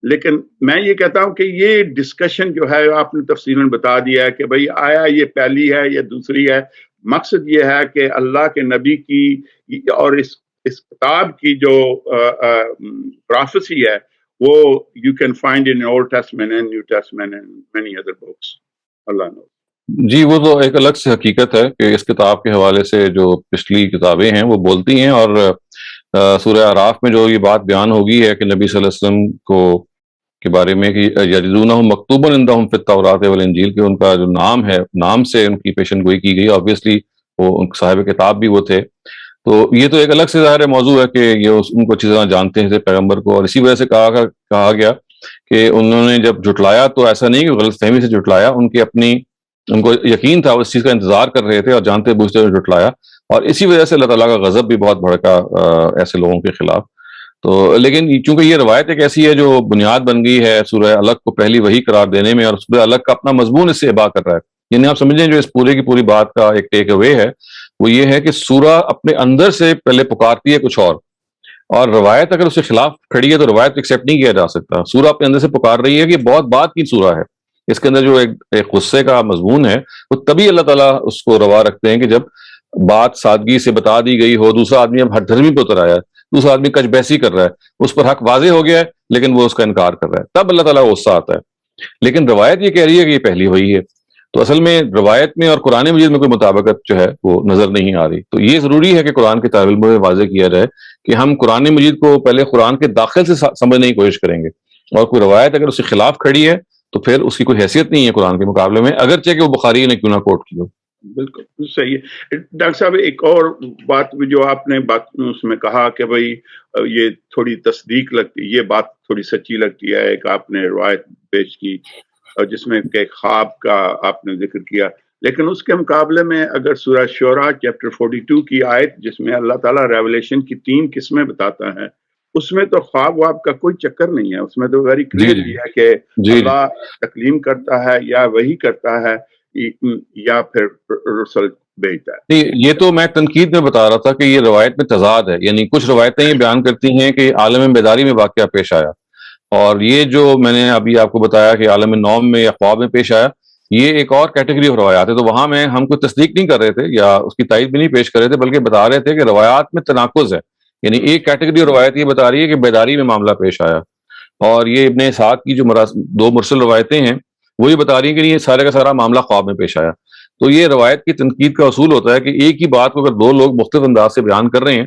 لیکن میں یہ کہتا ہوں کہ یہ ڈسکشن جو ہے آپ نے تفصیلاً بتا دیا ہے کہ بھئی آیا یہ پہلی ہے یا دوسری ہے. مقصد یہ ہے کہ اللہ کے نبی کی اور اس کتاب کی جو پروفیسی ہے وہ you can find in old testament and new testament and many other books. اللہ نو.
جی وہ تو ایک الگ سے حقیقت ہے کہ اس کتاب کے حوالے سے جو پچھلی کتابیں ہیں وہ بولتی ہیں, اور سورہ اعراف میں جو یہ بات بیان ہوگی ہے کہ نبی صلی اللہ علیہ وسلم کو کے بارے میں کہ یجدونہم مکتوبا عندہم فی التوراۃ والانجیل, کہ ان کا جو نام ہے نام سے ان کی پیشن گوئی کی گئی. آبویسلی وہ ان صاحب کتاب بھی وہ تھے, تو یہ تو ایک الگ سے ظاہر موضوع ہے کہ یہ ان کو اچھی طرح جانتے ہیں پیغمبر کو, اور اسی وجہ سے کہا گیا کہ انہوں نے جب جھٹلایا تو ایسا نہیں کہ غلط فہمی سے جھٹلایا, ان کو یقین تھا, اس چیز کا انتظار کر رہے تھے اور جانتے بوجھتے ہوئے جھٹلایا, اور اسی وجہ سے اللہ تعالیٰ کا غضب بھی بہت بھڑکا ایسے لوگوں کے خلاف. تو لیکن چونکہ یہ روایت ایک ایسی ہے جو بنیاد بن گئی ہے سورہ الگ کو پہلی وحی قرار دینے میں, اور سورہ الگ کا اپنا مضمون اس سے اباع کر رہا ہے. یعنی آپ سمجھیں جو اس پورے کی پوری بات کا ایک ٹیک اوے ہے وہ یہ ہے کہ سورہ اپنے اندر سے پہلے پکارتی ہے کچھ اور روایت اگر اس کے خلاف کھڑی ہے تو روایت ایکسیپٹ نہیں کیا جا سکتا. سورہ اپنے اندر سے پکار رہی ہے کہ بہت بات کی سورہ ہے, اس کے اندر جو ایک غصے کا مضمون ہے وہ تبھی اللہ تعالیٰ اس کو روا رکھتے ہیں کہ جب بات سادگی سے بتا دی گئی ہو. دوسرا آدمی اب ہر دھرمی پہ اتر آیا ہے, دوسرا آدمی کچ بحثی کر رہا ہے, اس پر حق واضح ہو گیا ہے لیکن وہ اس کا انکار کر رہا ہے, تب اللہ تعالیٰ غصہ آتا ہے. لیکن روایت یہ کہہ رہی ہے کہ یہ پہلی وحی ہے, تو اصل میں روایت میں اور قرآن مجید میں کوئی مطابقت جو ہے وہ نظر نہیں آ رہی. تو یہ ضروری ہے کہ قرآن کے طالب علموں میں واضح کیا جائے کہ ہم قرآن مجید کو پہلے قرآن کے داخل سے سمجھنے کی کوشش کریں گے, اور کوئی روایت اگر اس کے خلاف کھڑی ہے تو پھر اس کی کوئی حیثیت نہیں ہے قرآن کے مقابلے میں, اگرچہ کہ وہ بخاری نے کیوں نہ کوٹ کی ہو.
بالکل صحیح ہے. ڈاکٹر صاحب ایک اور بات جو آپ نے اس میں کہا کہ بھائی یہ تھوڑی تصدیق لگتی, یہ بات تھوڑی سچی لگتی ہے, ایک آپ نے روایت پیش کی اور جس میں کہ خواب کا آپ نے ذکر کیا, لیکن اس کے مقابلے میں اگر سورہ شعراء چیپٹر 42 کی آیت جس میں اللہ تعالیٰ ریولیشن کی 3 قسمیں بتاتا ہے, اس میں تو خواب واب کا کوئی چکر نہیں ہے. اس میں تو ویری کلیئر ہے کہ اللہ تکلیم کرتا ہے یا وہی کرتا ہے یا پھر رسل بھیجتا ہے.
یہ تو میں تنقید میں بتا رہا تھا کہ یہ روایت میں تضاد ہے. یعنی کچھ روایتیں یہ بیان کرتی ہیں کہ عالم بیداری میں واقعہ پیش آیا, اور یہ جو میں نے ابھی آپ کو بتایا کہ عالم نوم میں یا خواب میں پیش آیا, یہ ایک اور کیٹیگری آف روایات ہے. تو وہاں میں ہم کوئی تصدیق نہیں کر رہے تھے یا اس کی تائید بھی نہیں پیش کر رہے تھے، بلکہ بتا رہے تھے کہ روایات میں تناقض ہے. یعنی ایک کیٹیگری آف روایت یہ بتا رہی ہے کہ بیداری میں معاملہ پیش آیا، اور یہ ابن اسحاق کی جو دو مرسل روایتیں ہیں وہ یہ بتا رہی ہیں کہ یہ سارے کا سارا معاملہ خواب میں پیش آیا. تو یہ روایت کی تنقید کا اصول ہوتا ہے کہ ایک ہی بات کو اگر دو لوگ مختلف انداز سے بیان کر رہے ہیں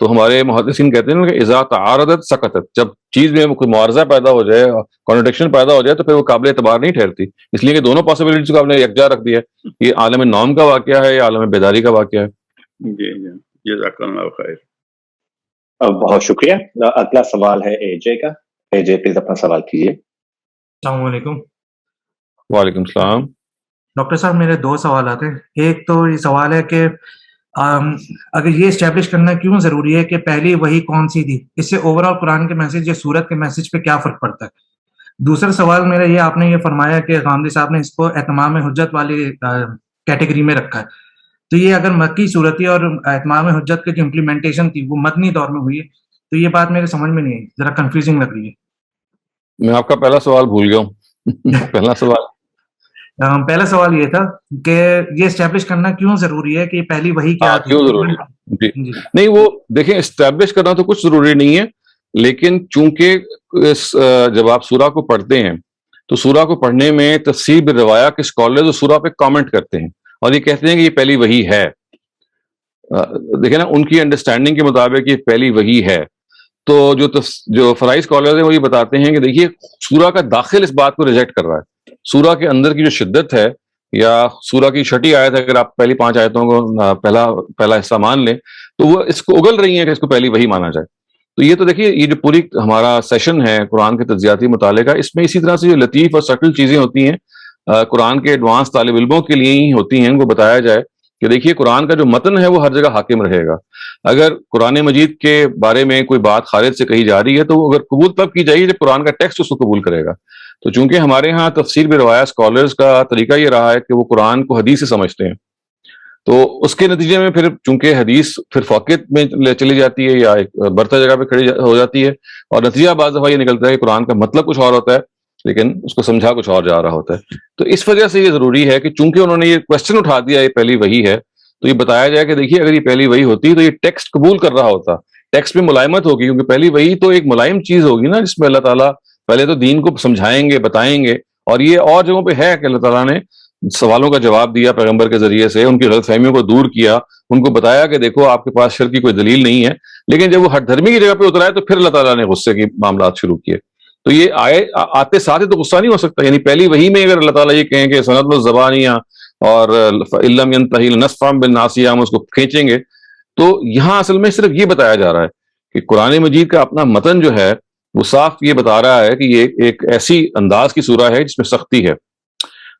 تو ہمارے محدثین کہتے ہیں کہ اذا تعارضت سقطت، جب چیز میں کوئی معارضہ پیدا ہو جائے، کانٹرڈکشن پیدا ہو جائے، تو پھر وہ قابل اعتبار نہیں ٹھہرتی. اس لیے کہ دونوں پاسبلٹیز کو آپ نے یکجا رکھ دیا. یہ عالم نوم کا واقعہ ہے یا عالم بیداری کا واقعہ ہے.
جی جی جزاک اللہ خیر.
بہت شکریہ. اگلا سوال ہے اے جے کا. اے جے پلیز اپنا سوال کیجیے.
السلام علیکم.
وعلیکم السلام.
ڈاکٹر صاحب میرے دو سوالات ہیں. ایک تو یہ سوال ہے کہ اگر یہ اسٹیبلش کرنا کیوں ضروری ہے کہ پہلی وحی کون سی تھی، اس سے اوور آل قرآن کے میسج یا سورت کے میسج پہ کیا فرق پڑتا ہے؟ دوسرا سوال میرا یہ، آپ نے یہ فرمایا کہ غامدی صاحب نے اس کو اتمام حجت والی کیٹیگری میں رکھا ہے، تو یہ اگر مکی صورت تھی اور اتمام حجت کی جو امپلیمنٹیشن تھی وہ مدنی دور میں ہوئی ہے، تو یہ بات میرے سمجھ میں نہیں آئی، ذرا کنفیوزنگ لگ رہی ہے.
میں آپ کا پہلا سوال بھول گیا ہوں.
پہلا سوال یہ تھا کہ یہ اسٹیبلش کرنا کیوں ضروری ہے کہ پہلی وحی کیا تھی.
کیوں ضروری ہے؟ جی نہیں، وہ دیکھیں اسٹیبلش کرنا تو کچھ ضروری نہیں ہے، لیکن چونکہ جب آپ سورہ کو پڑھتے ہیں تو سورہ کو پڑھنے میں تفسیر بالروایا کے اسکالرز اس سورہ پہ کامنٹ کرتے ہیں اور یہ کہتے ہیں کہ یہ پہلی وحی ہے. دیکھیں نا، ان کی انڈرسٹینڈنگ کے مطابق یہ پہلی وحی ہے. تو جو فرائی اسکالرز ہیں وہ یہ بتاتے ہیں کہ دیکھیے سورہ کا داخل اس بات کو ریجیکٹ کر رہا ہے. سورہ کے اندر کی جو شدت ہے، یا سورہ کی چھٹی آیت ہے، اگر آپ پہلی 5 آیتوں کو پہلا حصہ مان لیں تو وہ اس کو اگل رہی ہیں کہ اس کو پہلی وحی مانا جائے. تو یہ تو دیکھیے، یہ جو پوری ہمارا سیشن ہے قرآن کے تجزیاتی مطالعے کا، اس میں اسی طرح سے جو لطیف اور سٹل چیزیں ہوتی ہیں قرآن کے ایڈوانس طالب علموں کے لیے ہی ہوتی ہیں، ان کو بتایا جائے کہ دیکھیے قرآن کا جو متن ہے وہ ہر جگہ حاکم رہے گا. اگر قرآن مجید کے بارے میں کوئی بات خارج سے کہی جا رہی ہے تو وہ اگر قبول تب کی جائے گی جب قرآن کا ٹیکسٹ اس کو قبول کرے گا. تو چونکہ ہمارے ہاں تفسیر بالروایا اسکالرز کا طریقہ یہ رہا ہے کہ وہ قرآن کو حدیث سے سمجھتے ہیں، تو اس کے نتیجے میں پھر چونکہ حدیث پھر فوقیت میں چلی جاتی ہے یا ایک برتر جگہ پہ کھڑی ہو جاتی ہے، اور نتیجہ بعض دفعہ یہ نکلتا ہے کہ قرآن کا مطلب کچھ اور ہوتا ہے لیکن اس کو سمجھا کچھ اور جا رہا ہوتا ہے. تو اس وجہ سے یہ ضروری ہے کہ چونکہ انہوں نے یہ کوشچن اٹھا دیا یہ پہلی وحی ہے، تو یہ بتایا جائے کہ دیکھیے اگر یہ پہلی وحی ہوتی تو یہ ٹیکسٹ قبول کر رہا ہوتا، ٹیکسٹ میں ملائمت ہوگی، کیونکہ پہلی وحی تو ایک ملائم چیز ہوگی نا، جس میں اللہ تعالیٰ پہلے تو دین کو سمجھائیں گے، بتائیں گے. اور یہ اور جگہوں پہ ہے کہ اللہ تعالیٰ نے سوالوں کا جواب دیا پیغمبر کے ذریعے سے، ان کی غلط فہمیوں کو دور کیا، ان کو بتایا کہ دیکھو آپ کے پاس شر کی کوئی دلیل نہیں ہے. لیکن جب وہ ہر دھرمی کی جگہ پہ اترائے تو پھر اللہ تعالیٰ نے غصے کی معاملات شروع کیے. تو یہ آتے ساتھ ہی تو غصہ نہیں ہو سکتا. یعنی پہلی وحی میں اگر اللہ تعالیٰ یہ کہیں کہ سنت الزبانیہ اور علم ينتهي لنسفعا بالناصیہ، ہم اس کو کھینچیں گے، تو یہاں اصل میں صرف یہ بتایا جا رہا ہے کہ قرآن مجید کا اپنا متن جو ہے وہ صاف یہ بتا رہا ہے کہ یہ ایک ایسی انداز کی سورہ ہے جس میں سختی ہے.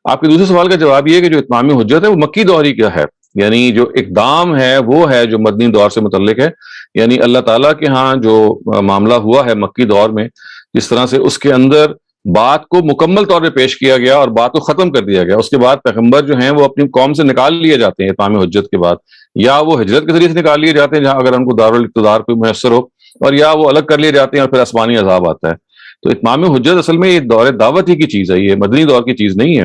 آپ کے دوسرے سوال کا جواب یہ ہے کہ جو اتمام حجت ہے وہ مکی دوری کا ہے، یعنی جو اقدام ہے وہ ہے جو مدنی دور سے متعلق ہے. یعنی اللہ تعالیٰ کے ہاں جو معاملہ ہوا ہے مکی دور میں، جس طرح سے اس کے اندر بات کو مکمل طور پہ پیش کیا گیا اور بات کو ختم کر دیا گیا. اس کے بعد پیغمبر جو ہیں وہ اپنی قوم سے نکال لیے جاتے ہیں اتمام حجت کے بعد، یا وہ ہجرت کے ذریعے سے نکال لیے جاتے ہیں جہاں اگر ان کو دارالاقتدار کوئی میسر ہو، اور یا وہ الگ کر لیے جاتے ہیں اور پھر آسمانی عذاب آتا ہے. تو اتمام حجت اصل میں یہ دور دعوت ہی کی چیز ہے، یہ مدنی دور کی چیز نہیں ہے.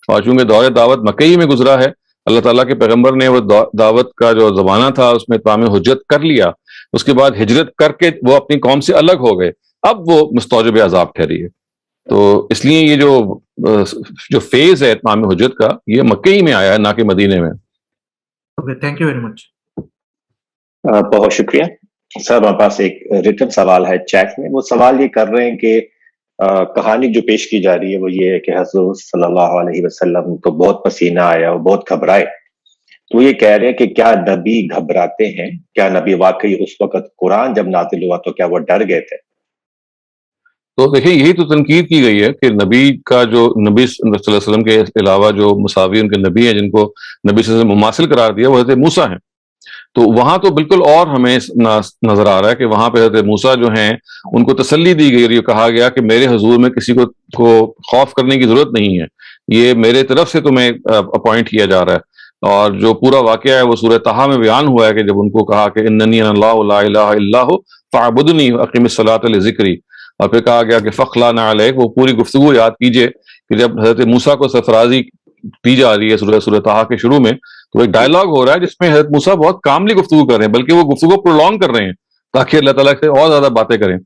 اور چونکہ دور دعوت مکئی میں گزرا ہے، اللہ تعالیٰ کے پیغمبر نے وہ دعوت کا جو زمانہ تھا اس میں اتمام حجت کر لیا، اس کے بعد ہجرت کر کے وہ اپنی قوم سے الگ ہو گئے، اب وہ مستوجب عذاب ٹھہری ہے. تو اس لیے یہ جو فیز ہے اتمام حجت کا یہ مکئی میں آیا ہے، نہ کہ مدینے میں.
Thank you very much.
بہت شکریہ سر. ہمارے پاس ایک ریٹن سوال ہے چیٹ میں. وہ سوال یہ کر رہے ہیں کہ کہانی جو پیش کی جا رہی ہے وہ یہ ہے کہ حضرت صلی اللہ علیہ وسلم کو بہت پسینہ آیا اور بہت گھبرائے. تو یہ کہہ رہے ہیں کہ کیا نبی گھبراتے ہیں؟ کیا نبی واقعی اس وقت قرآن جب نازل ہوا تو کیا وہ ڈر گئے تھے؟
تو دیکھیں یہی تو تنقید کی گئی ہے کہ نبی کا جو نبی صلی اللہ علیہ وسلم کے علاوہ جو مساوی ان کے نبی ہیں جن کو نبی صلی اللہ علیہ وسلم مماثل قرار دیا وہ حضرت موسیٰ ہیں. تو وہاں تو بالکل اور ہمیں نظر آ رہا ہے کہ وہاں پہ حضرت موسیٰ جو ہیں ان کو تسلی دی گئی اور یہ کہا گیا کہ میرے حضور میں کسی کو خوف کرنے کی ضرورت نہیں ہے، یہ میرے طرف سے تمہیں اپوائنٹ کیا جا رہا ہے. اور جو پورا واقعہ ہے وہ سورہ طٰہٰ میں بیان ہوا ہے کہ جب ان کو کہا کہ اننی انا اللہ لا الہ الا هو فاعبدنی واقم الصلاۃ لذکری، اور پھر کہا گیا کہ فخلعنا علیک. وہ پوری گفتگو یاد کیجئے کہ جب حضرت موسیٰ کو سرفرازی دی جا رہی ہے سورہ طٰہٰ کے شروع میں، تو ایک ڈائلاگ ہو رہا ہے جس میں حضرت موسیٰ بہت کاملی گفتگو کر رہے ہیں، بلکہ وہ گفتگو پرولونگ کر رہے ہیں تاکہ اللہ تعالیٰ سے اور زیادہ باتیں کریں.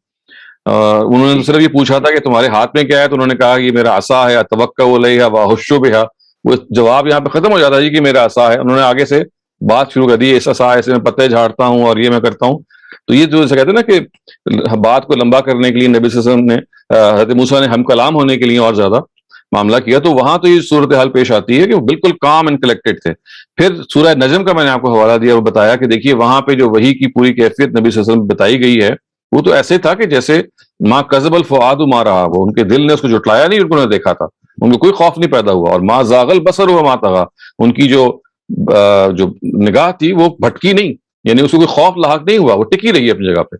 انہوں نے صرف یہ پوچھا تھا کہ تمہارے ہاتھ میں کیا ہے، تو انہوں نے کہا کہ میرا عصا ہے، اتوکل علیہا واہش بہا. وہ جواب یہاں پہ ختم ہو جاتا ہے کہ میرا عصا ہے. انہوں نے آگے سے بات شروع کر دی، اس عصا سے میں پتے جھاڑتا ہوں اور یہ میں کرتا ہوں. تو یہ جو کہتے ہیں نا کہ بات کو لمبا کرنے کے لیے نبی صلی اللہ علیہ وسلم نے، حضرت موسیٰ نے ہم کلام ہونے کے لیے اور زیادہ معاملہ کیا. تو وہاں تو یہ صورتحال پیش آتی ہے کہ وہ بالکل کام اینڈ کلیکٹڈ تھے. پھر سورہ نجم کا میں نے آپ کو حوالہ دیا اور بتایا کہ دیکھیے وہاں پہ جو وحی کی پوری کیفیت نبی صلی اللہ علیہ وسلم بتائی گئی ہے، وہ تو ایسے تھا کہ جیسے ما کذب الفؤاد ما رأى، وہ ان کے دل نے اس کو جھٹلایا نہیں، انہوں نے دیکھا تھا، ان کو کوئی خوف نہیں پیدا ہوا. اور ما زاغ البصر وما طغى، ان کی جو نگاہ تھی وہ بھٹکی نہیں، یعنی اس کو کوئی خوف لاحق نہیں ہوا، وہ ٹکی رہی ہے اپنی جگہ پہ.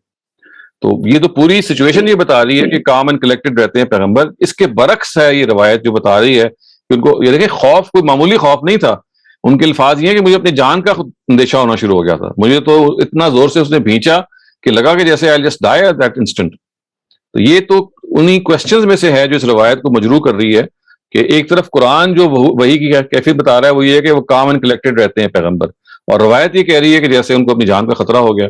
تو یہ تو پوری سچویشن یہ بتا رہی ہے کہ کام اینڈ کلیکٹڈ رہتے ہیں پیغمبر. اس کے برعکس ہے یہ روایت جو بتا رہی ہے کہ ان کو یہ دیکھیں خوف کوئی معمولی خوف نہیں تھا. ان کے الفاظ یہ ہیں کہ مجھے اپنی جان کا اندیشہ ہونا شروع ہو گیا تھا، مجھے تو اتنا زور سے اس نے بھینچا کہ لگا کہ جیسے I'll just die at that instant. تو یہ تو انہی کوسچنز میں سے ہے جو اس روایت کو مجروح کر رہی ہے کہ ایک طرف قرآن جو وحی کی کیفیت بتا رہا ہے وہ یہ ہے کہ وہ کام اینڈ کلیکٹڈ رہتے ہیں پیغمبر، اور روایت یہ کہہ رہی ہے کہ جیسے ان کو اپنی جان کا خطرہ ہو گیا.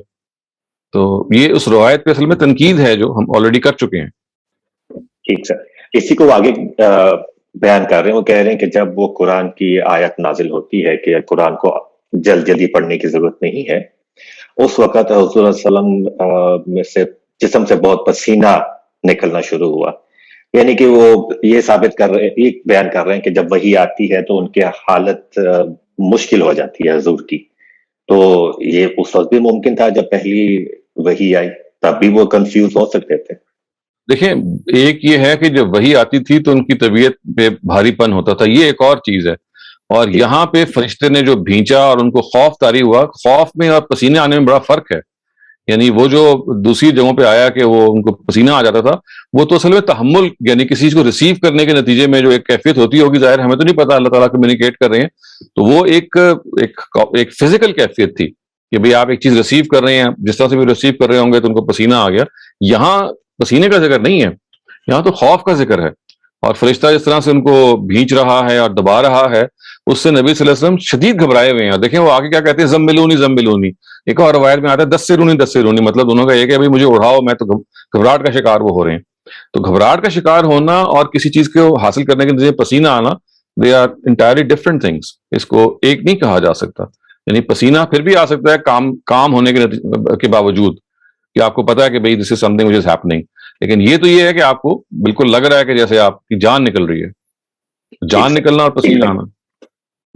تو یہ اس روایت پہ اصل میں تنقید ہے جو ہم آلریڈی کر چکے ہیں.
ٹھیک سر، اسی کو آگے بیان کر رہے ہیں. وہ کہہ رہے ہیں کہ جب وہ قرآن کی آیت نازل ہوتی ہے کہ قرآن کو جلدی پڑھنے کی ضرورت نہیں ہے، اس وقت حضور صلی اللہ علیہ وسلم میں سے جسم سے بہت پسینہ نکلنا شروع ہوا. یعنی کہ وہ یہ ثابت کر رہے، یہ بیان کر رہے ہیں کہ جب وحی آتی ہے تو ان کی حالت مشکل ہو جاتی ہے حضور کی. تو یہ اس وقت بھی ممکن تھا جب پہلی وحی آئی، تب بھی وہ کنفیوز ہو سکتے تھے.
دیکھیں ایک یہ ہے کہ جب وحی آتی تھی تو ان کی طبیعت پہ بھاری پن ہوتا تھا، یہ ایک اور چیز ہے. اور یہاں پہ فرشتے نے جو بھینچا اور ان کو خوف طاری ہوا، خوف میں اور پسینے آنے میں بڑا فرق ہے. یعنی وہ جو دوسری جگہوں پہ آیا کہ وہ ان کو پسینہ آ جاتا تھا، وہ تو اصل میں تحمل، یعنی کسی چیز کو ریسیو کرنے کے نتیجے میں جو ایک کیفیت ہوتی ہوگی، ظاہر ہمیں تو نہیں پتا، اللہ تعالیٰ کمیونیکیٹ کر رہے ہیں، تو وہ ایک فزیکل کیفیت تھی کہ بھئی آپ ایک چیز ریسیو کر رہے ہیں، جس طرح سے بھی ریسیو کر رہے ہوں گے تو ان کو پسینہ آ گیا. یہاں پسینے کا ذکر نہیں ہے، یہاں تو خوف کا ذکر ہے. اور فرشتہ جس طرح سے ان کو بھینچ رہا ہے اور دبا رہا ہے، اس سے نبی صلی اللہ علیہ وسلم شدید گھبرائے ہوئے ہیں. دیکھیں وہ آگے کیا کہتے ہیں، زملونی زملونی. ایک اور روایت میں آتا ہے دسرونی دسرونی، مطلب دونوں کا یہ کہ مجھے اڑاؤ، میں تو گھبراہٹ کا شکار وہ ہو رہے ہیں. تو گھبراہٹ کا شکار ہونا اور کسی چیز کو حاصل کرنے کے نتیجے پسینہ آنا، they are entirely different things. اس کو ایک نہیں کہا جا سکتا. یعنی پسینہ پھر بھی آ سکتا ہے کام ہونے کے باوجود کہ آپ کو پتا ہے کہ بھئی دس از some thing which is happening, لیکن یہ تو یہ ہے کہ آپ کو بالکل لگ رہا ہے کہ جیسے آپ کی جان نکل رہی ہے. جان نکلنا اور پسینہ آنا.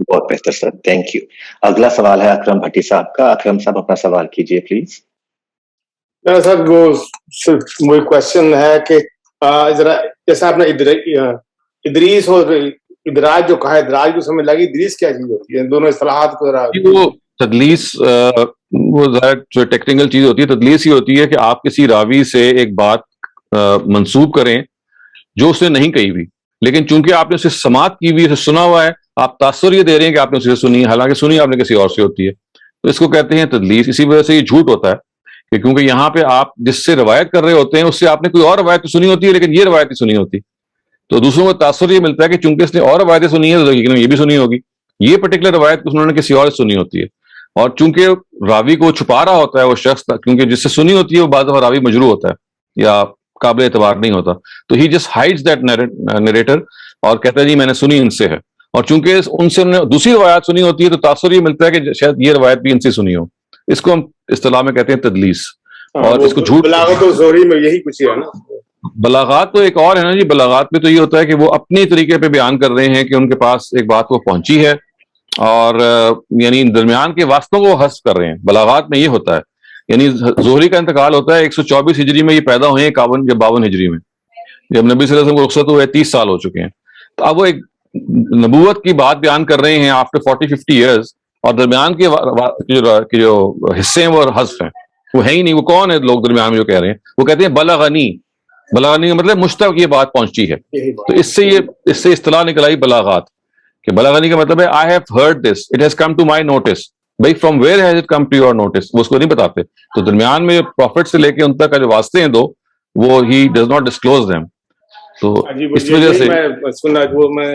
بہت بہتر سر، تھینک یو. اگلا سوال ہے اکرم بھٹی صاحب کا. اکرم صاحب اپنا سوال کیجئے پلیز.
سر وہ کوشچن ہے کہ ذرا جیسا آپ نے ادریس اور ادراج جو کہا، ادراج کو سمجھ لگی، ادریس کیا چیز ہوتی ہے؟ دونوں اصطلاحات کو ذرا.
وہ تدلیس وہ ظاہر جو ٹیکنیکل چیز ہوتی ہے، تدلیس ہی ہوتی ہے کہ آپ کسی راوی سے ایک بات منسوب کریں جو اس نے نہیں کہی ہوئی، لیکن چونکہ آپ نے اسے سماعت کی ہوئی، اسے سنا ہوا ہے، آپ تاثر یہ دے رہے ہیں کہ آپ نے اسے سنی ہے، حالانکہ سنی آپ نے کسی اور سے ہوتی ہے. تو اس کو کہتے ہیں تدلیس. اسی وجہ سے یہ جھوٹ ہوتا ہے کہ کیونکہ یہاں پہ آپ جس سے روایت کر رہے ہوتے ہیں اس سے آپ نے کوئی اور روایت سنی ہوتی ہے، لیکن یہ روایت نہیں سنی ہوتی. تو دوسروں کو تاثر یہ ملتا ہے کہ چونکہ اس نے اور روایتیں سنی ہیں تو یہ بھی سنی ہوگی، یہ پرٹیکولر روایت انہوں نے کسی اور سے سنی ہوتی ہے. اور چونکہ راوی کو چھپا رہا ہوتا ہے وہ شخص، کیونکہ جس سے سنی ہوتی ہے وہ بعض دفعہ راوی مجروح ہوتا ہے یا قابل اعتبار نہیں ہوتا، تو ہی جسٹ ہائڈز دیٹ نریٹر اور کہتا ہے جی میں نے سنی ان سے ہے. اور چونکہ ان سے دوسری روایت سنی ہوتی ہے تو تاثر یہ ملتا ہے کہ شاید یہ روایت بھی ان سے سنی ہو. اس کو ہم اصطلاح میں کہتے ہیں تدلیس. اور اس کو جھوٹ،
بلاغت و زہری میں یہی کچھ ہے نا.
بلاغات تو ایک اور ہے نا جی. بلاغات میں تو یہ ہوتا ہے کہ وہ اپنی طریقے پہ بیان کر رہے ہیں کہ ان کے پاس ایک بات وہ پہنچی ہے اور یعنی درمیان کے واسطوں کو حذف کر رہے ہیں. بلاغات میں یہ ہوتا ہے. یعنی زہری کا انتقال ہوتا ہے 124 ہجری میں، یہ پیدا ہوئے ہیں 52 ہجری میں، جب نبی صلی اللہ علیہ وسلم کو رخصت ہوئے 30 سال ہو چکے ہیں. تو اب وہ ایک نبوت کی بات بیان کر رہے ہیں آفٹر 40-50 ایئرز، اور درمیان کے جو حصے ہیں وہ حذف ہیں، وہ ہے ہی نہیں. وہ کون ہے لوگ درمیان میں جو کہہ رہے ہیں؟ وہ کہتے ہیں بلغنی. بلغنی کا مطلب مجھ تک یہ بات پہنچی ہے. تو اس سے اصطلاح نکل آئی بلاغات کہ بلغنی کا مطلب ہے I have heard this, it has come to my notice. بھائی from where has it come to your notice؟ وہ اس کو نہیں بتاتے. تو درمیان میں پروفٹ سے لے کے ان تک کا جو واسطے ہیں دو، وہ he does not disclose them. تو اس وجہ سے
میں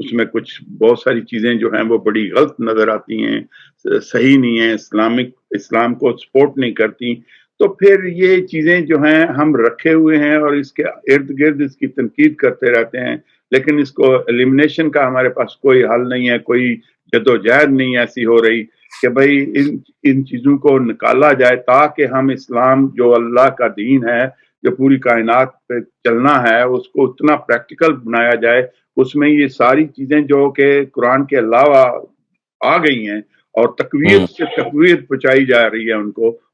اس میں کچھ بہت ساری چیزیں جو ہیں وہ بڑی غلط نظر آتی ہیں, صحیح نہیں ہیں, اسلام کو سپورٹ نہیں کرتی. تو پھر یہ چیزیں جو ہیں ہم رکھے ہوئے ہیں اور اس کے ارد گرد اس کی تنقید کرتے رہتے ہیں, لیکن اس کو ایلیمنیشن کا ہمارے پاس کوئی حل نہیں ہے, کوئی جدوجہد نہیں ایسی ہو رہی کہ بھئی ان چیزوں کو نکالا جائے تاکہ ہم اسلام جو اللہ کا دین ہے, جو پوری کائنات پہ چلنا ہے, اس کو اتنا پریکٹیکل بنایا جائے. اس میں یہ ساری چیزیں جو کہ قرآن کے علاوہ آ گئی ہیں اور تقویت سے تقویت پہنچائی جا رہی ہے,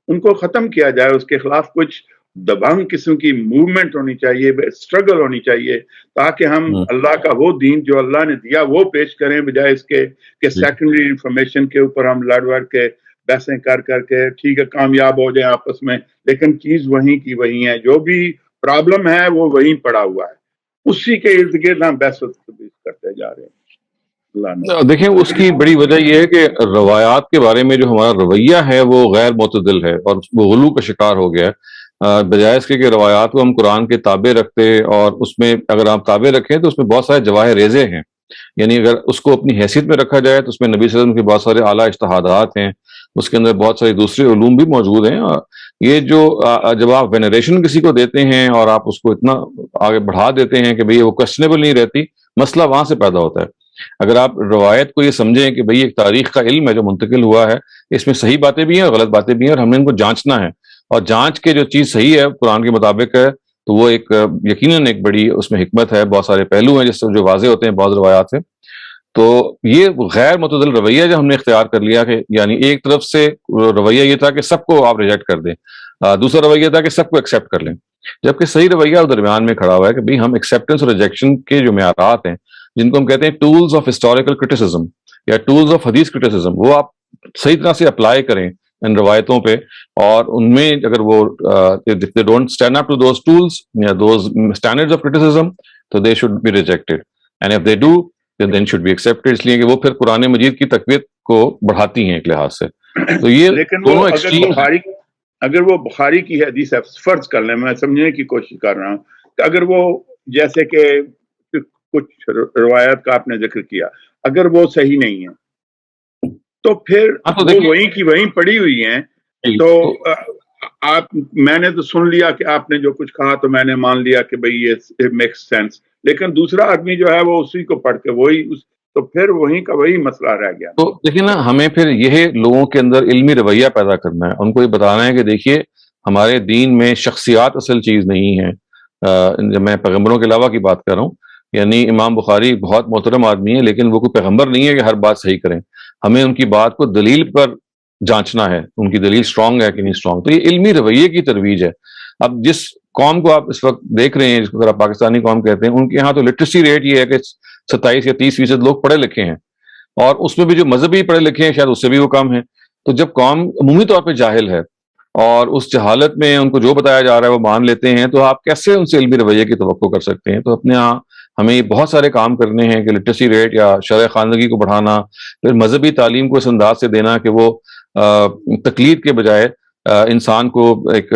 ان کو ختم کیا جائے. اس کے خلاف کچھ دبنگ قسم کی موومنٹ ہونی چاہیے, اسٹرگل ہونی چاہیے, تاکہ ہم اللہ کا وہ دین جو اللہ نے دیا وہ پیش کریں, بجائے اس کے کہ سیکنڈری انفارمیشن کے اوپر ہم لڑ وڑ کے بحثیں کر کے ٹھیک ہے کامیاب ہو جائیں آپس میں, لیکن چیز وہیں کی وہیں ہے. جو بھی پرابلم ہے وہ وہیں پڑا ہوا ہے, اسی کے ارد گرد ہم بحث کرتے جا رہے ہیں.
دیکھیں اس کی بڑی وجہ یہ ہے کہ روایات کے بارے میں جو ہمارا رویہ ہے وہ غیر معتدل ہے اور وہ غلو کا شکار ہو گیا ہے. بجائے اس کے کہ روایات کو ہم قرآن کے تابع رکھتے, اور اس میں اگر آپ تابع رکھیں تو اس میں بہت سارے جواہر ریزے ہیں, یعنی اگر اس کو اپنی حیثیت میں رکھا جائے تو اس میں نبی صلی اللہ علیہ وسلم کے بہت سارے اعلیٰ اجتہادات ہیں, اس کے اندر بہت سارے دوسرے علوم بھی موجود ہیں. یہ جو جب آپ وینریشن کسی کو دیتے ہیں اور آپ اس کو اتنا آگے بڑھا دیتے ہیں کہ بھئی وہ کویسچنیبل نہیں رہتی, مسئلہ وہاں سے پیدا ہوتا ہے. اگر آپ روایت کو یہ سمجھیں کہ بھئی ایک تاریخ کا علم ہے جو منتقل ہوا ہے, اس میں صحیح باتیں بھی ہیں اور غلط باتیں بھی ہیں, اور ہم نے ان کو جانچنا ہے, اور جانچ کے جو چیز صحیح ہے قرآن کے مطابق ہے تو وہ ایک یقیناً ایک بڑی اس میں حکمت ہے. بہت سارے پہلو ہیں جس سے جو واضح ہوتے ہیں بعض روایات سے. تو یہ غیر معتدل رویہ جو ہم نے اختیار کر لیا کہ یعنی ایک طرف سے رویہ یہ تھا کہ سب کو آپ ریجیکٹ کر دیں, دوسرا رویہ تھا کہ سب کو ایکسیپٹ کر لیں, جبکہ صحیح رویہ درمیان میں کھڑا ہوا ہے کہ بھئی ہم ایکسیپٹنس اور ریجیکشن کے جو معیارات ہیں جن کو ہم کہتے ہیں ٹولز آف ہسٹوریکل کرٹیسزم یا ٹولز آف حدیث کرٹیسزم, وہ آپ صحیح طرح سے اپلائی کریں ان روایتوں پہ, اور ان میں اگر وہ they don't stand up to those tools یا those standards of criticism تو they should be rejected, and if they do then should be accepted, اس لیے کہ وہ پھر قرآن مجید کی تقویت کو بڑھاتی ہیں ایک لحاظ سے. تو یہ
لیکن
دونوں ایکسٹریم,
اگر وہ بخاری کی حدیث ہے, فرض کر لیں, میں سمجھنے کی کوشش کر رہا ہوں کہ اگر وہ جیسے کہ کچھ روایت کا آپ نے ذکر کیا, اگر وہ صحیح نہیں ہے تو پھر وہ وہیں کی وہیں پڑی ہوئی ہیں. تو میں نے تو سن لیا کہ آپ نے جو کچھ کہا تو میں نے مان لیا کہ بھئی یہ میکس سینس, لیکن دوسرا آدمی جو ہے وہ اسی کو پڑھ کے وہی تو پھر وہیں کا وہی مسئلہ رہ گیا.
تو دیکھیں نا, ہمیں پھر یہ لوگوں کے اندر علمی رویہ پیدا کرنا ہے, ان کو یہ بتانا ہے کہ دیکھیے ہمارے دین میں شخصیات اصل چیز نہیں ہے. جب میں پیغمبروں کے علاوہ کی بات کر رہا ہوں, یعنی امام بخاری بہت محترم آدمی ہے لیکن وہ کوئی پیغمبر نہیں ہے کہ ہر بات صحیح کریں. ہمیں ان کی بات کو دلیل پر جانچنا ہے, ان کی دلیل اسٹرانگ ہے کہ نہیں اسٹرانگ. تو یہ علمی رویے کی ترویج ہے. اب جس قوم کو آپ اس وقت دیکھ رہے ہیں جس کو اگر آپ پاکستانی قوم کہتے ہیں, ان کے یہاں تو لٹریسی ریٹ یہ ہے کہ 27 یا 30% لوگ پڑھے لکھے ہیں, اور اس میں بھی جو مذہبی پڑھے لکھے ہیں شاید اس سے بھی وہ کم ہیں. تو جب قوم عمومی طور پہ جاہل ہے اور اس جہالت میں ان کو جو بتایا جا رہا ہے وہ مان لیتے ہیں, تو آپ کیسے ان سے علمی رویے کی توقع کر سکتے ہیں؟ تو اپنے یہاں ہمیں بہت سارے کام کرنے ہیں کہ لٹریسی ریٹ یا شرح خواندگی کو بڑھانا, پھر مذہبی تعلیم کو اس انداز سے دینا کہ وہ تقلید کے بجائے انسان کو ایک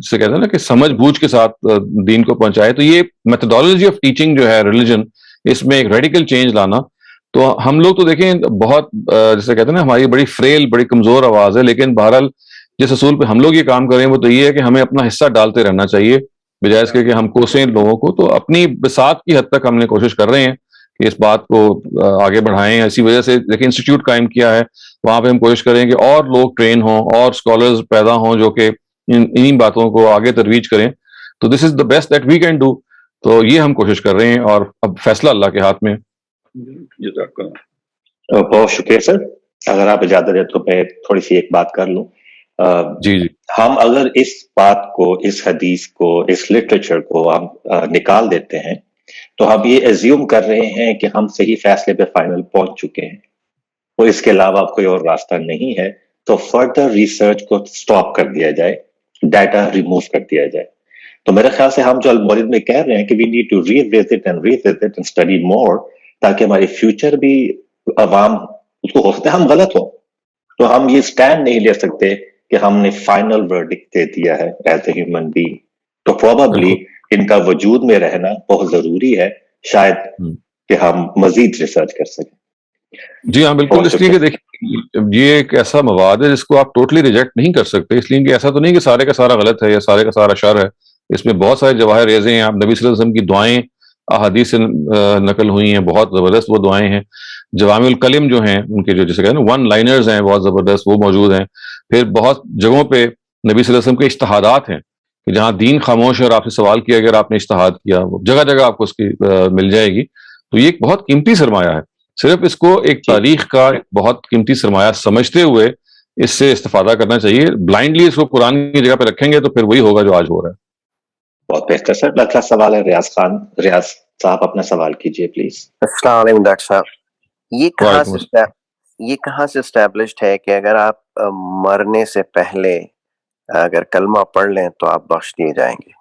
سے کہتے ہیں نا کہ سمجھ بوجھ کے ساتھ دین کو پہنچائے. تو یہ میتھڈالوجی آف ٹیچنگ جو ہے ریلیجن, اس میں ایک ریڈیکل چینج لانا. تو ہم لوگ تو دیکھیں بہت جیسے کہتے ہیں نا ہماری بڑی فریل بڑی کمزور آواز ہے, لیکن بہرحال جس اصول پہ ہم لوگ یہ کام کریں وہ تو یہ ہے کہ ہمیں اپنا حصہ ڈالتے رہنا چاہیے بجائے اس کے کہ ہم کوسیں لوگوں کو. تو اپنی بساط کی حد تک ہم نے کوشش کر رہے ہیں کہ اس بات کو آگے بڑھائیں. اسی وجہ سے دیکھیں انسٹیٹیوٹ قائم کیا ہے, وہاں پہ ہم کوشش کریں کہ اور لوگ ٹرین ہوں اور اسکالرز پیدا ہوں جو کہ انہی باتوں کو آگے ترویج کریں. تو this is the best that we can do. تو یہ ہم کوشش کر رہے ہیں, اور اب فیصلہ اللہ کے ہاتھ میں.
بہت شکریہ سر. اگر آپ اجازت دیں تو میں تھوڑی سی ایک بات کر لوں.
جی جی,
ہم اگر اس بات کو, اس حدیث کو, اس لٹریچر کو ہم نکال دیتے ہیں تو ہم یہ ایزیوم کر رہے ہیں کہ ہم صحیح فیصلے پہ فائنل پہنچ چکے ہیں, اور اس کے علاوہ کوئی اور راستہ نہیں ہے. تو فردر ریسرچ کو سٹاپ کر دیا جائے, ڈیٹا ریموو کر دیا جائے. تو میرے خیال سے ہم جو المورد میں کہہ رہے ہیں کہ we need to revisit and study more, تاکہ ہماری فیوچر بھی عوام اس کو ہو سکتا ہے ہم غلط ہوں, تو ہم یہ سٹینڈ نہیں لے سکتے کہ ہم نے فائنل ورڈکٹ دے دیا ہے ایز اے ہیومن بینگ. تو پروبیبلی ان کا وجود میں رہنا بہت ضروری ہے. شاید کہ ہم مزید ریسرچ کر سکیں.
جی ہاں بالکل، اس لیے کہ دیکھیے یہ ایک ایسا مواد ہے جس کو آپ ٹوٹلی ریجیکٹ نہیں کر سکتے، اس لیے کہ ایسا تو نہیں کہ سارے کا سارا غلط ہے یا سارے کا سارا شر ہے. اس میں بہت سارے جواہر ریزے ہیں. آپ نبی صلی اللہ علیہ وسلم کی دعائیں احادیث سے نقل ہوئی ہیں، بہت زبردست وہ دعائیں ہیں. جوامع الکلم جو ہیں ان کے جو جیسے کہتے ہیں ون لائنرز ہیں بہت زبردست، وہ موجود ہیں. پھر بہت جگہوں پہ نبی صلی اللہ علیہ وسلم کے اجتہادات ہیں کہ جہاں دین خاموش ہے اور آپ سے سوال کیا اگر آپ نے اجتہاد کیا، وہ جگہ جگہ آپ کو اس کی مل جائے گی. تو یہ ایک بہت قیمتی سرمایہ ہے. صرف اس کو ایک تاریخ کا ایک بہت قیمتی سرمایہ سمجھتے ہوئے اس سے استفادہ کرنا چاہیے. بلائنڈلی اس کو قرآن کی جگہ پہ رکھیں گے تو پھر وہی ہوگا جو آج ہو رہا ہے.
بہت بہتر سر. اگلا سوال ہے ریاض خان. ریاض صاحب اپنا سوال کیجئے پلیز.
السلام علیکم ڈاکٹر صاحب. یہ کہاں سے اسٹیبلشڈ ہے کہ اگر آپ مرنے سے پہلے اگر کلمہ پڑھ لیں تو آپ بخش دیے جائیں گے؟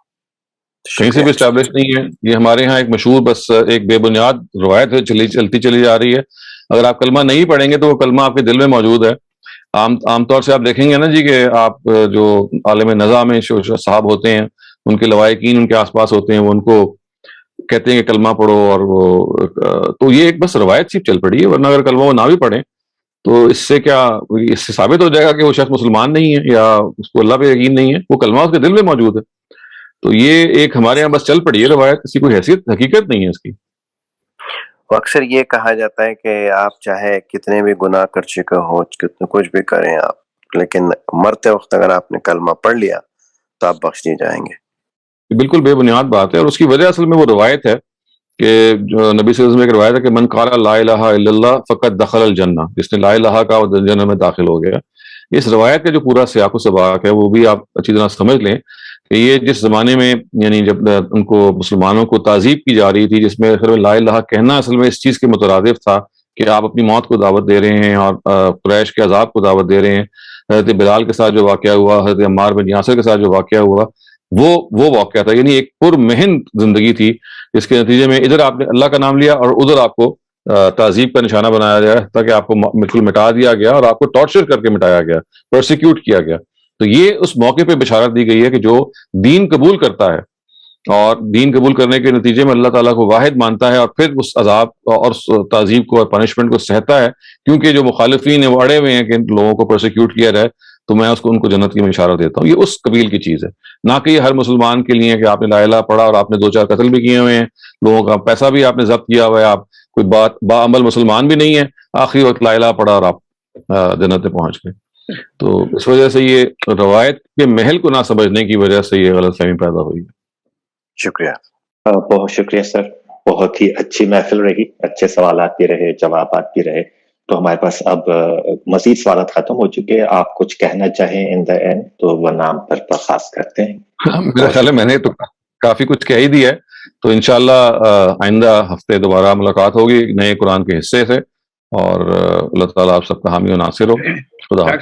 کہیں سے بھی اسٹیبلش نہیں ہے. یہ ہمارے ہاں ایک مشہور بس ایک بے بنیاد روایت ہے، چلتی چلی جا رہی ہے. اگر آپ کلمہ نہیں پڑھیں گے تو وہ کلمہ آپ کے دل میں موجود ہے. عام طور سے آپ دیکھیں گے نا جی کہ آپ جو عالم نزا میں صاحب ہوتے ہیں ان کے لوائقین ان کے آس پاس ہوتے ہیں، وہ ان کو کہتے ہیں کہ کلمہ پڑھو، اور وہ تو یہ ایک بس روایت سی چل پڑی ہے. ورنہ اگر کلمہ وہ نہ بھی پڑھیں تو اس سے ثابت ہو جائے گا کہ وہ شخص مسلمان نہیں ہے یا اس کو اللہ پہ یقین نہیں ہے. وہ کلمہ اس کے دل میں موجود ہے. تو یہ ایک ہمارے یہاں بس چل پڑی ہے روایت، کسی کوئی حیثیت حقیقت نہیں ہے اس کی.
اکثر یہ کہا جاتا ہے کہ آپ چاہے کتنے بھی گناہ کر چکے ہو، کچھ بھی کریں آپ، لیکن مرتے وقت اگر آپ نے کلمہ پڑھ لیا تو آپ بخش دیے جائیں گے.
بالکل بے بنیاد بات ہے، اور اس کی وجہ اصل میں وہ روایت ہے کہ جو نبی صلی اللہ علیہ وسلم ایک روایت ہے کہ من قال لا الہ الا اللہ فقد دخل الجنہ، جس نے لا الہ کا وہ جنت میں داخل ہو گیا. اس روایت کا جو پورا سیاق و سباق ہے وہ بھی آپ اچھی طرح سمجھ لیں کہ یہ جس زمانے میں یعنی جب ان کو مسلمانوں کو تعذیب کی جا رہی تھی، جس میں اصل میں لا الہ کہنا اصل میں اس چیز کے مترادف تھا کہ آپ اپنی موت کو دعوت دے رہے ہیں اور قریش کے عذاب کو دعوت دے رہے ہیں. حضرت بلال کے ساتھ جو واقعہ ہوا، حضرت عمار بن یاسر کے ساتھ جو واقعہ ہوا، وہ واقعہ تھا. یعنی ایک پرمحن زندگی تھی جس کے نتیجے میں ادھر آپ نے اللہ کا نام لیا اور ادھر آپ کو تعذیب کا نشانہ بنایا گیا، تاکہ آپ کو بالکل مٹا دیا گیا اور آپ کو ٹارچر کر کے مٹایا گیا، پرسیکیوٹ کیا گیا. تو یہ اس موقع پہ بشارت دی گئی ہے کہ جو دین قبول کرتا ہے اور دین قبول کرنے کے نتیجے میں اللہ تعالیٰ کو واحد مانتا ہے اور پھر اس عذاب اور تعذیب کو اور پنشمنٹ کو سہتا ہے، کیونکہ جو مخالفین ہیں وہ اڑے ہوئے ہیں کہ لوگوں کو پرسیکیوٹ کیا جائے، تو میں ان کو جنت کی اشارہ دیتا ہوں. یہ اس قبیل کی چیز ہے، نہ کہ یہ ہر مسلمان کے لیے کہ آپ نے لا الہ پڑھا اور آپ نے 2-4 قتل بھی کیے ہوئے ہیں، لوگوں کا پیسہ بھی آپ نے ضبط کیا ہوا ہے، آپ کوئی باعمل مسلمان بھی نہیں ہے، آخری وقت لا الہ پڑھا اور آپ جنت میں پہنچ گئے. تو اس وجہ سے یہ روایت کے محل کو نہ سمجھنے کی وجہ سے یہ غلط فہمی پیدا ہوئی ہے.
شکریہ.
بہت شکریہ سر. بہت ہی اچھی محفل رہی، اچھے سوالات بھی رہے، جوابات بھی رہے. تو ہمارے پاس اب مزید سوالات ختم ہو چکے ہیں. آپ کچھ کہنا چاہیں ان دا اینڈ تو وہ نام پر درخواست کرتے ہیں.
میرا خیال ہے میں نے تو کافی کچھ کہہ ہی دیا ہے. تو انشاءاللہ آئندہ ہفتے دوبارہ ملاقات ہوگی نئے قرآن کے حصے سے، اور اللہ تعالیٰ آپ سب کا حامی و ناصر ہو. خدا